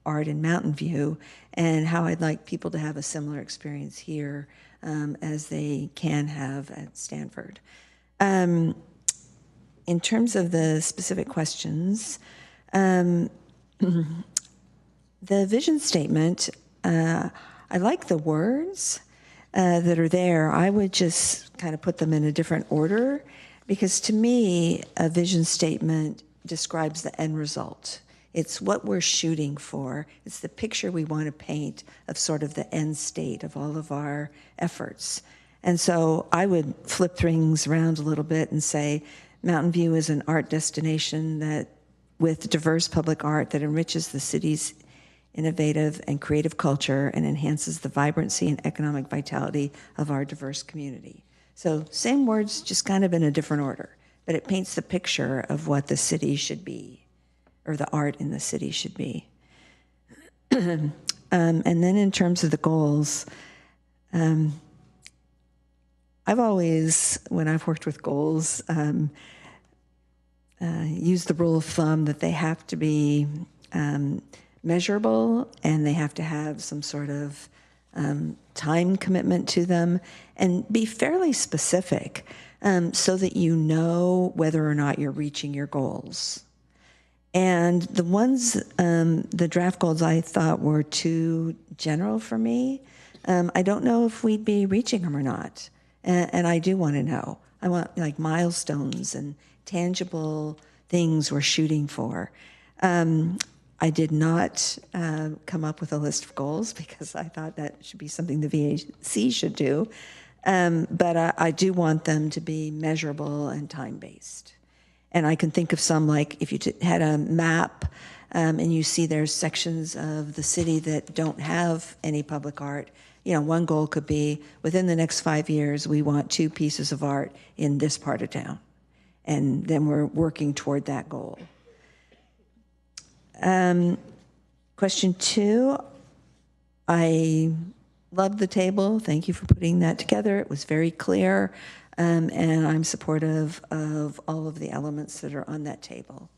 art in Mountain View and how I'd like people to have a similar experience here as they can have at Stanford. In terms of the specific questions, the vision statement, I like the words that are there. I would just kind of put them in a different order because to me, a vision statement describes the end result. It's what we're shooting for. It's the picture we want to paint of sort of the end state of all of our efforts. And so I would flip things around a little bit and say, Mountain View is an art destination that, with diverse public art that enriches the city's innovative and creative culture and enhances the vibrancy and economic vitality of our diverse community. So same words, just kind of in a different order, but it paints the picture of what the city should be, or the art in the city should be. And then in terms of the goals, I've always, when I've worked with goals, used the rule of thumb that they have to be measurable and they have to have some sort of time commitment to them and be fairly specific so that you know whether or not you're reaching your goals. And the ones, the draft goals I thought were too general for me. I don't know if we'd be reaching them or not. And I do want to know. I want like milestones and tangible things we're shooting for. I did not come up with a list of goals because I thought that should be something the VAC should do. But I do want them to be measurable and time-based. And I can think of some, like if you had a map and you see there's sections of the city that don't have any public art, you know, one goal could be within the next 5 years, we want 2 pieces of art in this part of town. And then we're working toward that goal. Question 2, I love the table. Thank you for putting that together. It was very clear. And I'm supportive of all of the elements that are on that table.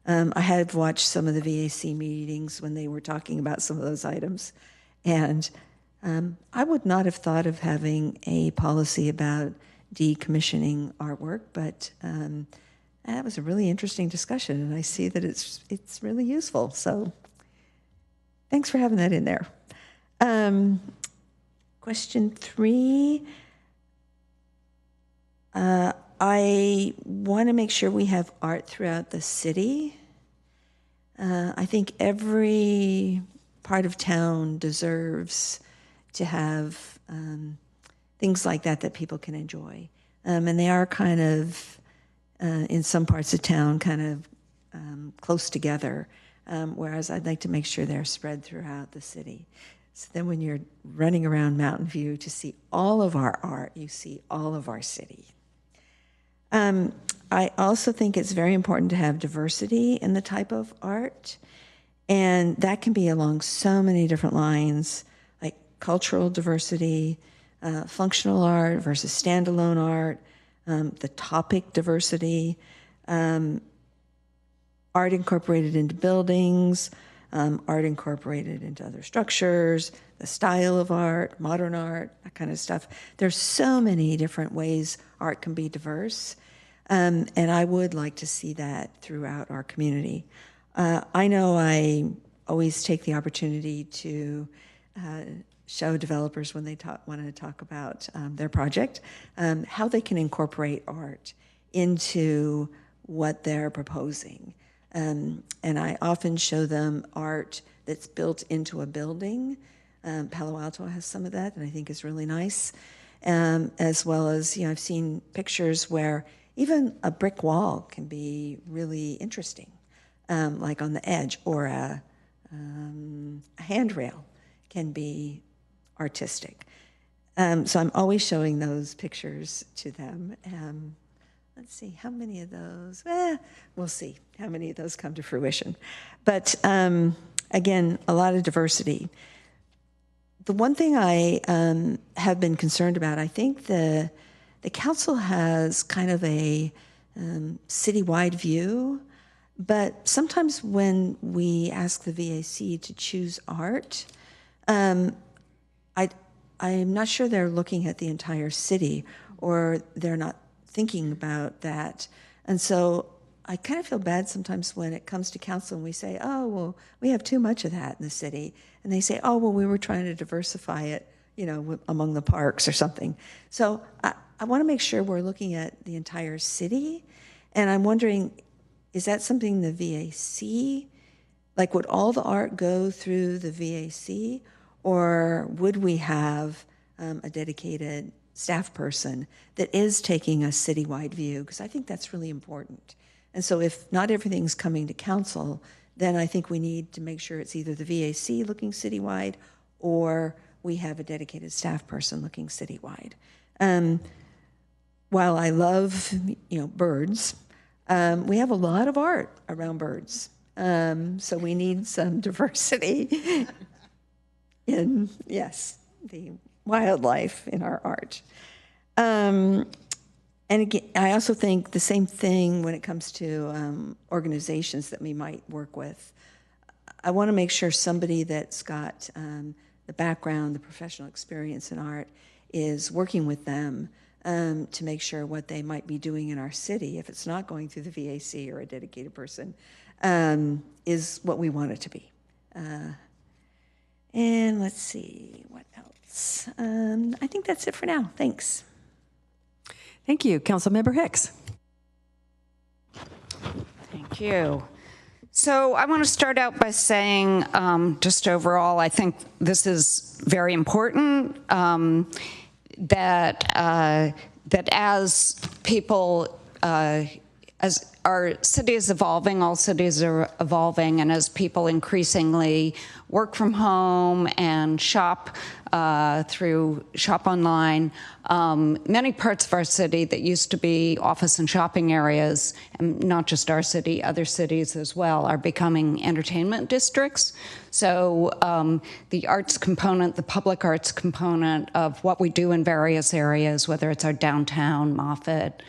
I had watched some of the VAC meetings when they were talking about some of those items. And I would not have thought of having a policy about decommissioning artwork, but that was a really interesting discussion, and I see that it's really useful. So thanks for having that in there. Question 3. I want to make sure we have art throughout the city. I think every part of town deserves to have things like that that people can enjoy. And they are kind of, in some parts of town, kind of close together, whereas I'd like to make sure they're spread throughout the city. So then when you're running around Mountain View to see all of our art, you see all of our city. I also think it's very important to have diversity in the type of art, and that can be along so many different lines, like cultural diversity, functional art versus standalone art, the topic diversity, art incorporated into buildings, art incorporated into other structures, the style of art, modern art, that kind of stuff. There's so many different ways art can be diverse, and I would like to see that throughout our community. I know I always take the opportunity to show developers when they want to talk about their project, how they can incorporate art into what they're proposing. And I often show them art that's built into a building. Palo Alto has some of that, and I think is really nice. As well as, I've seen pictures where even a brick wall can be really interesting, like on the edge, or a handrail can be artistic. So I'm always showing those pictures to them let's see, how many of those? We'll see how many of those come to fruition. But again, a lot of diversity. The one thing I have been concerned about, I think the council has kind of a citywide view, but sometimes when we ask the VAC to choose art, I'm not sure they're looking at the entire city, or they're not thinking about that. And so I kind of feel bad sometimes when it comes to council and we say, oh, well, we have too much of that in the city. And they say, oh, well, we were trying to diversify it, among the parks or something. So I want to make sure we're looking at the entire city. And I'm wondering, is that something the VAC, like would all the art go through the VAC, or would we have a dedicated staff person that is taking a citywide view? Because I think that's really important. And so if not everything's coming to council, then I think we need to make sure it's either the VAC looking citywide or we have a dedicated staff person looking citywide. While I love, birds, we have a lot of art around birds. So we need some diversity in, yes, the wildlife in our art. And again, I also think the same thing when it comes to organizations that we might work with. I want to make sure somebody that's got the background, the professional experience in art is working with them to make sure what they might be doing in our city, if it's not going through the VAC or a dedicated person, is what we want it to be. And let's see, what else? I think that's it for now. Thanks. Thank you. Councilmember Hicks. Thank you. So I want to start out by saying, just overall, I think this is very important, that as people, as our city is evolving, all cities are evolving, and as people increasingly work from home and shop online, many parts of our city that used to be office and shopping areas, and not just our city, other cities as well, are becoming entertainment districts. So the arts component, the public arts component of what we do in various areas, whether it's our downtown, Moffett,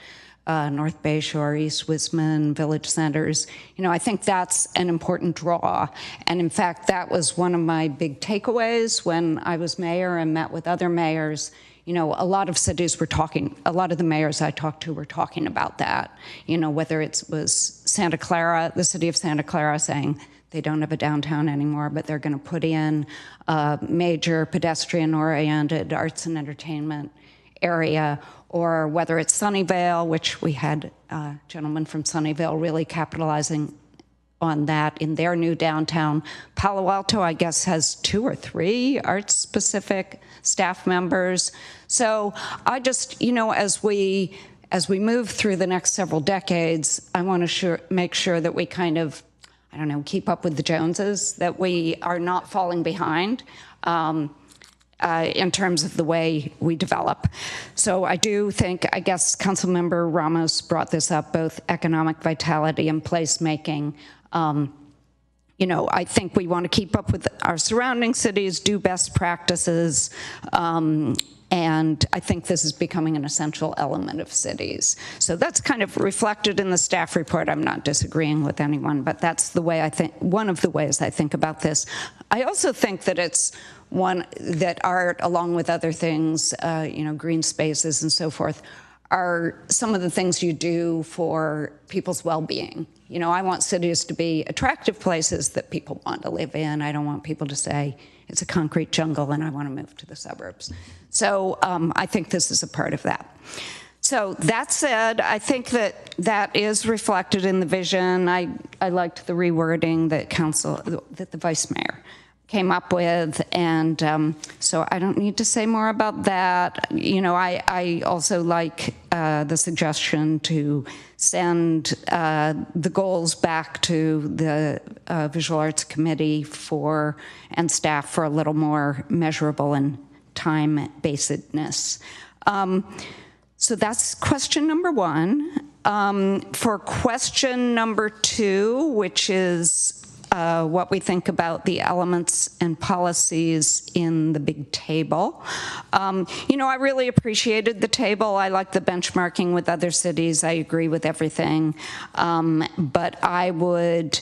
North Bay Shore, East Wisman, village centers, I think that's an important draw. And in fact, that was one of my big takeaways when I was mayor and met with other mayors. A lot of cities were talking, a lot of the mayors I talked to were talking about that, whether it was Santa Clara, the city of Santa Clara saying they don't have a downtown anymore, but they're going to put in a major pedestrian-oriented arts and entertainment area, or whether it's Sunnyvale, which we had a gentleman from Sunnyvale really capitalizing on that in their new downtown. Palo Alto, I guess, has 2 or 3 arts-specific staff members. So I just, as we move through the next several decades, I want to make sure that we kind of, keep up with the Joneses, that we are not falling behind. In terms of the way we develop. So I do think, I guess Councilmember Ramos brought this up, both economic vitality and placemaking. I think we want to keep up with our surrounding cities, do best practices, and I think this is becoming an essential element of cities. So that's kind of reflected in the staff report. I'm not disagreeing with anyone, but that's the way one of the ways I think about this. I also think that it's one that art, along with other things, green spaces and so forth, are some of the things you do for people's well-being. I want cities to be attractive places that people want to live in. I don't want people to say, it's a concrete jungle and I want to move to the suburbs. So I think this is a part of that. So that said, I think that is reflected in the vision. I liked the rewording that the vice mayor came up with, and so I don't need to say more about that. I also like the suggestion to send the goals back to the Visual Arts Committee and staff for a little more measurable and time-basedness. So that's question number 1. For question number 2, which is what we think about the elements and policies in the big table. I really appreciated the table. I like the benchmarking with other cities. I agree with everything. But I would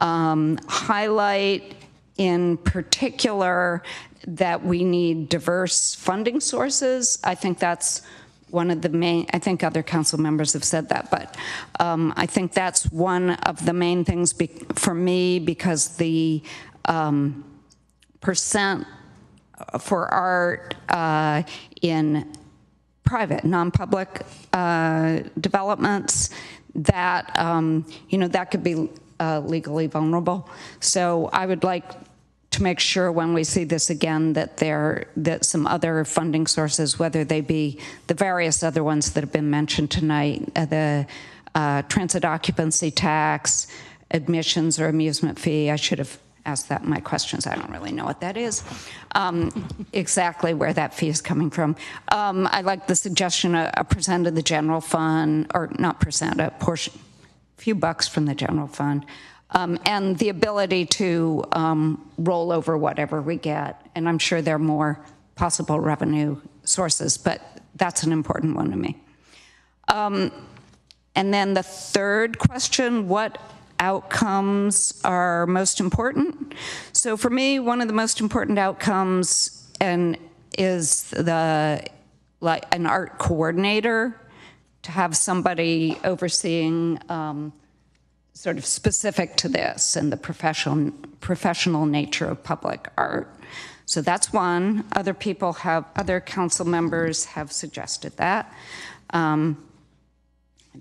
highlight in particular that we need diverse funding sources. I think that's one of the main, I think other council members have said that, but I think that's one of the main things for me, because the percent for art in private, non-public developments, that, that could be legally vulnerable. So I would like to make sure when we see this again that some other funding sources, whether they be the various other ones that have been mentioned tonight, the transit occupancy tax, admissions or amusement fee. I should have asked that in my questions. I don't really know what that is, exactly where that fee is coming from. I like the suggestion a percent of the general fund, or not percent, a portion, a few bucks from the general fund. And the ability to roll over whatever we get. And I'm sure there are more possible revenue sources, but that's an important one to me. And then the third question, what outcomes are most important? So for me, one of the most important outcomes is an art coordinator, to have somebody overseeing sort of specific to this and the professional nature of public art. So that's one. Other council members have suggested that. I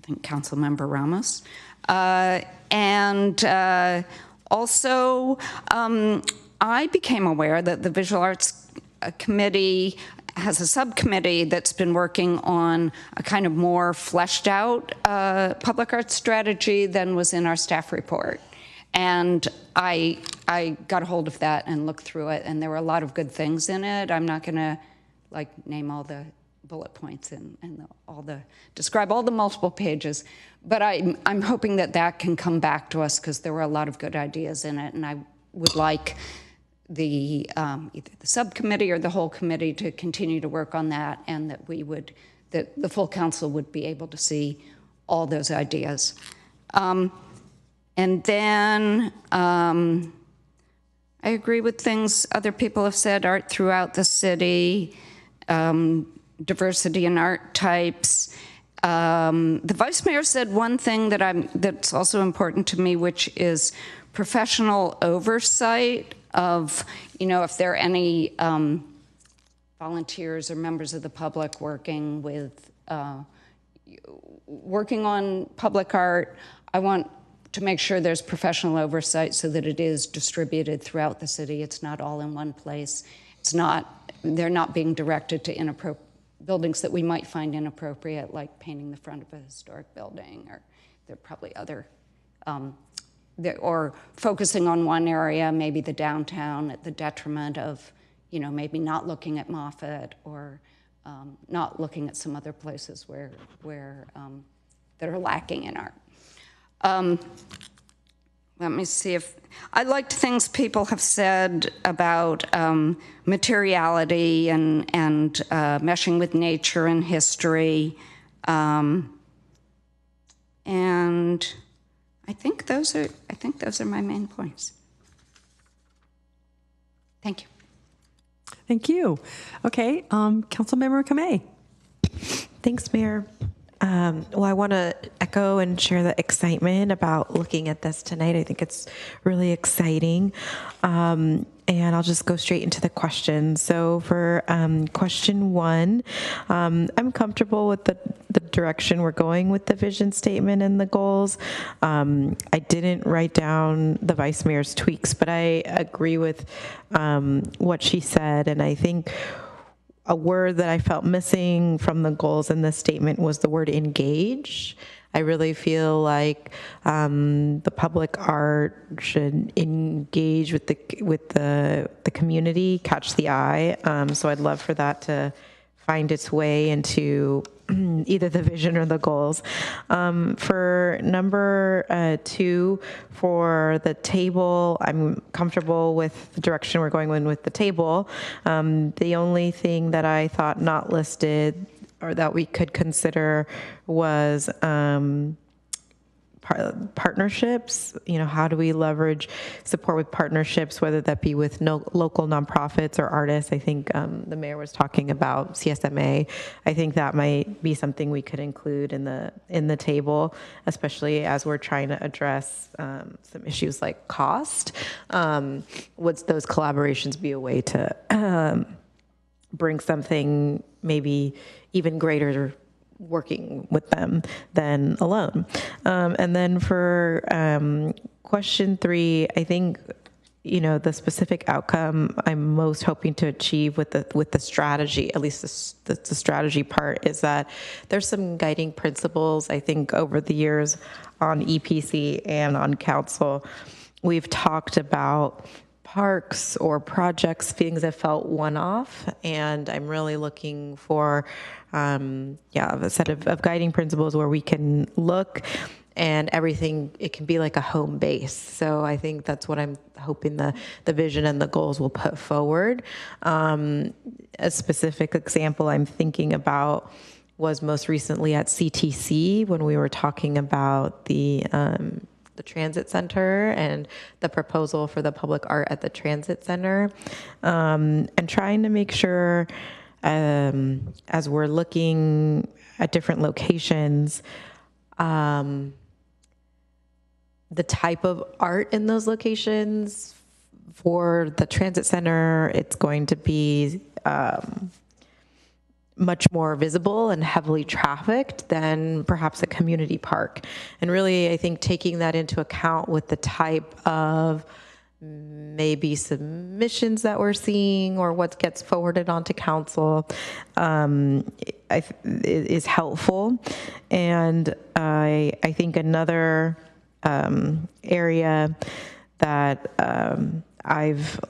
think Council Member Ramos. Also, I became aware that the Visual Arts Committee has a subcommittee that's been working on a kind of more fleshed out public arts strategy than was in our staff report. And I got a hold of that and looked through it, and there were a lot of good things in it. I'm not gonna name all the bullet points and describe all the multiple pages, but I'm hoping that can come back to us, because there were a lot of good ideas in it, and I would like either the subcommittee or the whole committee to continue to work on that, and that the full council would be able to see all those ideas. And then I agree with things other people have said, art throughout the city, diversity in art types. The vice mayor said one thing that's also important to me, which is professional oversight of, if there are any volunteers or members of the public working on public art. I want to make sure there's professional oversight so that it is distributed throughout the city. It's not all in one place. They're not being directed to buildings that we might find inappropriate, like painting the front of a historic building, or there are probably other, or focusing on one area, maybe the downtown, at the detriment of, maybe not looking at Moffett, or not looking at some other places where that are lacking in art. Let me see if I liked things people have said about materiality and meshing with nature and history, and I think those are my main points. Thank you. Thank you. Okay, Councilmember Kamei. Thanks, Mayor. Well, I want to echo and share the excitement about looking at this tonight. I think it's really exciting. And I'll just go straight into the questions. So for question 1, I'm comfortable with the direction we're going with the vision statement and the goals. I didn't write down the Vice Mayor's tweaks, but I agree with what she said. And I think a word that I felt missing from the goals in this statement was the word engage. I really feel like the public art should engage with the community, catch the eye. So I'd love for that to find its way into either the vision or the goals. For number 2, for the table, I'm comfortable with the direction we're going in with the table. The only thing that I thought not listed or that we could consider was partnerships. How do we leverage support with partnerships, whether that be with local nonprofits or artists? I think the mayor was talking about CSMA. I think that might be something we could include in the table, especially as we're trying to address some issues like cost. Would those collaborations be a way to bring something maybe even greater working with them than alone? And then for question 3, I think the specific outcome I'm most hoping to achieve with the strategy, at least the strategy part, is that there's some guiding principles. I think over the years on EPC and on council, we've talked about parks or projects, things that felt one-off, and I'm really looking for a set of guiding principles where we can look and everything, it can be like a home base. So I think that's what I'm hoping the vision and the goals will put forward. A specific example I'm thinking about was most recently at CTC when we were talking about the transit center and the proposal for the public art at the transit center, and trying to make sure as we're looking at different locations, the type of art in those locations. For the transit center, it's going to be much more visible and heavily trafficked than perhaps a community park. And really, I think taking that into account with the type of maybe submissions that we're seeing or what gets forwarded onto council is helpful. And I think another area that I've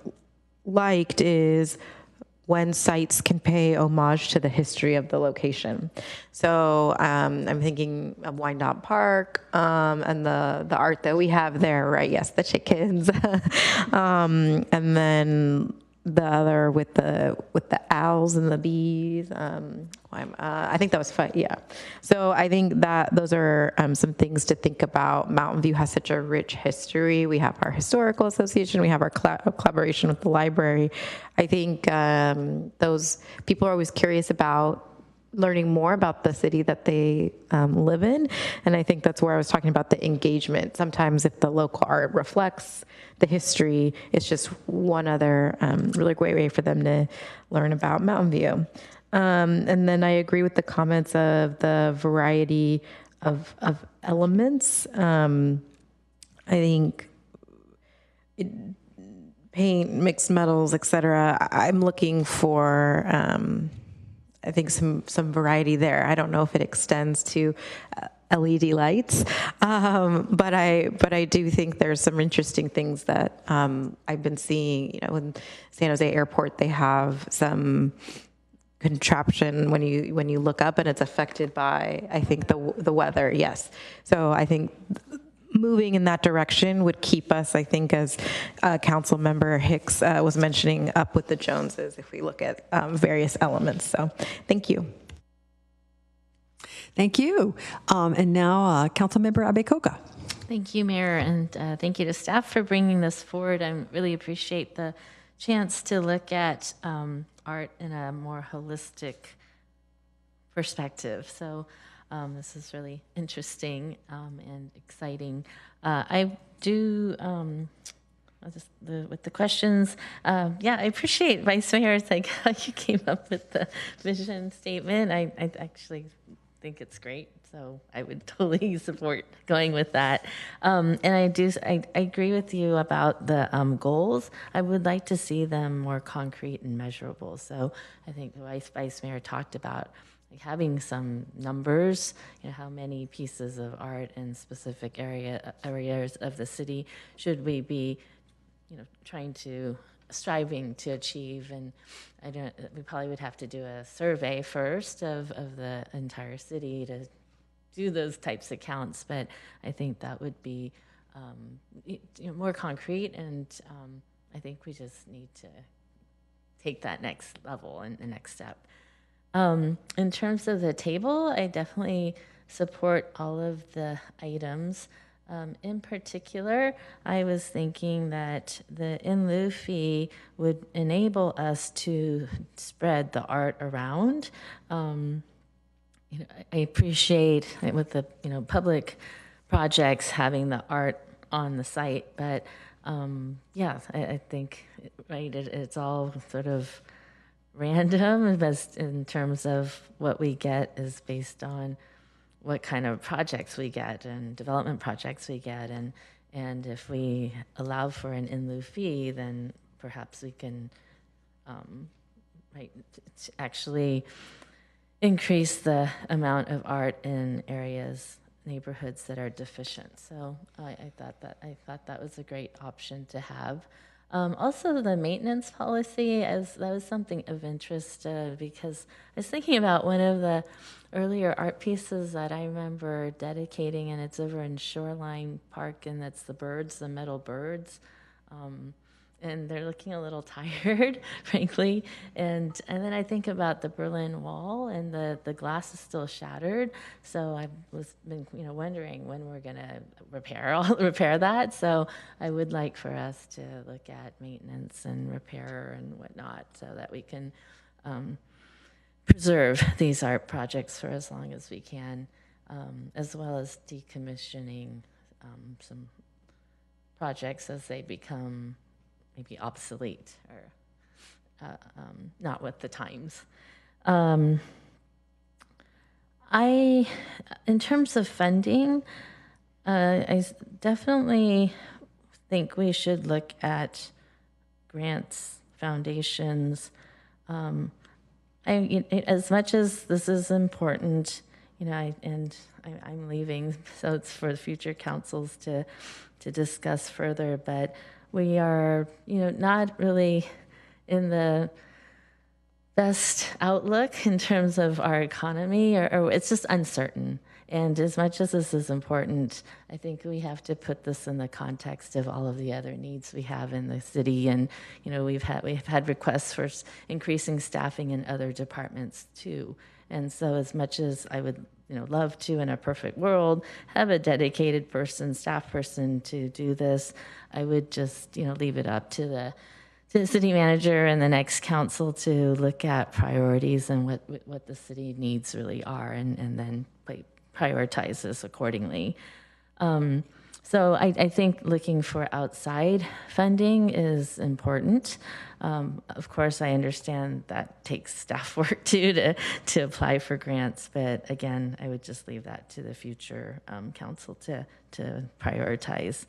liked is when sites can pay homage to the history of the location. So I'm thinking of Wyandotte Park and the art that we have there, right? Yes, the chickens. And then the other with the owls and the bees. I think that was fun. Yeah. So I think that those are some things to think about. Mountain View has such a rich history. We have our historical association. We have our collaboration with the library. I think those people are always curious about learning more about the city that they live in. And I think that's where I was talking about the engagement. Sometimes if the local art reflects the history, it's just one other really great way for them to learn about Mountain View. And then I agree with the comments of the variety of elements. I think paint, mixed metals, etc. I'm looking for I think some variety there. I don't know if it extends to LED lights, but I do think there's some interesting things that I've been seeing. In San Jose Airport, they have some contraption when you look up, and it's affected by, I think, the weather. Yes, so I think moving in that direction would keep us, I think, as Council Member Hicks was mentioning, up with the Joneses if we look at various elements. So thank you. Thank you. And now Council Member Abekoga. Thank you, Mayor, and thank you to staff for bringing this forward. I really appreciate the chance to look at art in a more holistic perspective. So this is really interesting and exciting. I do, with the questions, yeah, I appreciate Vice Mayor, it's like how you came up with the vision statement. I actually think it's great. So I would totally support going with that. And I agree with you about the goals. I would like to see them more concrete and measurable. So I think the Vice Mayor talked about having some numbers, how many pieces of art in specific areas of the city should we be, trying to striving to achieve. And we probably would have to do a survey first of the entire city to do those types of counts, but I think that would be more concrete, and I think we just need to take that next level and the next step. In terms of the table, I definitely support all of the items. In particular, I was thinking that the in lieu fee would enable us to spread the art around. I appreciate with the public projects having the art on the site, but yeah, I think it's all sort of random in terms of what we get is based on what kind of projects we get and development projects we get, and if we allow for an in lieu fee, then perhaps we can actually increase the amount of art in neighborhoods that are deficient. So I thought that was a great option to have. Also, the maintenance policy, that was something of interest because I was thinking about one of the earlier art pieces that I remember dedicating, and it's over in Shoreline Park, and that's the metal birds. And they're looking a little tired, frankly. And then I think about the Berlin Wall, and the glass is still shattered. So I was wondering when we're going to repair that. So I would like for us to look at maintenance and repair and whatnot, so that we can preserve these art projects for as long as we can, as well as decommissioning some projects as they become maybe obsolete or not with the times. In terms of funding, I definitely think we should look at grants, foundations. As much as this is important, I'm leaving, so it's for future councils to discuss further, but we are, not really in the best outlook in terms of our economy, or it's just uncertain. And as much as this is important, I think we have to put this in the context of all of the other needs we have in the city. And we've had requests for increasing staffing in other departments too. And so, as much as I would love to, in a perfect world, have a dedicated staff person to do this, I would just leave it up to the city manager and the next council to look at priorities and what the city needs really are, and then prioritize this accordingly. So I think looking for outside funding is important. Of course, I understand that takes staff work too to apply for grants, but again, I would just leave that to the future council to prioritize.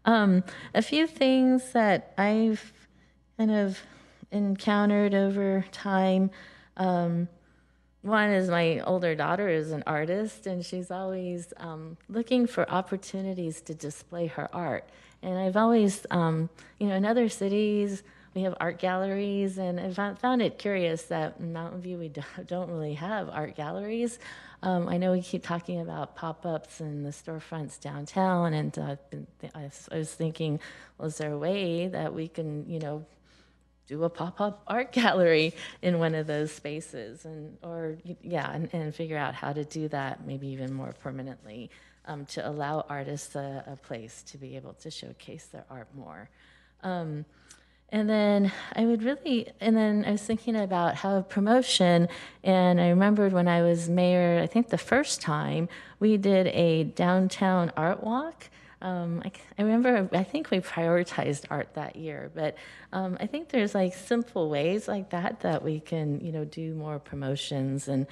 A few things that I've kind of encountered over time. One is my older daughter is an artist, and she's always looking for opportunities to display her art. And I've always, in other cities, we have art galleries, and I found it curious that in Mountain View we don't really have art galleries. I know we keep talking about pop-ups and the storefronts downtown, and I was thinking, well, is there a way that we can, do a pop-up art gallery in one of those spaces, and figure out how to do that maybe even more permanently, to allow artists a place to be able to showcase their art more. And then I was thinking about how promotion, and I remembered when I was mayor, I think the first time, we did a downtown art walk. I remember, I think we prioritized art that year, but I think there's simple ways like that we can, do more promotions. And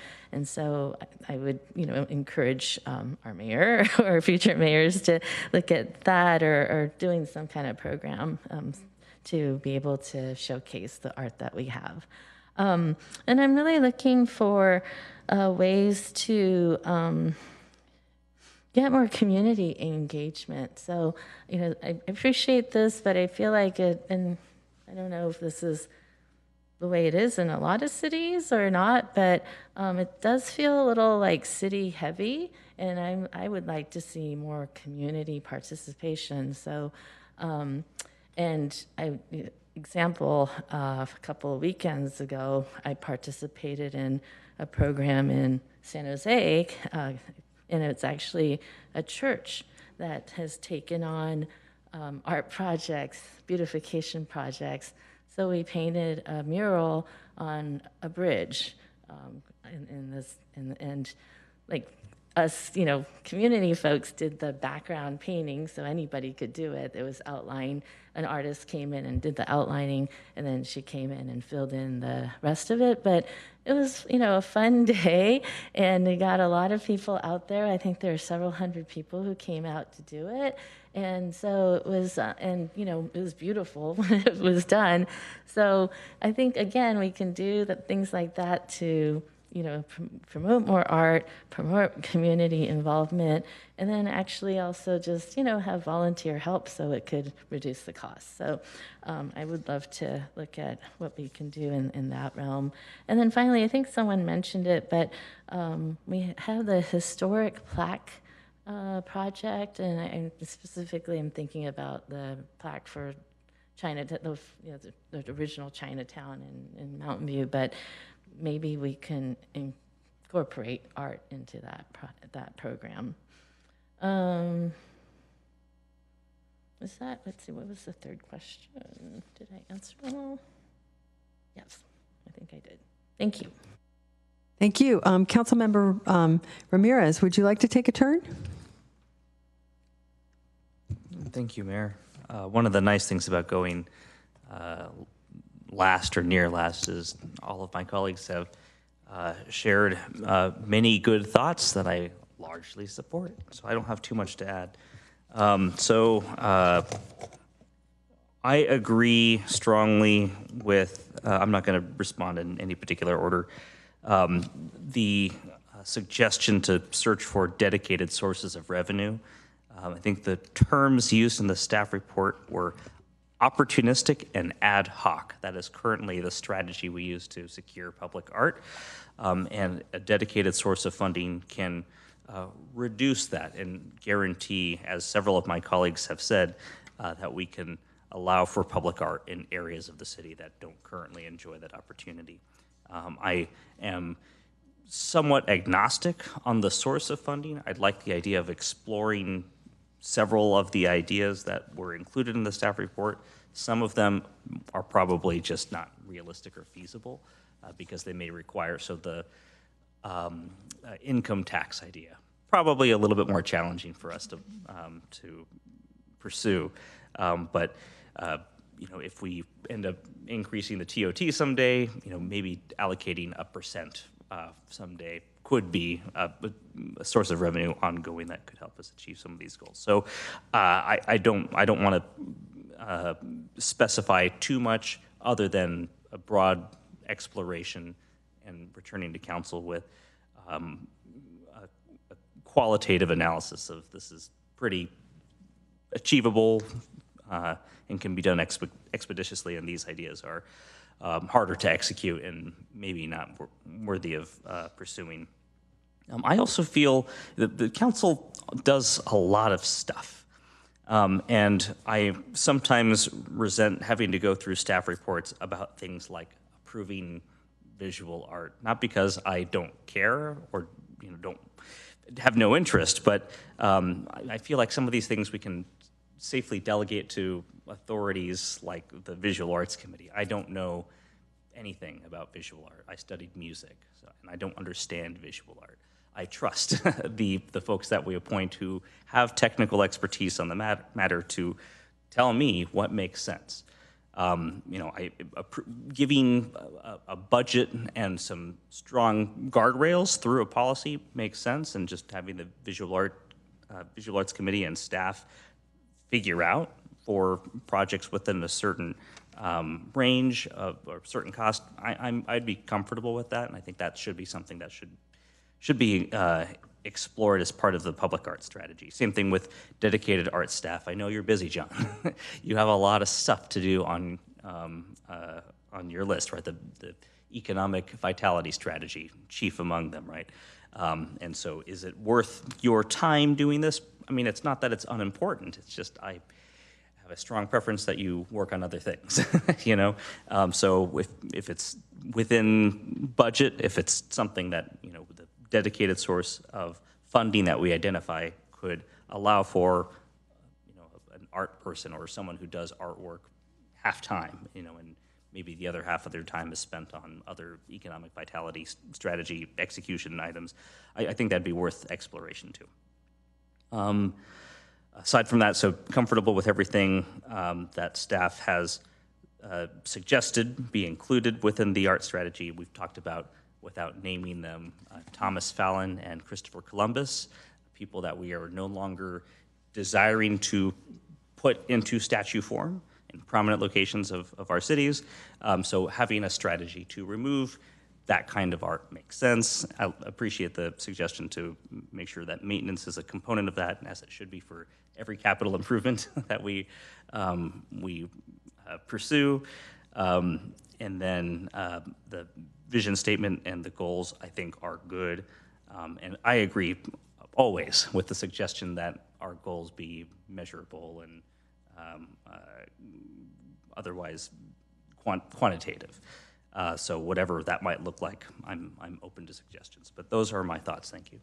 so I would, encourage our mayor or future mayors to look at that, or doing some kind of program to be able to showcase the art that we have. And I'm really looking for ways to get more community engagement. So, I appreciate this, but I feel like I don't know if this is the way it is in a lot of cities or not, but it does feel a little like city heavy, and I would like to see more community participation. So, example, a couple of weekends ago, I participated in a program in San Jose, and it's actually a church that has taken on art projects, beautification projects. So we painted a mural on a bridge, and like us, community folks did the background painting, so anybody could do it. It was outlined. An artist came in and did the outlining, and then she came in and filled in the rest of it. But it was, a fun day, and we got a lot of people out there. I think there were several hundred people who came out to do it. And so it was, it was beautiful when it was done. So I think, again, we can do things like that to, promote more art, promote community involvement, and then actually also just, have volunteer help so it could reduce the cost. So I would love to look at what we can do in that realm. And then finally, I think someone mentioned it, but we have the historic plaque project, and I specifically am thinking about the plaque for Chinatown, the original Chinatown in Mountain View, but maybe we can incorporate art into that program. Let's see, what was the third question? Did I answer them all? Yes, I think I did. Thank you. Thank you. Councilmember Ramirez, would you like to take a turn? Thank you, Mayor. One of the nice things about going last or near last is all of my colleagues have shared many good thoughts that I largely support, so I don't have too much to add. I agree strongly with, I'm not going to respond in any particular order, the suggestion to search for dedicated sources of revenue. I think the terms used in the staff report were opportunistic and ad hoc. That is currently the strategy we use to secure public art. And a dedicated source of funding can reduce that and guarantee, as several of my colleagues have said, that we can allow for public art in areas of the city that don't currently enjoy that opportunity. I am somewhat agnostic on the source of funding. I'd like the idea of exploring several of the ideas that were included in the staff report. Some of them are probably just not realistic or feasible because they may require, so the income tax idea, probably a little bit more challenging for us to pursue. If we end up increasing the TOT someday, maybe allocating a percent someday could be a source of revenue ongoing that could help us achieve some of these goals. So I don't want to specify too much other than a broad exploration and returning to council with a qualitative analysis of this is pretty achievable and can be done expeditiously, and these ideas are harder to execute and maybe not worthy of pursuing. I also feel that the council does a lot of stuff. And I sometimes resent having to go through staff reports about things like approving visual art, not because I don't care or don't have no interest, but I feel like some of these things we can safely delegate to authorities like the Visual Arts Committee. I don't know anything about visual art. I studied music, and I don't understand visual art. I trust the folks that we appoint who have technical expertise on the matter to tell me what makes sense. Giving a budget and some strong guardrails through a policy makes sense, and just having the Visual Arts Committee and staff figure out for projects within a certain range of or certain cost, I'd be comfortable with that, and I think that should be something that should be explored as part of the public art strategy. Same thing with dedicated art staff. I know you're busy, John. You have a lot of stuff to do on on your list, right? The economic vitality strategy, chief among them, right? And so is it worth your time doing this? I mean, it's not that it's unimportant. It's just I have a strong preference that you work on other things, you know? So if it's within budget, if it's something that, you know, the dedicated source of funding that we identify could allow for, you know, an art person or someone who does artwork half-time, you know, and maybe the other half of their time is spent on other economic vitality strategy execution items, I think that'd be worth exploration too. Aside from that, so comfortable with everything that staff has suggested be included within the art strategy. We've talked about, without naming them, Thomas Fallon and Christopher Columbus, people that we are no longer desiring to put into statue form in prominent locations of our cities. So having a strategy to remove that kind of art makes sense. I appreciate the suggestion to make sure that maintenance is a component of that, as it should be for every capital improvement that we pursue. And then the vision statement and the goals, I think, are good. And I agree always with the suggestion that our goals be measurable and otherwise quantitative. So whatever that might look like, I'm open to suggestions. But those are my thoughts. Thank you.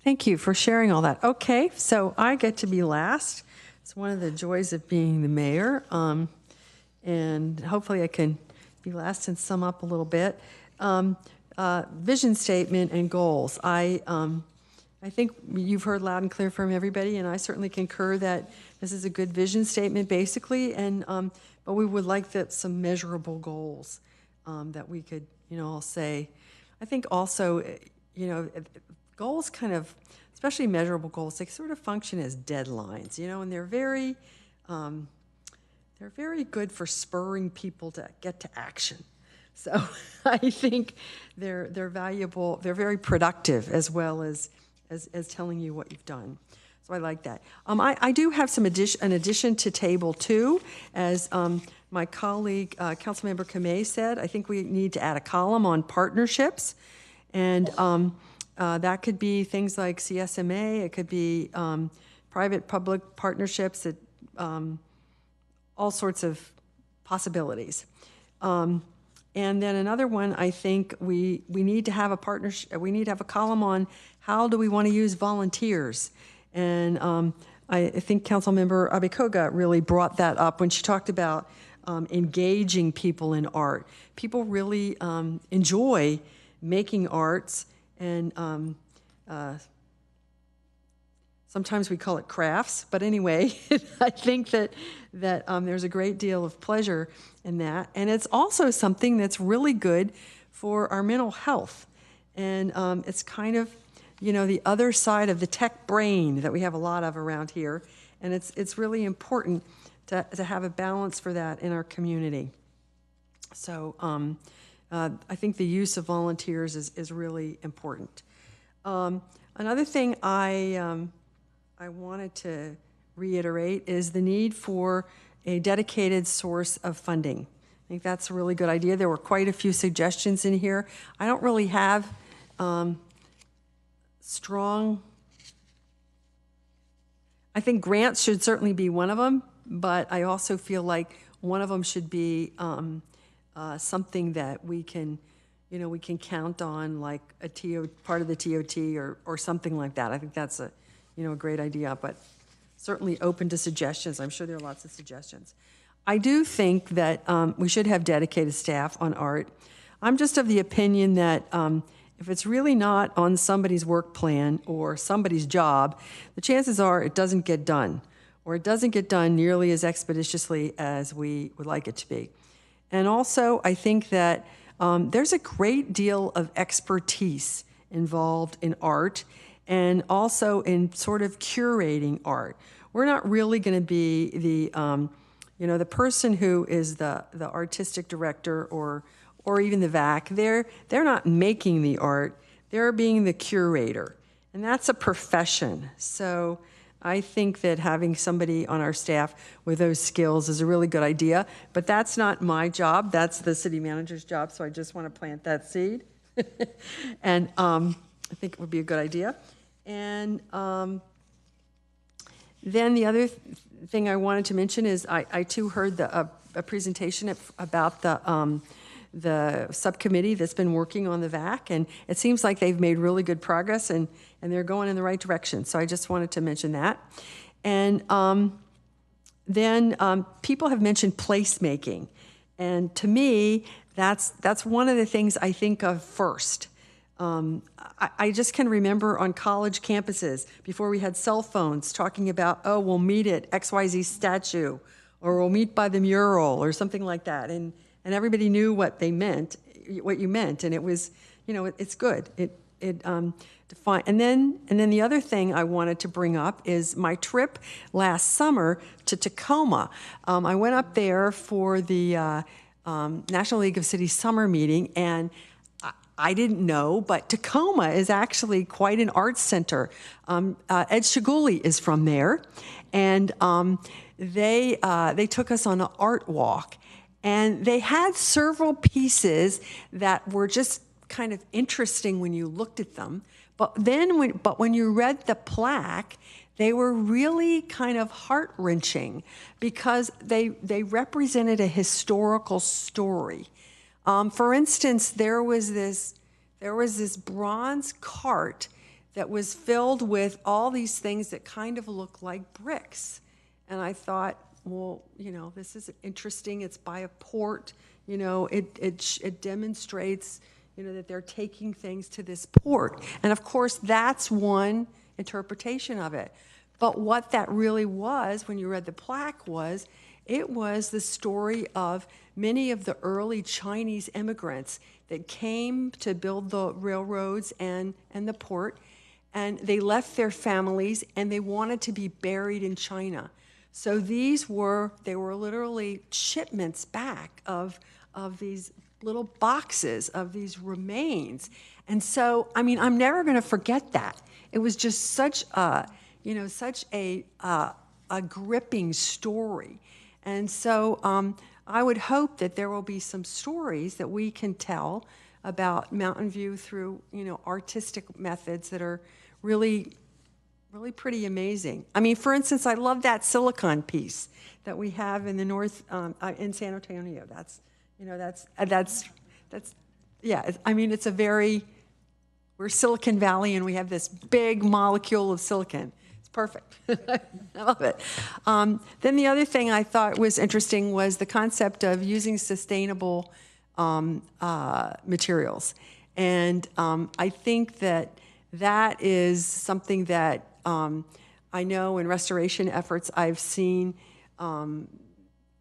Thank you for sharing all that. Okay, so I get to be last. It's one of the joys of being the mayor. And hopefully I can be last and sum up a little bit. Vision statement and goals. I think you've heard loud and clear from everybody, and I certainly concur that this is a good vision statement, basically. And but we would like some measurable goals that we could, you know, all say. I think also, you know, goals kind of, especially measurable goals, they sort of function as deadlines, you know, and they're very good for spurring people to get to action. So I think they're valuable. They're very productive as well as telling you what you've done. So I like that. I do have an addition to Table 2. As my colleague, Councilmember Kamei said, I think we need to add a column on partnerships. And that could be things like CSMA. It could be private-public partnerships, all sorts of possibilities. And then another one, I think we need to have a partnership. We need to have a column on how do we want to use volunteers. And I think Councilmember Abekoga really brought that up when she talked about engaging people in art. People really enjoy making arts, and sometimes we call it crafts. But anyway, I think that there's a great deal of pleasure in that. And it's also something that's really good for our mental health. And it's kind of, you know, the other side of the tech brain that we have a lot of around here. And it's really important to have a balance for that in our community. So I think the use of volunteers is really important. Another thing I wanted to reiterate is the need for a dedicated source of funding. I think that's a really good idea. There were quite a few suggestions in here. I don't really have strong, I think grants should certainly be one of them, but I also feel like one of them should be something that we can, you know, we can count on, like a part of the TOT or something like that. I think that's a great idea, but certainly open to suggestions. I'm sure there are lots of suggestions. I do think that we should have dedicated staff on art. I'm just of the opinion that if it's really not on somebody's work plan or somebody's job, the chances are it doesn't get done, or it doesn't get done nearly as expeditiously as we would like it to be. And also, I think that there's a great deal of expertise involved in art, and also in sort of curating art. We're not really going to be the person who is the artistic director or even the VAC. They're not making the art. They're being the curator, and that's a profession. So I think that having somebody on our staff with those skills is a really good idea, but that's not my job. That's the city manager's job, so I just want to plant that seed. And I think it would be a good idea. And then the other thing I wanted to mention is I too heard a presentation about the subcommittee that's been working on the VAC, and it seems like they've made really good progress and they're going in the right direction. So I just wanted to mention that. And then people have mentioned placemaking. And to me, that's one of the things I think of first. I just can remember on college campuses, before we had cell phones, talking about, oh, we'll meet at XYZ statue, or we'll meet by the mural, or something like that. And everybody knew what they meant, what you meant, and it was, it's good. It defined. And then the other thing I wanted to bring up is my trip last summer to Tacoma. I went up there for the National League of Cities summer meeting, and I didn't know, but Tacoma is actually quite an arts center. Ed Shiguli is from there, and they took us on an art walk, and they had several pieces that were just kind of interesting when you looked at them, but when you read the plaque, they were really kind of heart-wrenching because they represented a historical story. For instance, there was this bronze cart that was filled with all these things that kind of look like bricks. And I thought, well, this is interesting. It's by a port. It demonstrates, that they're taking things to this port. And of course, that's one interpretation of it. But what that really was, when you read the plaque, it was the story of many of the early Chinese immigrants that came to build the railroads and the port, and they left their families and they wanted to be buried in China. So they were literally shipments back of these little boxes of these remains. And so, I'm never going to forget that. It was just such a gripping story. And so I would hope that there will be some stories that we can tell about Mountain View through, artistic methods that are really, really pretty amazing. For instance, I love that silicon piece that we have in the north, in San Antonio. We're Silicon Valley and we have this big molecule of silicon. Perfect. I love it. Then the other thing I thought was interesting was the concept of using sustainable materials. And I think that is something that I know in restoration efforts I've seen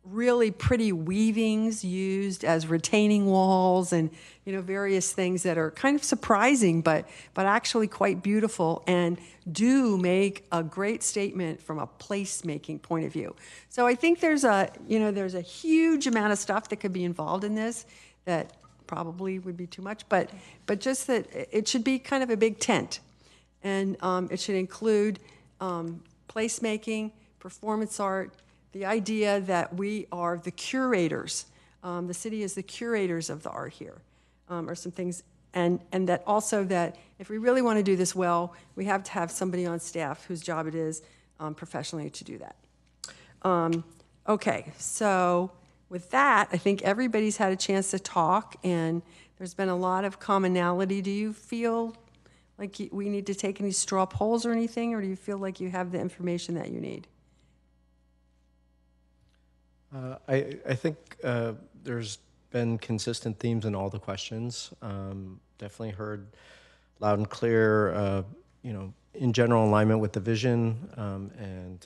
really pretty weavings used as retaining walls and various things that are kind of surprising but actually quite beautiful and do make a great statement from a placemaking point of view. So I think there's a huge amount of stuff that could be involved in this that probably would be too much, but just that it should be kind of a big tent, and it should include placemaking, performance art, the idea that we are the curators. The city is the curators of the art here, or some things, and that also that if we really want to do this well, we have to have somebody on staff whose job it is professionally to do that. Okay, so with that, I think everybody's had a chance to talk, and there's been a lot of commonality. Do you feel like we need to take any straw polls or anything, or do you feel like you have the information that you need? I think there's been consistent themes in all the questions. Definitely heard loud and clear, in general alignment with the vision, and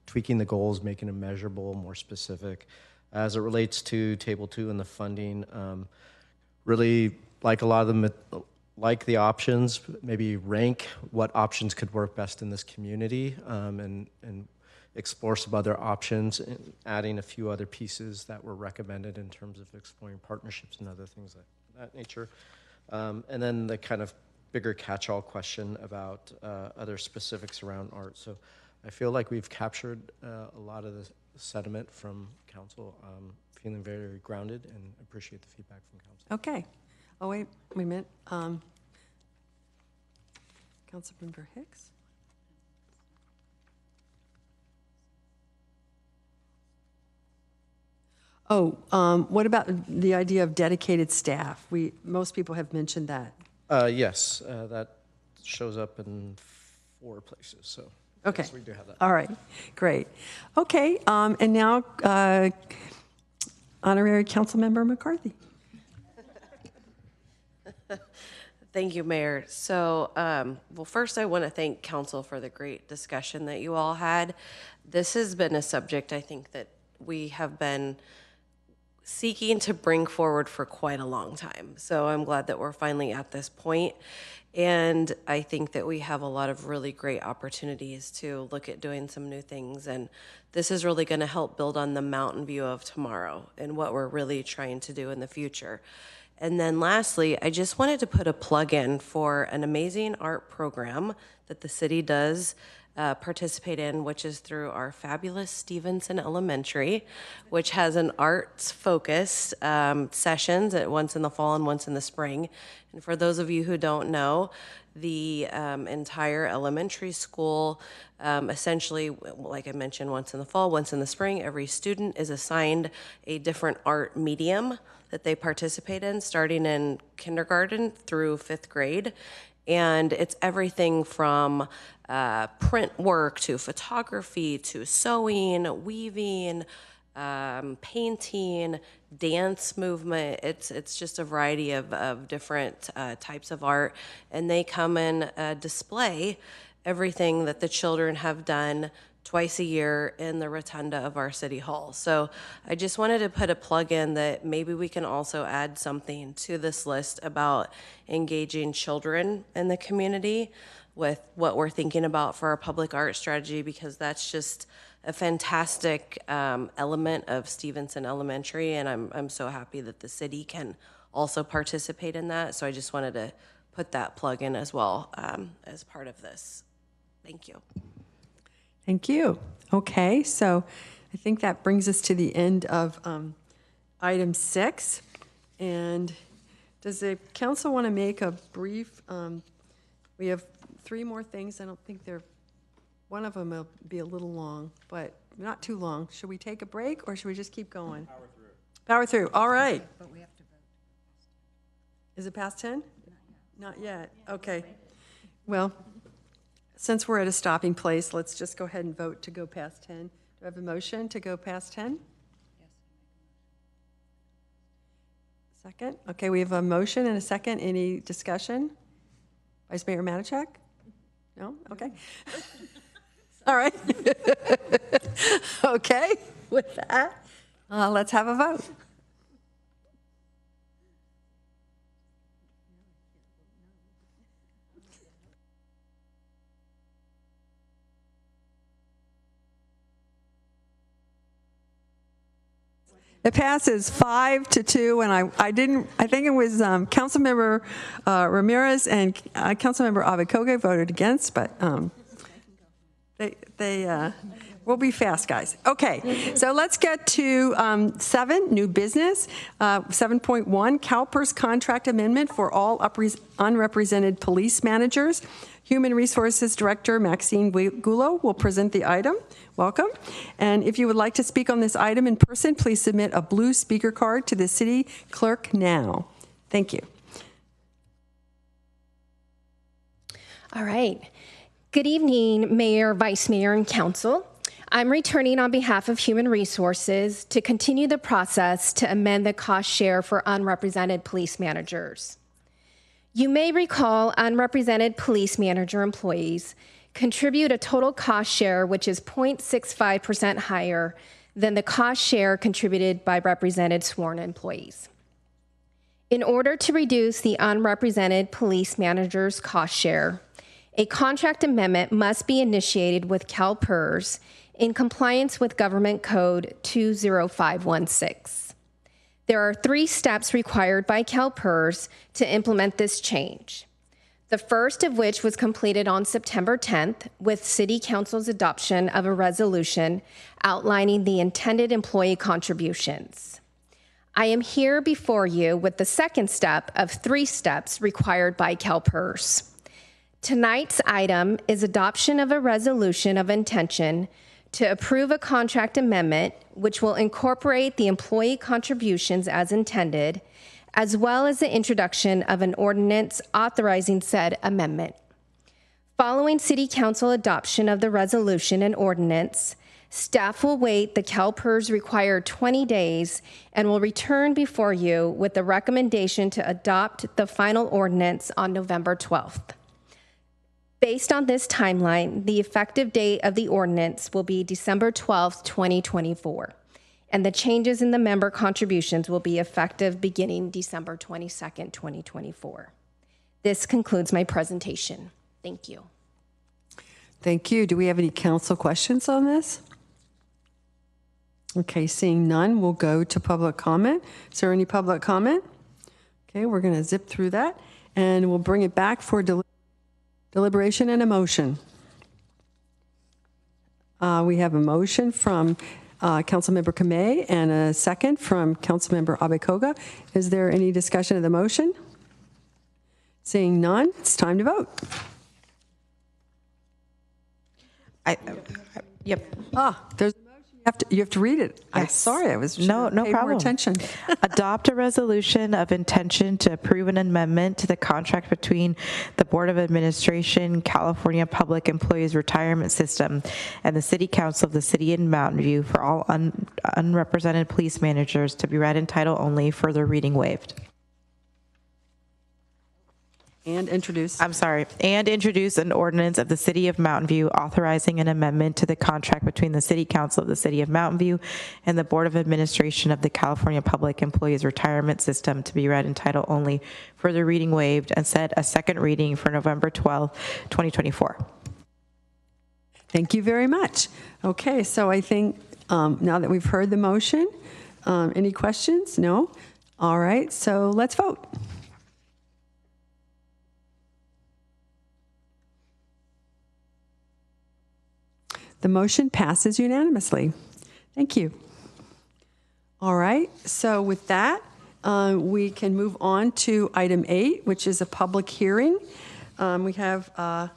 tweaking the goals, making them measurable, more specific. As it relates to Table 2 and the funding, really like a lot of them, like the options, maybe rank what options could work best in this community, and explore some other options, adding a few other pieces that were recommended in terms of exploring partnerships and other things like that nature. And then the kind of bigger catch-all question about other specifics around art. So I feel like we've captured a lot of the sentiment from council. Feeling very grounded and appreciate the feedback from council. Okay. Oh, wait a minute. Councilmember Hicks? Oh, what about the idea of dedicated staff? Most people have mentioned that. Yes, that shows up in 4 places, so Okay. yes, we do have that. All right, great. Okay, and now Honorary Councilmember McCarthy. Thank you, Mayor. So, well, first I want to thank council for the great discussion that you all had. This has been a subject I think that we have been seeking to bring forward for quite a long time. So I'm glad that we're finally at this point. And I think that we have a lot of really great opportunities to look at doing some new things. And this is really going to help build on the Mountain View of tomorrow and what we're really trying to do in the future. And then lastly, I just wanted to put a plug in for an amazing art program that the city does participate in, which is through our fabulous Stevenson Elementary, which has an arts-focused sessions at once in the fall and once in the spring. And for those of you who don't know, the entire elementary school, essentially, like I mentioned, once in the fall, once in the spring, every student is assigned a different art medium that they participate in, starting in kindergarten through 5th grade. And it's everything from print work to photography to sewing, weaving, painting, dance movement. It's just a variety of different types of art. And they come and display everything that the children have done twice a year in the rotunda of our city hall. So I just wanted to put a plug in that maybe we can also add something to this list about engaging children in the community with what we're thinking about for our public art strategy, because that's just a fantastic element of Stevenson Elementary, and I'm so happy that the city can also participate in that. So I just wanted to put that plug in as well as part of this. Thank you. Thank you. Okay, so I think that brings us to the end of item 6. And does the council want to make a brief, we have 3 more things. I don't think one of them will be a little long, but not too long. Should we take a break or should we just keep going? Power through. Power through, all right. But we have to vote. Is it past 10? Not yet. Okay. Well, since we're at a stopping place, let's just go ahead and vote to go past 10. Do I have a motion to go past 10? Yes. Second? Okay, we have a motion and a second. Any discussion? Vice Mayor Matichak? No? Okay. All right. Okay, with that, let's have a vote. It passes 5-2, and I think it was Councilmember Ramirez and Councilmember Abakoga voted against, but we'll be fast, guys. Okay, so let's get to 7, new business. 7.1, CalPERS contract amendment for all unrepresented police managers. Human Resources Director Maxine Gulo will present the item. Welcome. And if you would like to speak on this item in person, please submit a blue speaker card to the city clerk now. Thank you. All right. Good evening, Mayor, Vice Mayor, and Council. I'm returning on behalf of Human Resources to continue the process to amend the cost share for unrepresented police managers. You may recall unrepresented police manager employees contribute a total cost share which is 0.65% higher than the cost share contributed by represented sworn employees. In order to reduce the unrepresented police manager's cost share, a contract amendment must be initiated with CalPERS in compliance with Government Code 20516. There are 3 steps required by CalPERS to implement this change. The first of which was completed on September 10th with City Council's adoption of a resolution outlining the intended employee contributions. I am here before you with the second step of 3 steps required by CalPERS. Tonight's item is adoption of a resolution of intention to approve a contract amendment which will incorporate the employee contributions as intended, as well as the introduction of an ordinance authorizing said amendment. Following City Council adoption of the resolution and ordinance, staff will wait the CalPERS required 20 days and will return before you with the recommendation to adopt the final ordinance on November 12th. Based on this timeline, the effective date of the ordinance will be December 12th, 2024, and the changes in the member contributions will be effective beginning December 22nd, 2024. This concludes my presentation. Thank you. Thank you. Do we have any council questions on this? Okay, seeing none, we'll go to public comment. Is there any public comment? Okay, we're going to zip through that, and we'll bring it back for deliberation and a motion. We have a motion from Councilmember Kamei and a second from Councilmember Abekoga. Is there any discussion of the motion? Seeing none, it's time to vote. Yep. There's a motion. You have to read it. I'm sorry, I was no paying problem. more attention. Adopt a resolution of intention to approve an amendment to the contract between the Board of Administration, California Public Employees Retirement System, and the City Council of the City of Mountain View for all unrepresented police managers to be read in title only, further reading waived. And introduce. I'm sorry. And introduce an ordinance of the City of Mountain View authorizing an amendment to the contract between the City Council of the City of Mountain View and the Board of Administration of the California Public Employees Retirement System to be read in title only, further reading waived, and set a second reading for November 12, 2024. Thank you very much. Okay, so I think now that we've heard the motion, any questions? No? All right, so let's vote. The motion passes unanimously. Thank you. All right, so with that, we can move on to item 8, which is a public hearing. We have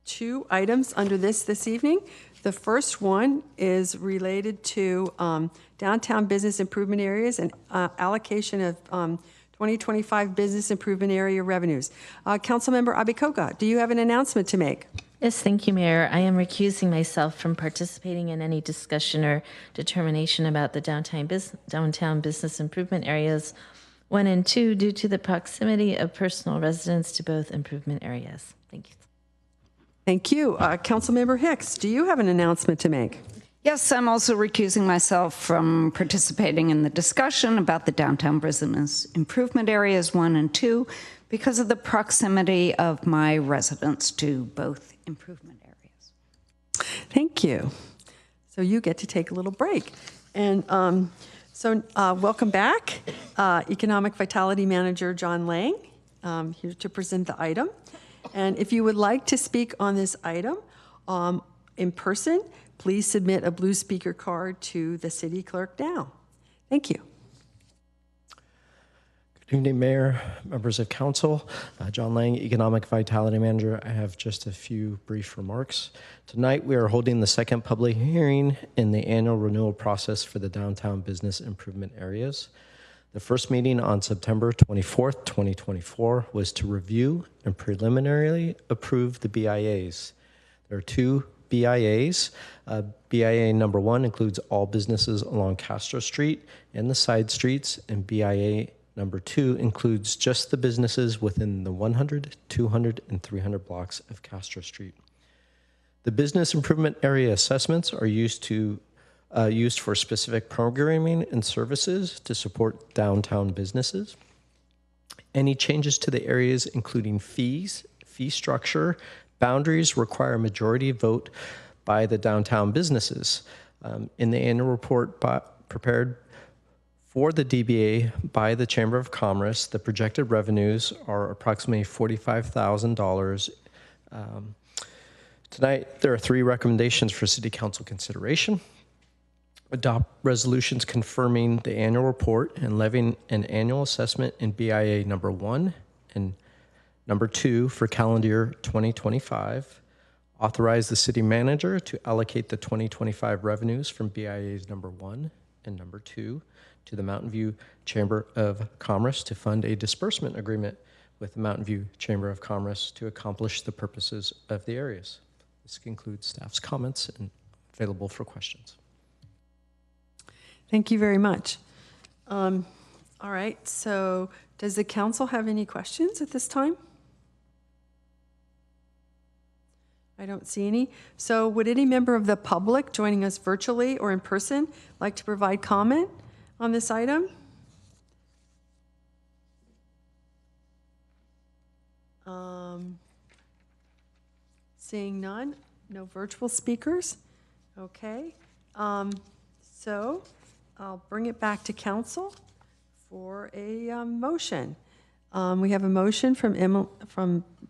2 items under this evening. The first one is related to downtown business improvement areas and allocation of 2025 business improvement area revenues. Councilmember Abekoga, do you have an announcement to make? Yes, thank you, Mayor. I am recusing myself from participating in any discussion or determination about the downtown business improvement areas 1 and 2 due to the proximity of personal residence to both improvement areas. Thank you. Thank you. Councilmember Hicks, do you have an announcement to make? Yes, I'm also recusing myself from participating in the discussion about the downtown business improvement areas 1 and 2 because of the proximity of my residence to both improvement areas. Thank you. So you get to take a little break. And welcome back, Economic Vitality Manager John Lang, here to present the item. And if you would like to speak on this item in person, please submit a blue speaker card to the city clerk now. Thank you. Good evening, Mayor, members of council. John Lang, Economic Vitality Manager. I have just a few brief remarks. Tonight, we are holding the second public hearing in the annual renewal process for the downtown business improvement areas. The first meeting on September 24th, 2024 was to review and preliminarily approve the BIAs. There are 2 BIAs. BIA number 1 includes all businesses along Castro Street and the side streets, and BIA number 2 includes just the businesses within the 100, 200, and 300 blocks of Castro Street. The business improvement area assessments are used for specific programming and services to support downtown businesses. Any changes to the areas, including fees, fee structure, boundaries, require a majority vote by the downtown businesses. In the annual report prepared For the DBA by the Chamber of Commerce, the projected revenues are approximately $45,000. Tonight, there are 3 recommendations for City Council consideration. Adopt resolutions confirming the annual report and levying an annual assessment in BIA number 1 and number 2 for calendar year 2025. Authorize the city manager to allocate the 2025 revenues from BIA's number 1 and number 2 to the Mountain View Chamber of Commerce to fund a disbursement agreement with the Mountain View Chamber of Commerce to accomplish the purposes of the areas. This concludes staff's comments and available for questions. Thank you very much. All right, so does the council have any questions at this time? I don't see any. So would any member of the public joining us virtually or in person like to provide comment on this item? Seeing none, no virtual speakers. Okay, so I'll bring it back to council for a motion. We have a motion from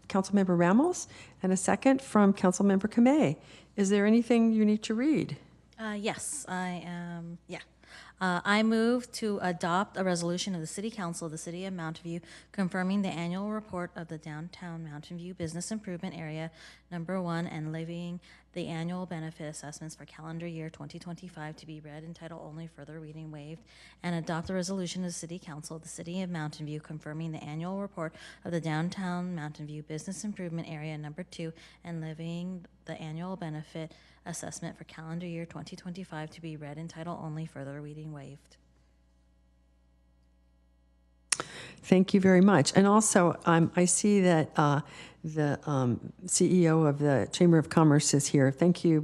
Councilmember Ramos and a second from Councilmember Kamei. Is there anything you need to read? Yes, I am. Yeah. I move to adopt a resolution of the City Council of the City of Mountain View confirming the annual report of the Downtown Mountain View Business Improvement Area number 1 and levying the annual benefit assessments for calendar year 2025 to be read in title only, further reading waived, and adopt a resolution of the City Council of the City of Mountain View confirming the annual report of the Downtown Mountain View Business Improvement Area number 2 and levying the annual benefit assessment for calendar year 2025 to be read in title only, further reading waived. Thank you very much. And also, I see that the CEO of the Chamber of Commerce is here. Thank you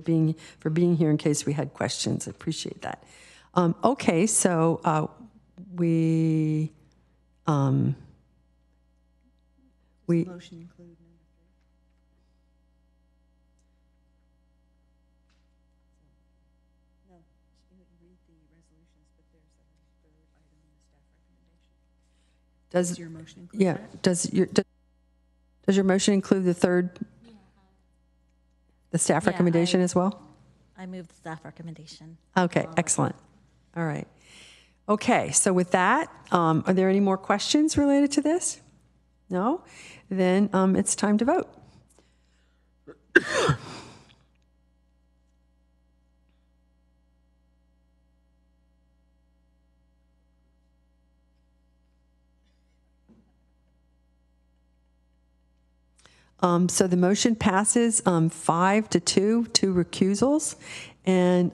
for being here in case we had questions. I appreciate that. Okay, so we motion include Does your motion include that? Does your motion include the third, the staff recommendation as well? I move the staff recommendation. Okay, excellent. All right. Okay, so with that, are there any more questions related to this? No? Then it's time to vote. So the motion passes 5-2, 2 recusals. And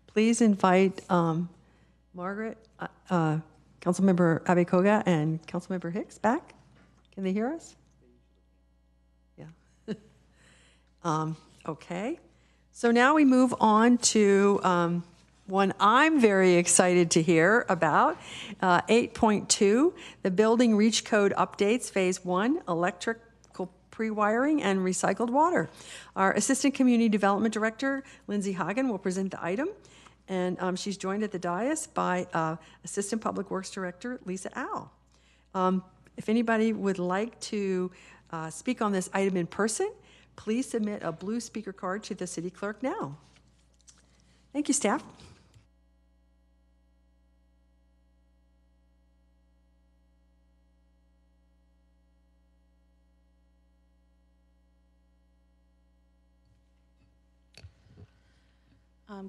please invite Margaret, Councilmember Abekoga, and Councilmember Hicks back. Can they hear us? Yeah. Okay. So now we move on to one I'm very excited to hear about, 8.2, the Building Reach Code Updates, Phase 1, Electrical Pre-wiring and Recycled Water. Our Assistant Community Development Director, Lindsay Hagen, will present the item. And she's joined at the dais by Assistant Public Works Director, Lisa Al. If anybody would like to speak on this item in person, please submit a blue speaker card to the city clerk now. Thank you, staff.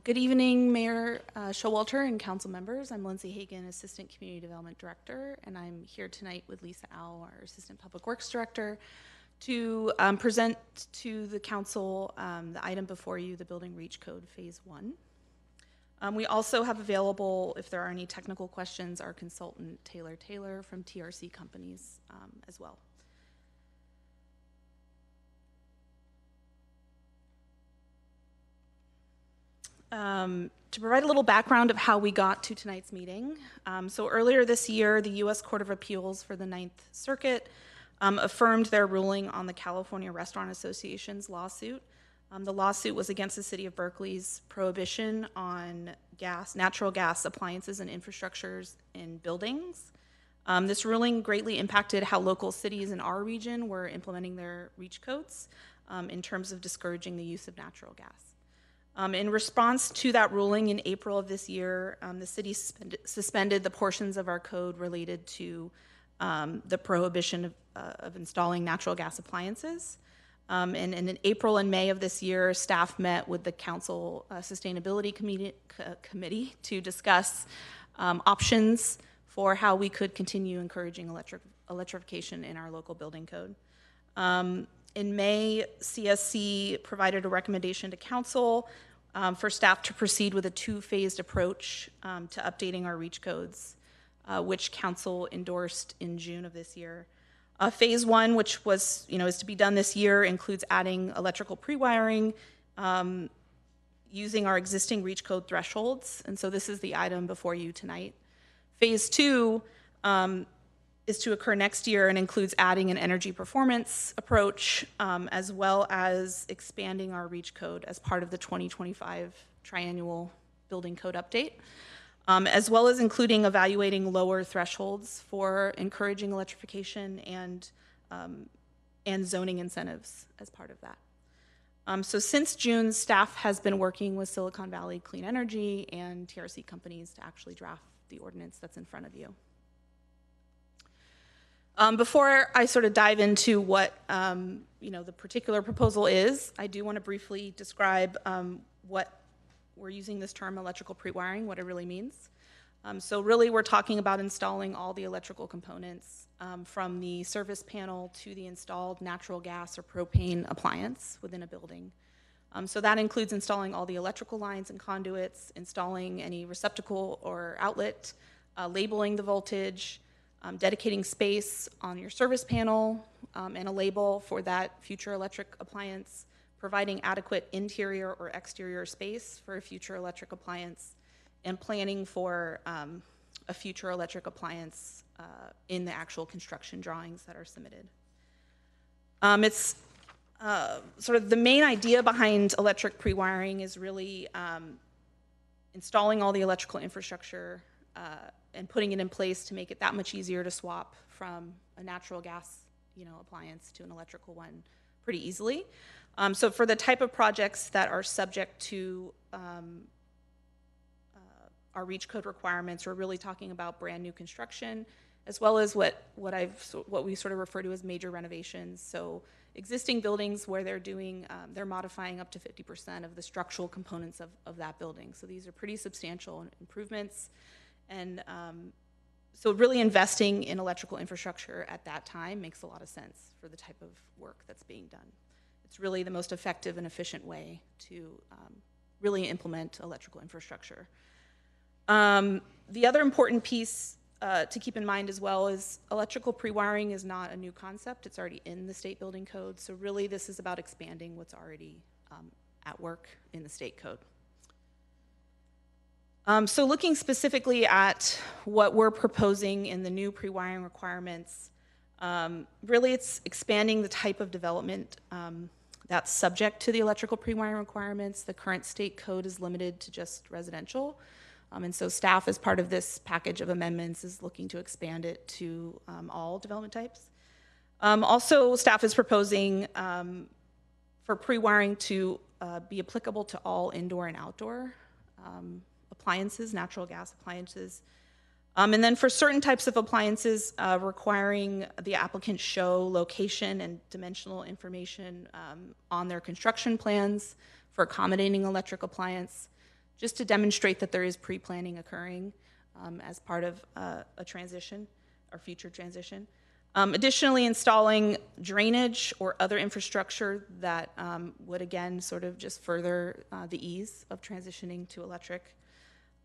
Good evening, Mayor Showalter and council members. I'm Lindsay Hagen, Assistant Community Development Director, and I'm here tonight with Lisa Al, our Assistant Public Works Director, to present to the council the item before you, the Building Reach Code Phase 1. We also have available, if there are any technical questions, our consultant Taylor from TRC Companies as well. To provide a little background of how we got to tonight's meeting. So earlier this year, the U.S. Court of Appeals for the Ninth Circuit affirmed their ruling on the California Restaurant Association's lawsuit The lawsuit was against the City of Berkeley's prohibition on natural gas appliances and infrastructures in buildings. This ruling greatly impacted how local cities in our region were implementing their REACH codes in terms of discouraging the use of natural gas. In response to that ruling in April of this year, the city suspended the portions of our code related to the prohibition of installing natural gas appliances. And in April and May of this year, staff met with the Council Sustainability Committee to discuss options for how we could continue encouraging electrification in our local building code. In May, CSC provided a recommendation to Council for staff to proceed with a two-phased approach to updating our REACH codes, which Council endorsed in June of this year. Phase 1, which was, is to be done this year, includes adding electrical pre-wiring using our existing REACH code thresholds, and so this is the item before you tonight. Phase 2 is to occur next year and includes adding an energy performance approach, as well as expanding our REACH code as part of the 2025 triennial building code update. As well as including evaluating lower thresholds for encouraging electrification and zoning incentives as part of that. So since June, staff has been working with Silicon Valley Clean Energy and TRC companies to actually draft the ordinance that's in front of you. Before I sort of dive into what the particular proposal is, I do want to briefly describe what we're using this term electrical pre-wiring, what it really means. So really we're talking about installing all the electrical components from the service panel to the installed natural gas or propane appliance within a building. So that includes installing all the electrical lines and conduits, installing any receptacle or outlet, labeling the voltage, dedicating space on your service panel and a label for that future electric appliance, providing adequate interior or exterior space for a future electric appliance, and planning for a future electric appliance in the actual construction drawings that are submitted. It's sort of the main idea behind electric pre-wiring is really installing all the electrical infrastructure and putting it in place to make it that much easier to swap from a natural gas appliance to an electrical one pretty easily. So for the type of projects that are subject to our REACH code requirements, we're really talking about brand new construction, as well as what we sort of refer to as major renovations. So existing buildings where they're modifying up to 50% of the structural components of that building. So these are pretty substantial improvements. And so really investing in electrical infrastructure at that time makes a lot of sense for the type of work that's being done. It's really the most effective and efficient way to really implement electrical infrastructure. The other important piece to keep in mind as well is electrical pre-wiring is not a new concept. It's already in the state building code. So really this is about expanding what's already at work in the state code. So looking specifically at what we're proposing in the new pre-wiring requirements, really it's expanding the type of development that's subject to the electrical pre-wiring requirements. The current state code is limited to just residential. And so staff, as part of this package of amendments, is looking to expand it to all development types. Also, staff is proposing for pre-wiring to be applicable to all indoor and outdoor appliances, natural gas appliances. And then for certain types of appliances, requiring the applicant show location and dimensional information on their construction plans for accommodating electric appliance, just to demonstrate that there is pre-planning occurring as part of a transition or future transition. Additionally, installing drainage or other infrastructure that would again sort of just further the ease of transitioning to electric.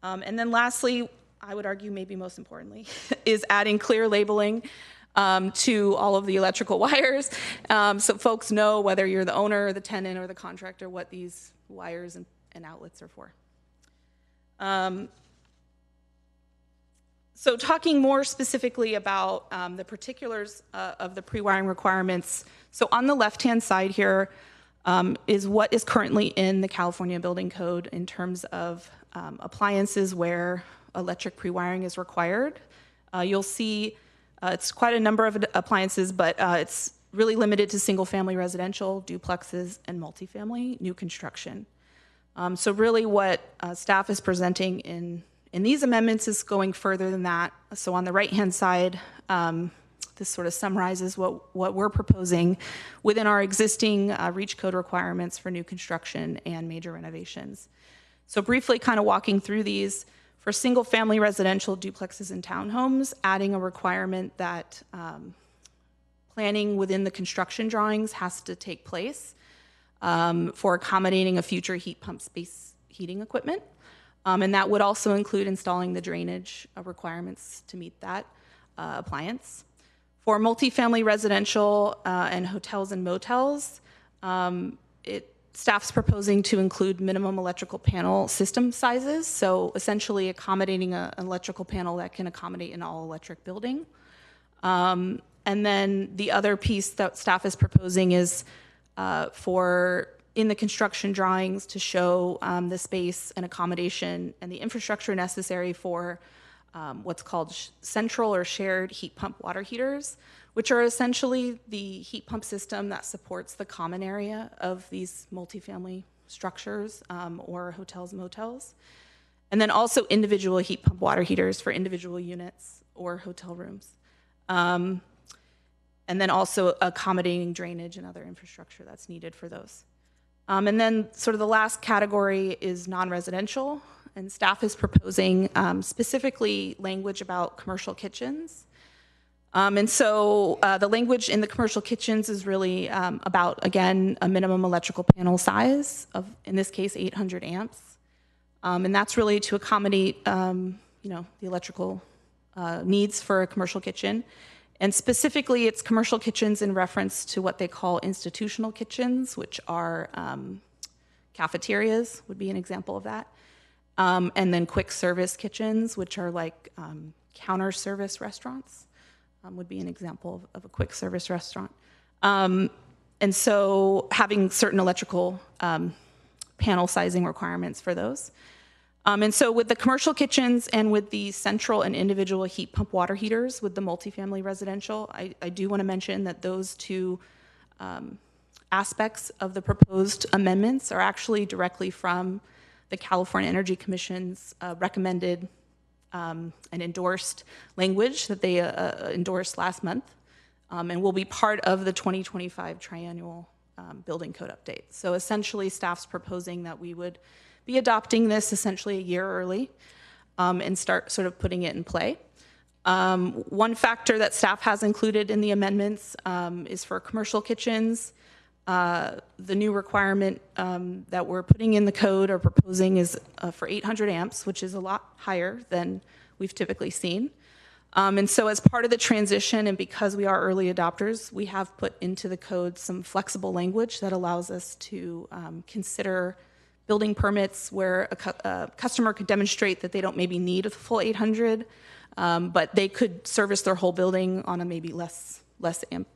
And then lastly, I would argue maybe most importantly, is adding clear labeling to all of the electrical wires so folks know whether you're the owner, the tenant, or the contractor, what these wires and outlets are for. So talking more specifically about the particulars of the pre-wiring requirements. So on the left-hand side here, is what is currently in the California Building Code in terms of appliances where electric pre-wiring is required. You'll see it's quite a number of appliances, but it's really limited to single-family residential, duplexes, and multifamily new construction. So really what staff is presenting in these amendments is going further than that. So on the right-hand side, this sort of summarizes what we're proposing within our existing REACH code requirements for new construction and major renovations. So briefly kind of walking through these, for single-family residential duplexes and townhomes, adding a requirement that planning within the construction drawings has to take place for accommodating a future heat pump space heating equipment. And that would also include installing the drainage requirements to meet that appliance. For multifamily residential and hotels and motels, staff's proposing to include minimum electrical panel system sizes, so essentially accommodating an electrical panel that can accommodate an all-electric building. And then the other piece that staff is proposing is for in the construction drawings to show the space and accommodation and the infrastructure necessary for what's called central or shared heat pump water heaters, which are essentially the heat pump system that supports the common area of these multifamily structures or hotels and motels. And then also individual heat pump water heaters for individual units or hotel rooms. And then also accommodating drainage and other infrastructure that's needed for those. And then sort of the last category is non-residential, and staff is proposing specifically language about commercial kitchens. And so the language in the commercial kitchens is really about, again, a minimum electrical panel size of, in this case, 800 amps. And that's really to accommodate, the electrical needs for a commercial kitchen. And specifically, it's commercial kitchens in reference to what they call institutional kitchens, which are cafeterias, would be an example of that. And then quick service kitchens, which are like counter service restaurants, would be an example of a quick service restaurant. And so having certain electrical panel sizing requirements for those. And so with the commercial kitchens and with the central and individual heat pump water heaters with the multifamily residential, I do want to mention that those two aspects of the proposed amendments are actually directly from the California Energy Commission's recommended and endorsed language that they endorsed last month and will be part of the 2025 triennial building code update. So essentially staff's proposing that we would be adopting this essentially a year early and start sort of putting it in play. One factor that staff has included in the amendments is for commercial kitchens. The new requirement that we're putting in the code or proposing is for 800 amps, which is a lot higher than we've typically seen. And so as part of the transition and because we are early adopters, we have put into the code some flexible language that allows us to consider building permits where a customer could demonstrate that they don't maybe need a full 800, but they could service their whole building on a maybe less amp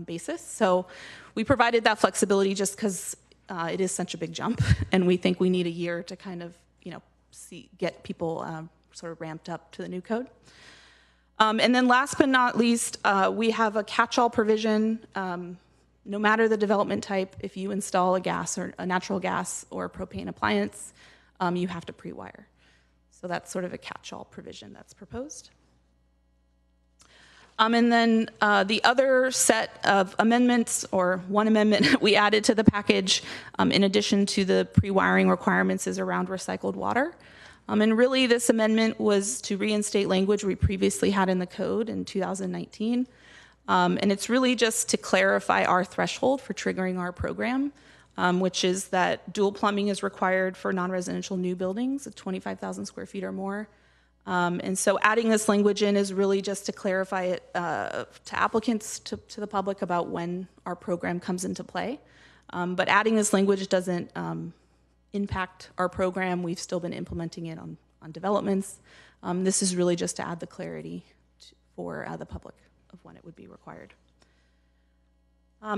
basis. So we provided that flexibility just because it is such a big jump, and we think we need a year to kind of get people sort of ramped up to the new code. And then last but not least, we have a catch-all provision. No matter the development type, if you install a gas or a natural gas or a propane appliance, you have to pre-wire. So that's sort of a catch-all provision that's proposed. And then the other set of amendments, or one amendment we added to the package, in addition to the pre-wiring requirements, is around recycled water. And really this amendment was to reinstate language we previously had in the code in 2019. And it's really just to clarify our threshold for triggering our program, which is that dual plumbing is required for non-residential new buildings of 25,000 square feet or more. And so adding this language in is really just to clarify it to applicants, to the public about when our program comes into play. But adding this language doesn't impact our program. We've still been implementing it on developments. This is really just to add the clarity for the public of when it would be required.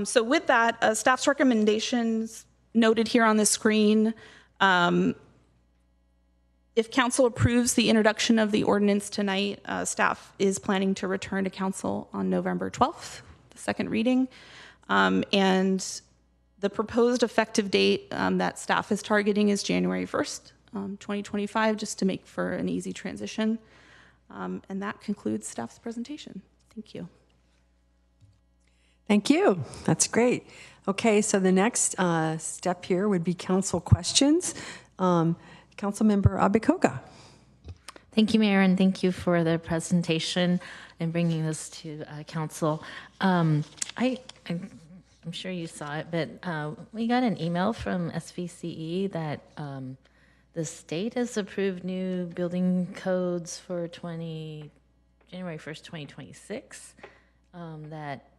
So with that, staff's recommendations noted here on the screen. If council approves the introduction of the ordinance tonight, staff is planning to return to council on November 12th, the second reading. And the proposed effective date that staff is targeting is January 1st, 2025, just to make for an easy transition. And that concludes staff's presentation. Thank you. Thank you. That's great. Okay, so the next step here would be council questions. Councilmember Abikoga. Thank you, Mayor, and thank you for the presentation and bringing this to council. I'm sure you saw it, but we got an email from SVCE that the state has approved new building codes for January 1st, 2026 that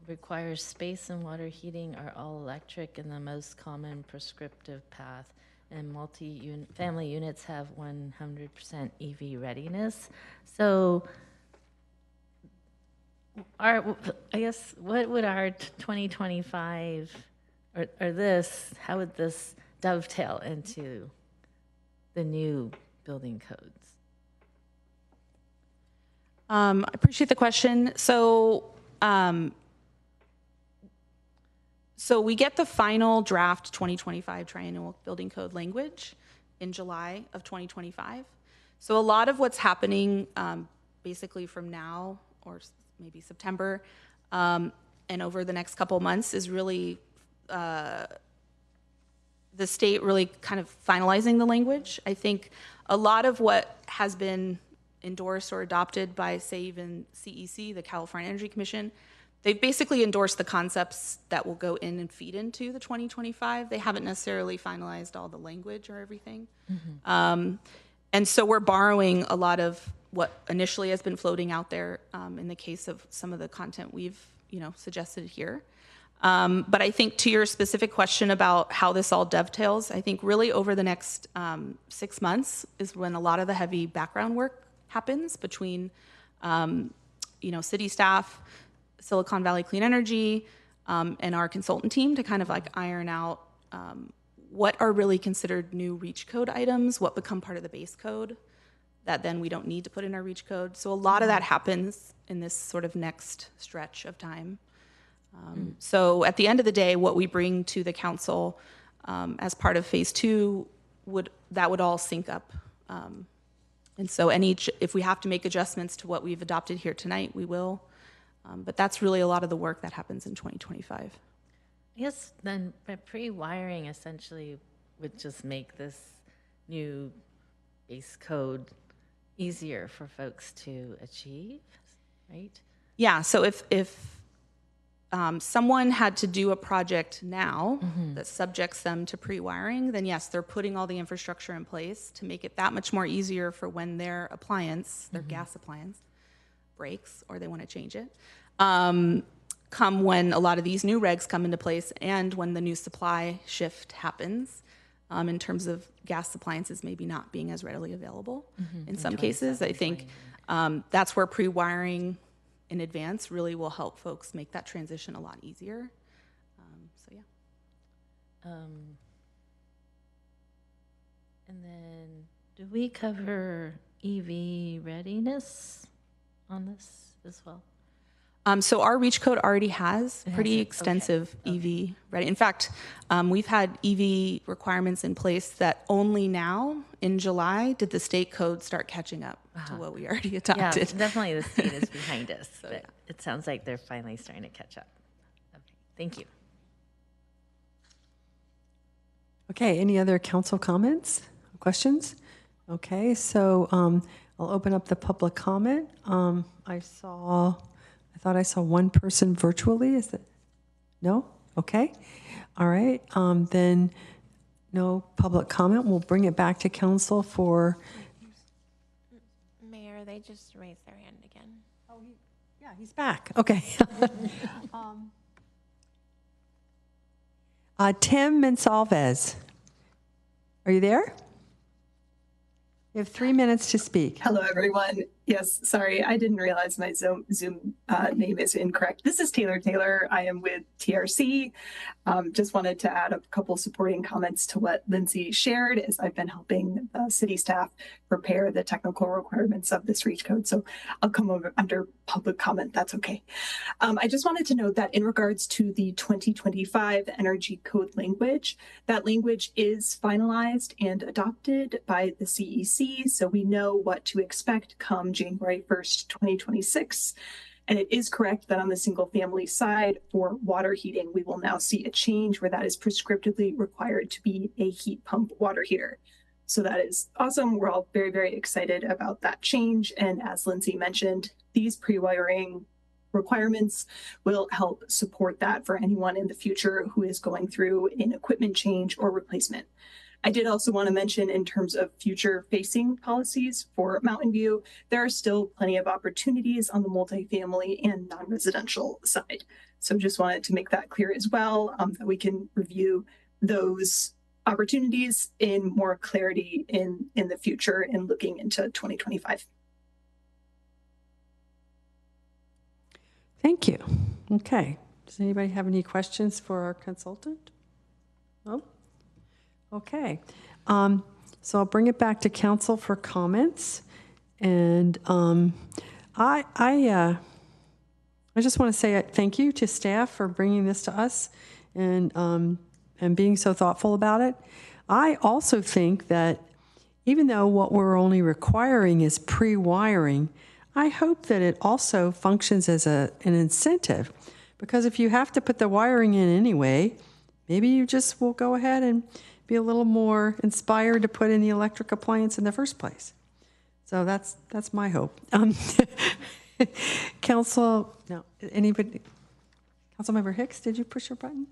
requires space and water heating are all electric in the most common prescriptive path, and family units have 100% EV readiness. So I guess what would our 2025 or this, how would this dovetail into the new building codes? I appreciate the question. So we get the final draft 2025 triennial building code language in July of 2025. So a lot of what's happening basically from now or maybe September and over the next couple months is really the state really kind of finalizing the language. I think a lot of what has been endorsed or adopted by, say, even CEC, the California Energy Commission, they've basically endorsed the concepts that will go in and feed into the 2025. They haven't necessarily finalized all the language or everything. Mm-hmm. And so we're borrowing a lot of what initially has been floating out there in the case of some of the content we've suggested here. But I think to your specific question about how this all dovetails, I think really over the next 6 months is when a lot of the heavy background work happens between city staff, Silicon Valley Clean Energy, and our consultant team to kind of like iron out what are really considered new REACH code items, what become part of the base code that then we don't need to put in our REACH code. So a lot of that happens in this sort of next stretch of time. So at the end of the day, what we bring to the council as part of phase 2 would all sync up. And so if we have to make adjustments to what we've adopted here tonight, we will. But that's really a lot of the work that happens in 2025. Yes, then pre-wiring essentially would just make this new base code easier for folks to achieve, right? Yeah, so if someone had to do a project now that subjects them to pre-wiring, then yes, they're putting all the infrastructure in place to make it that much more easier for when their appliance, their gas appliance, breaks or they want to change it. Come when a lot of these new regs come into place and when the new supply shift happens in terms of gas appliances maybe not being as readily available in some cases. I think that's where pre-wiring in advance really will help folks make that transition a lot easier. So yeah. And then do we cover EV readiness on this as well? So our REACH code already has pretty extensive EV ready. In fact, we've had EV requirements in place that only now in July did the state code start catching up to what we already adopted. Yeah, definitely the state is behind us, but it sounds like they're finally starting to catch up. Okay, thank you. Okay, any other council comments, questions? Okay, so I'll open up the public comment. I thought I saw one person virtually. Is it? No? Okay. All right. Then no public comment. We'll bring it back to council for. Mayor, they just raised their hand again. Oh, yeah, he's back. Okay. Tim Mensalvez. Are you there? You have 3 minutes to speak. Hello, everyone. Yes, sorry, I didn't realize my Zoom name is incorrect. This is Taylor. I am with TRC. Just wanted to add a couple supporting comments to what Lindsay shared, as I've been helping the city staff prepare the technical requirements of this REACH code. So I'll come over under public comment. That's okay. I just wanted to note that in regards to the 2025 Energy Code language, that language is finalized and adopted by the CEC, so we know what to expect come January 1st, 2026. And it is correct that on the single family side for water heating, we will now see a change where that is prescriptively required to be a heat pump water heater. So that is awesome. We're all very, very excited about that change. And as Lindsay mentioned, these pre-wiring requirements will help support that for anyone in the future who is going through an equipment change or replacement. I did also want to mention, in terms of future facing policies for Mountain View, there are still plenty of opportunities on the multifamily and non-residential side. So just wanted to make that clear as well, that we can review those opportunities in more clarity in the future and looking into 2025. Thank you. Okay. Does anybody have any questions for our consultant? No? Okay. So I'll bring it back to council for comments. And I just want to say thank you to staff for bringing this to us and being so thoughtful about it. I also think that even though what we're only requiring is pre-wiring, I hope that it also functions as an incentive, because if you have to put the wiring in anyway, maybe you just will go ahead and be a little more inspired to put in the electric appliance in the first place. So that's my hope. Councilmember Hicks, did you push your button?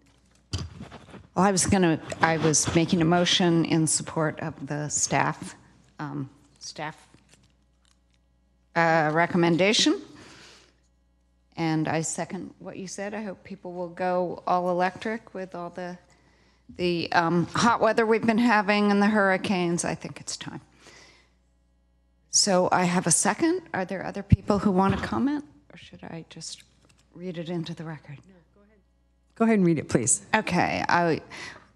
Well, I was making a motion in support of the staff recommendation. And I second what you said. I hope people will go all electric with all the hot weather we've been having and the hurricanes. I think it's time. So I have a second. Are there other people who want to comment, or should I just read it into the record? No, go ahead. Go ahead and read it, please. Okay.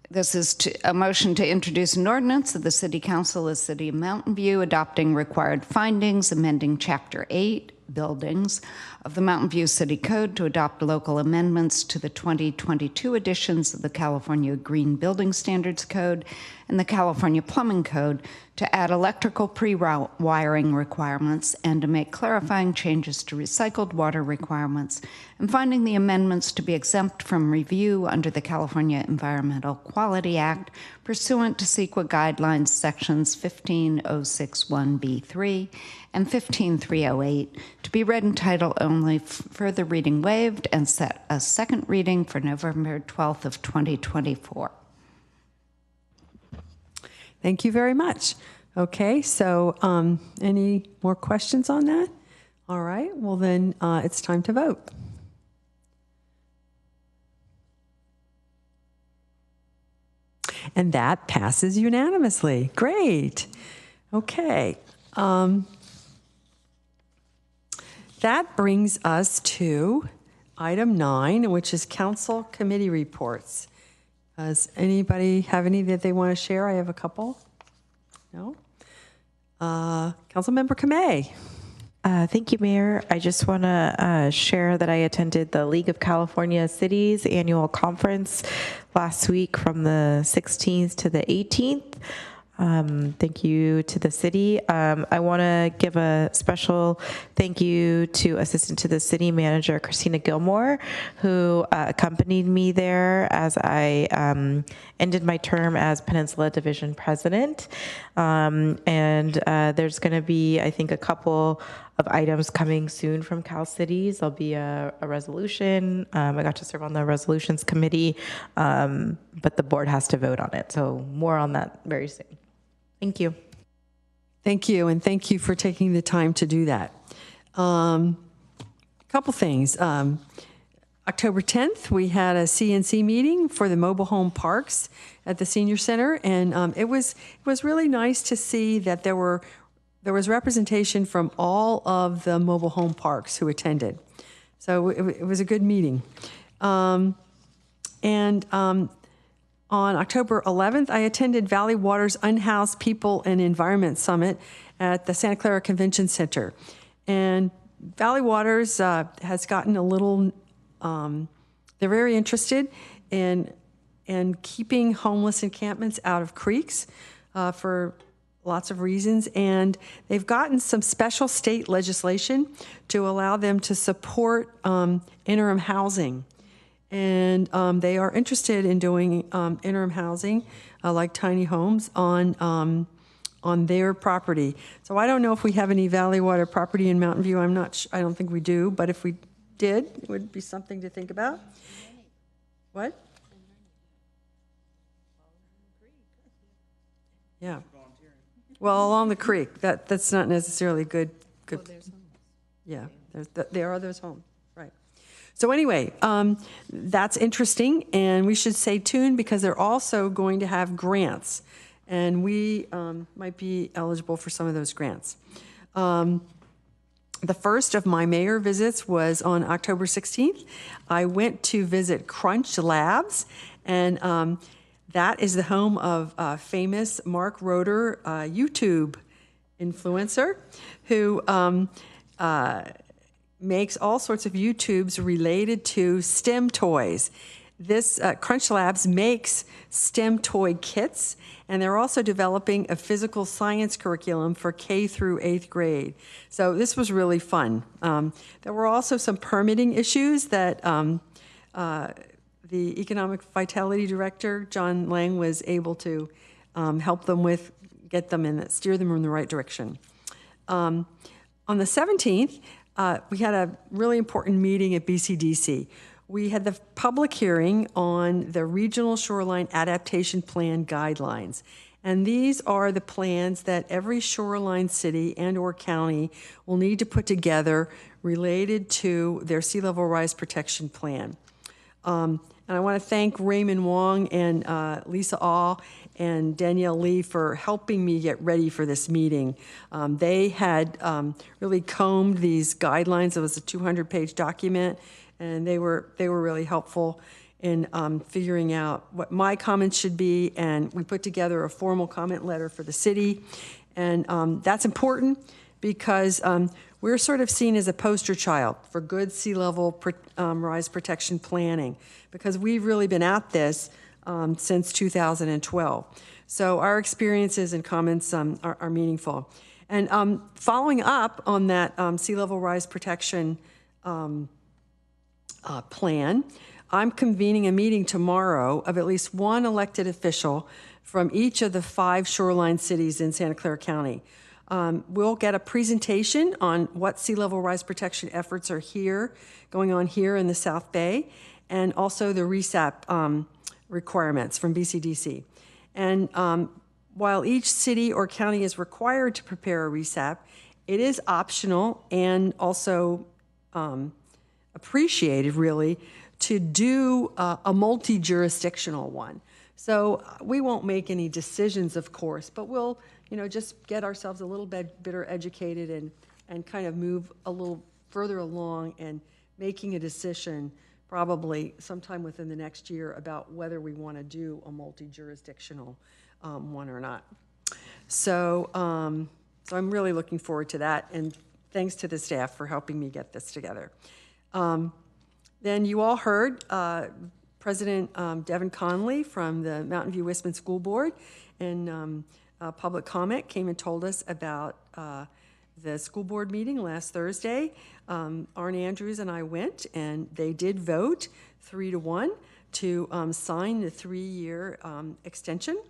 This is a motion to introduce an ordinance of the City Council of the City of Mountain View adopting required findings, amending Chapter 8, Buildings, of the Mountain View City Code to adopt local amendments to the 2022 editions of the California Green Building Standards Code and the California Plumbing Code to add electrical pre-wiring requirements and to make clarifying changes to recycled water requirements, and finding the amendments to be exempt from review under the California Environmental Quality Act pursuant to CEQA guidelines sections 15061B3 and 15308 to be read in title only, further reading waived, and set a second reading for November 12th of 2024. Thank you very much. Okay, so any more questions on that? All right, well then it's time to vote. And that passes unanimously. Great. Okay. That brings us to item 9, which is council committee reports. Does anybody have any that they want to share? I have a couple. No? Councilmember Kamei. Thank you, Mayor. I just want to share that I attended the League of California Cities annual conference last week from the 16th to the 18th. Thank you to the city. I want to give a special thank you to Assistant to the City Manager, Christina Gilmore, who accompanied me there as I ended my term as Peninsula Division President. And there's going to be, I think, a couple of items coming soon from Cal Cities. There'll be a resolution. I got to serve on the resolutions committee, but the board has to vote on it. So more on that very soon. Thank you. Thank you, and thank you for taking the time to do that. A couple things. October 10th, we had a CNC meeting for the mobile home parks at the Senior Center, and it was really nice to see that there were there was representation from all of the mobile home parks who attended. So it was a good meeting. On October 11th, I attended Valley Water's Unhoused People and Environment Summit at the Santa Clara Convention Center. And Valley Waters has gotten a little, they're very interested in keeping homeless encampments out of creeks for lots of reasons. And they've gotten some special state legislation to allow them to support interim housing. And they are interested in doing interim housing, like tiny homes, on their property. So I don't know if we have any Valley Water property in Mountain View. I don't think we do. But if we did, it would be something to think about. What? Yeah. Well, along the creek. That's not necessarily good. Oh, there's homes. Yeah, there are those homes. So anyway, that's interesting, and we should stay tuned because they're also going to have grants, and we might be eligible for some of those grants. The first of my mayor visits was on October 16th. I went to visit Crunch Labs, and that is the home of famous Mark Roeder, YouTube influencer, who makes all sorts of YouTubes related to STEM toys. This Crunch Labs makes STEM toy kits, and they're also developing a physical science curriculum for K through 8th grade. So this was really fun. There were also some permitting issues that the Economic Vitality Director, John Lang, was able to help them with, get them in, steer them in the right direction. On the 17th, we had a really important meeting at BCDC. We had the public hearing on the Regional Shoreline Adaptation Plan guidelines. And these are the plans that every shoreline city and or county will need to put together related to their sea level rise protection plan. And I want to thank Raymond Wong and Lisa Aw and Danielle Lee for helping me get ready for this meeting. They had really combed these guidelines. It was a 200-page document, and they were really helpful in figuring out what my comments should be, and we put together a formal comment letter for the city. And that's important because we're sort of seen as a poster child for good sea level rise protection planning, because we've really been at this since 2012. So our experiences and comments are meaningful. And following up on that sea level rise protection plan, I'm convening a meeting tomorrow of at least one elected official from each of the 5 shoreline cities in Santa Clara County. We'll get a presentation on what sea level rise protection efforts are going on here in the South Bay, and also the RESAP requirements from BCDC. And while each city or county is required to prepare a RESAP, it is optional and also appreciated, really, to do a multi-jurisdictional one. So we won't make any decisions, of course, but we'll just get ourselves a little bit better educated and kind of move a little further along and making a decision probably sometime within the next year about whether we want to do a multi-jurisdictional one or not. So, so I'm really looking forward to that, and thanks to the staff for helping me get this together. Then you all heard President Devin Conley from the Mountain View Westman School Board and public comment came and told us about the school board meeting last Thursday. Arne Andrews and I went, and they did vote 3-1 to sign the 3-year extension.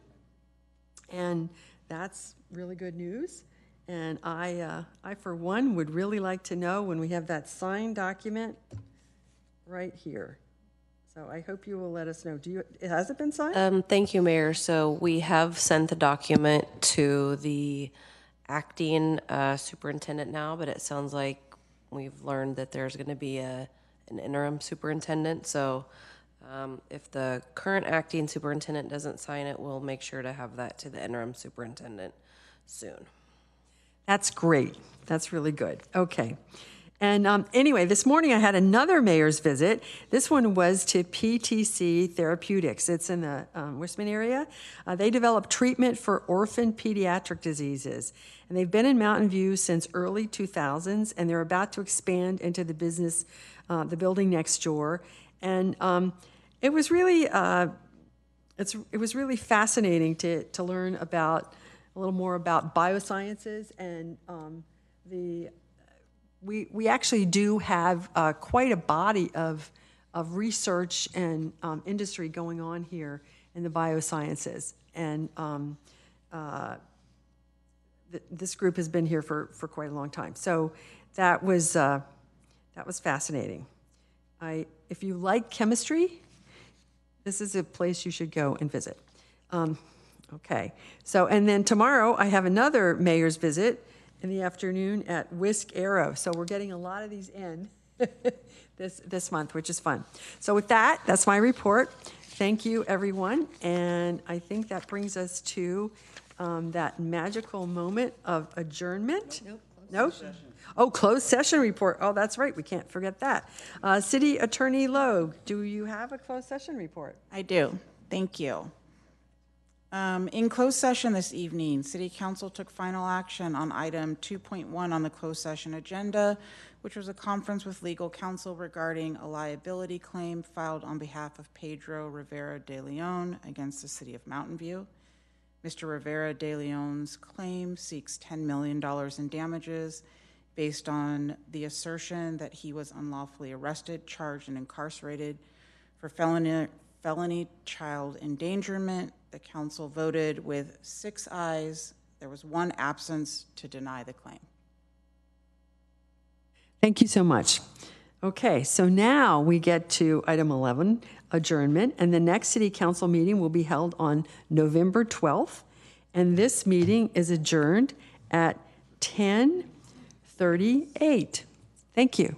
And that's really good news. And I, for one, would really like to know when we have that signed document right here. So I hope you will let us know. Has it been signed? Thank you, Mayor. So we have sent the document to the acting superintendent now, but it sounds like we've learned that there's going to be an interim superintendent. So if the current acting superintendent doesn't sign it, we'll make sure to have that to the interim superintendent soon. That's great. That's really good. Okay. And anyway, this morning I had another mayor's visit. This one was to PTC Therapeutics. It's in the Westman area. They develop treatment for orphan pediatric diseases. And they've been in Mountain View since early 2000s, and they're about to expand into the business, the building next door. And it was really fascinating to learn about a little more about biosciences and we actually do have quite a body of research and industry going on here in the biosciences. And this group has been here for quite a long time. So that was fascinating. If you like chemistry, this is a place you should go and visit. Okay, so and then tomorrow I have another mayor's visit in the afternoon at Whisk Arrow. So we're getting a lot of these in this month, which is fun. So with that, that's my report. Thank you, everyone. And I think that brings us to that magical moment of adjournment. Nope. Oh, closed session report. Oh, that's right. We can't forget that. City Attorney Logue, do you have a closed session report? I do. Thank you. In closed session this evening, City Council took final action on item 2.1 on the closed session agenda, which was a conference with legal counsel regarding a liability claim filed on behalf of Pedro Rivera de Leon against the City of Mountain View. Mr. Rivera de Leon's claim seeks $10 million in damages based on the assertion that he was unlawfully arrested, charged, and incarcerated for felony child endangerment. The council voted with 6 ayes. There was 1 absence to deny the claim. Thank you so much. Okay, so now we get to item 11, adjournment, and the next city council meeting will be held on November 12th, and this meeting is adjourned at 10:38. Thank you.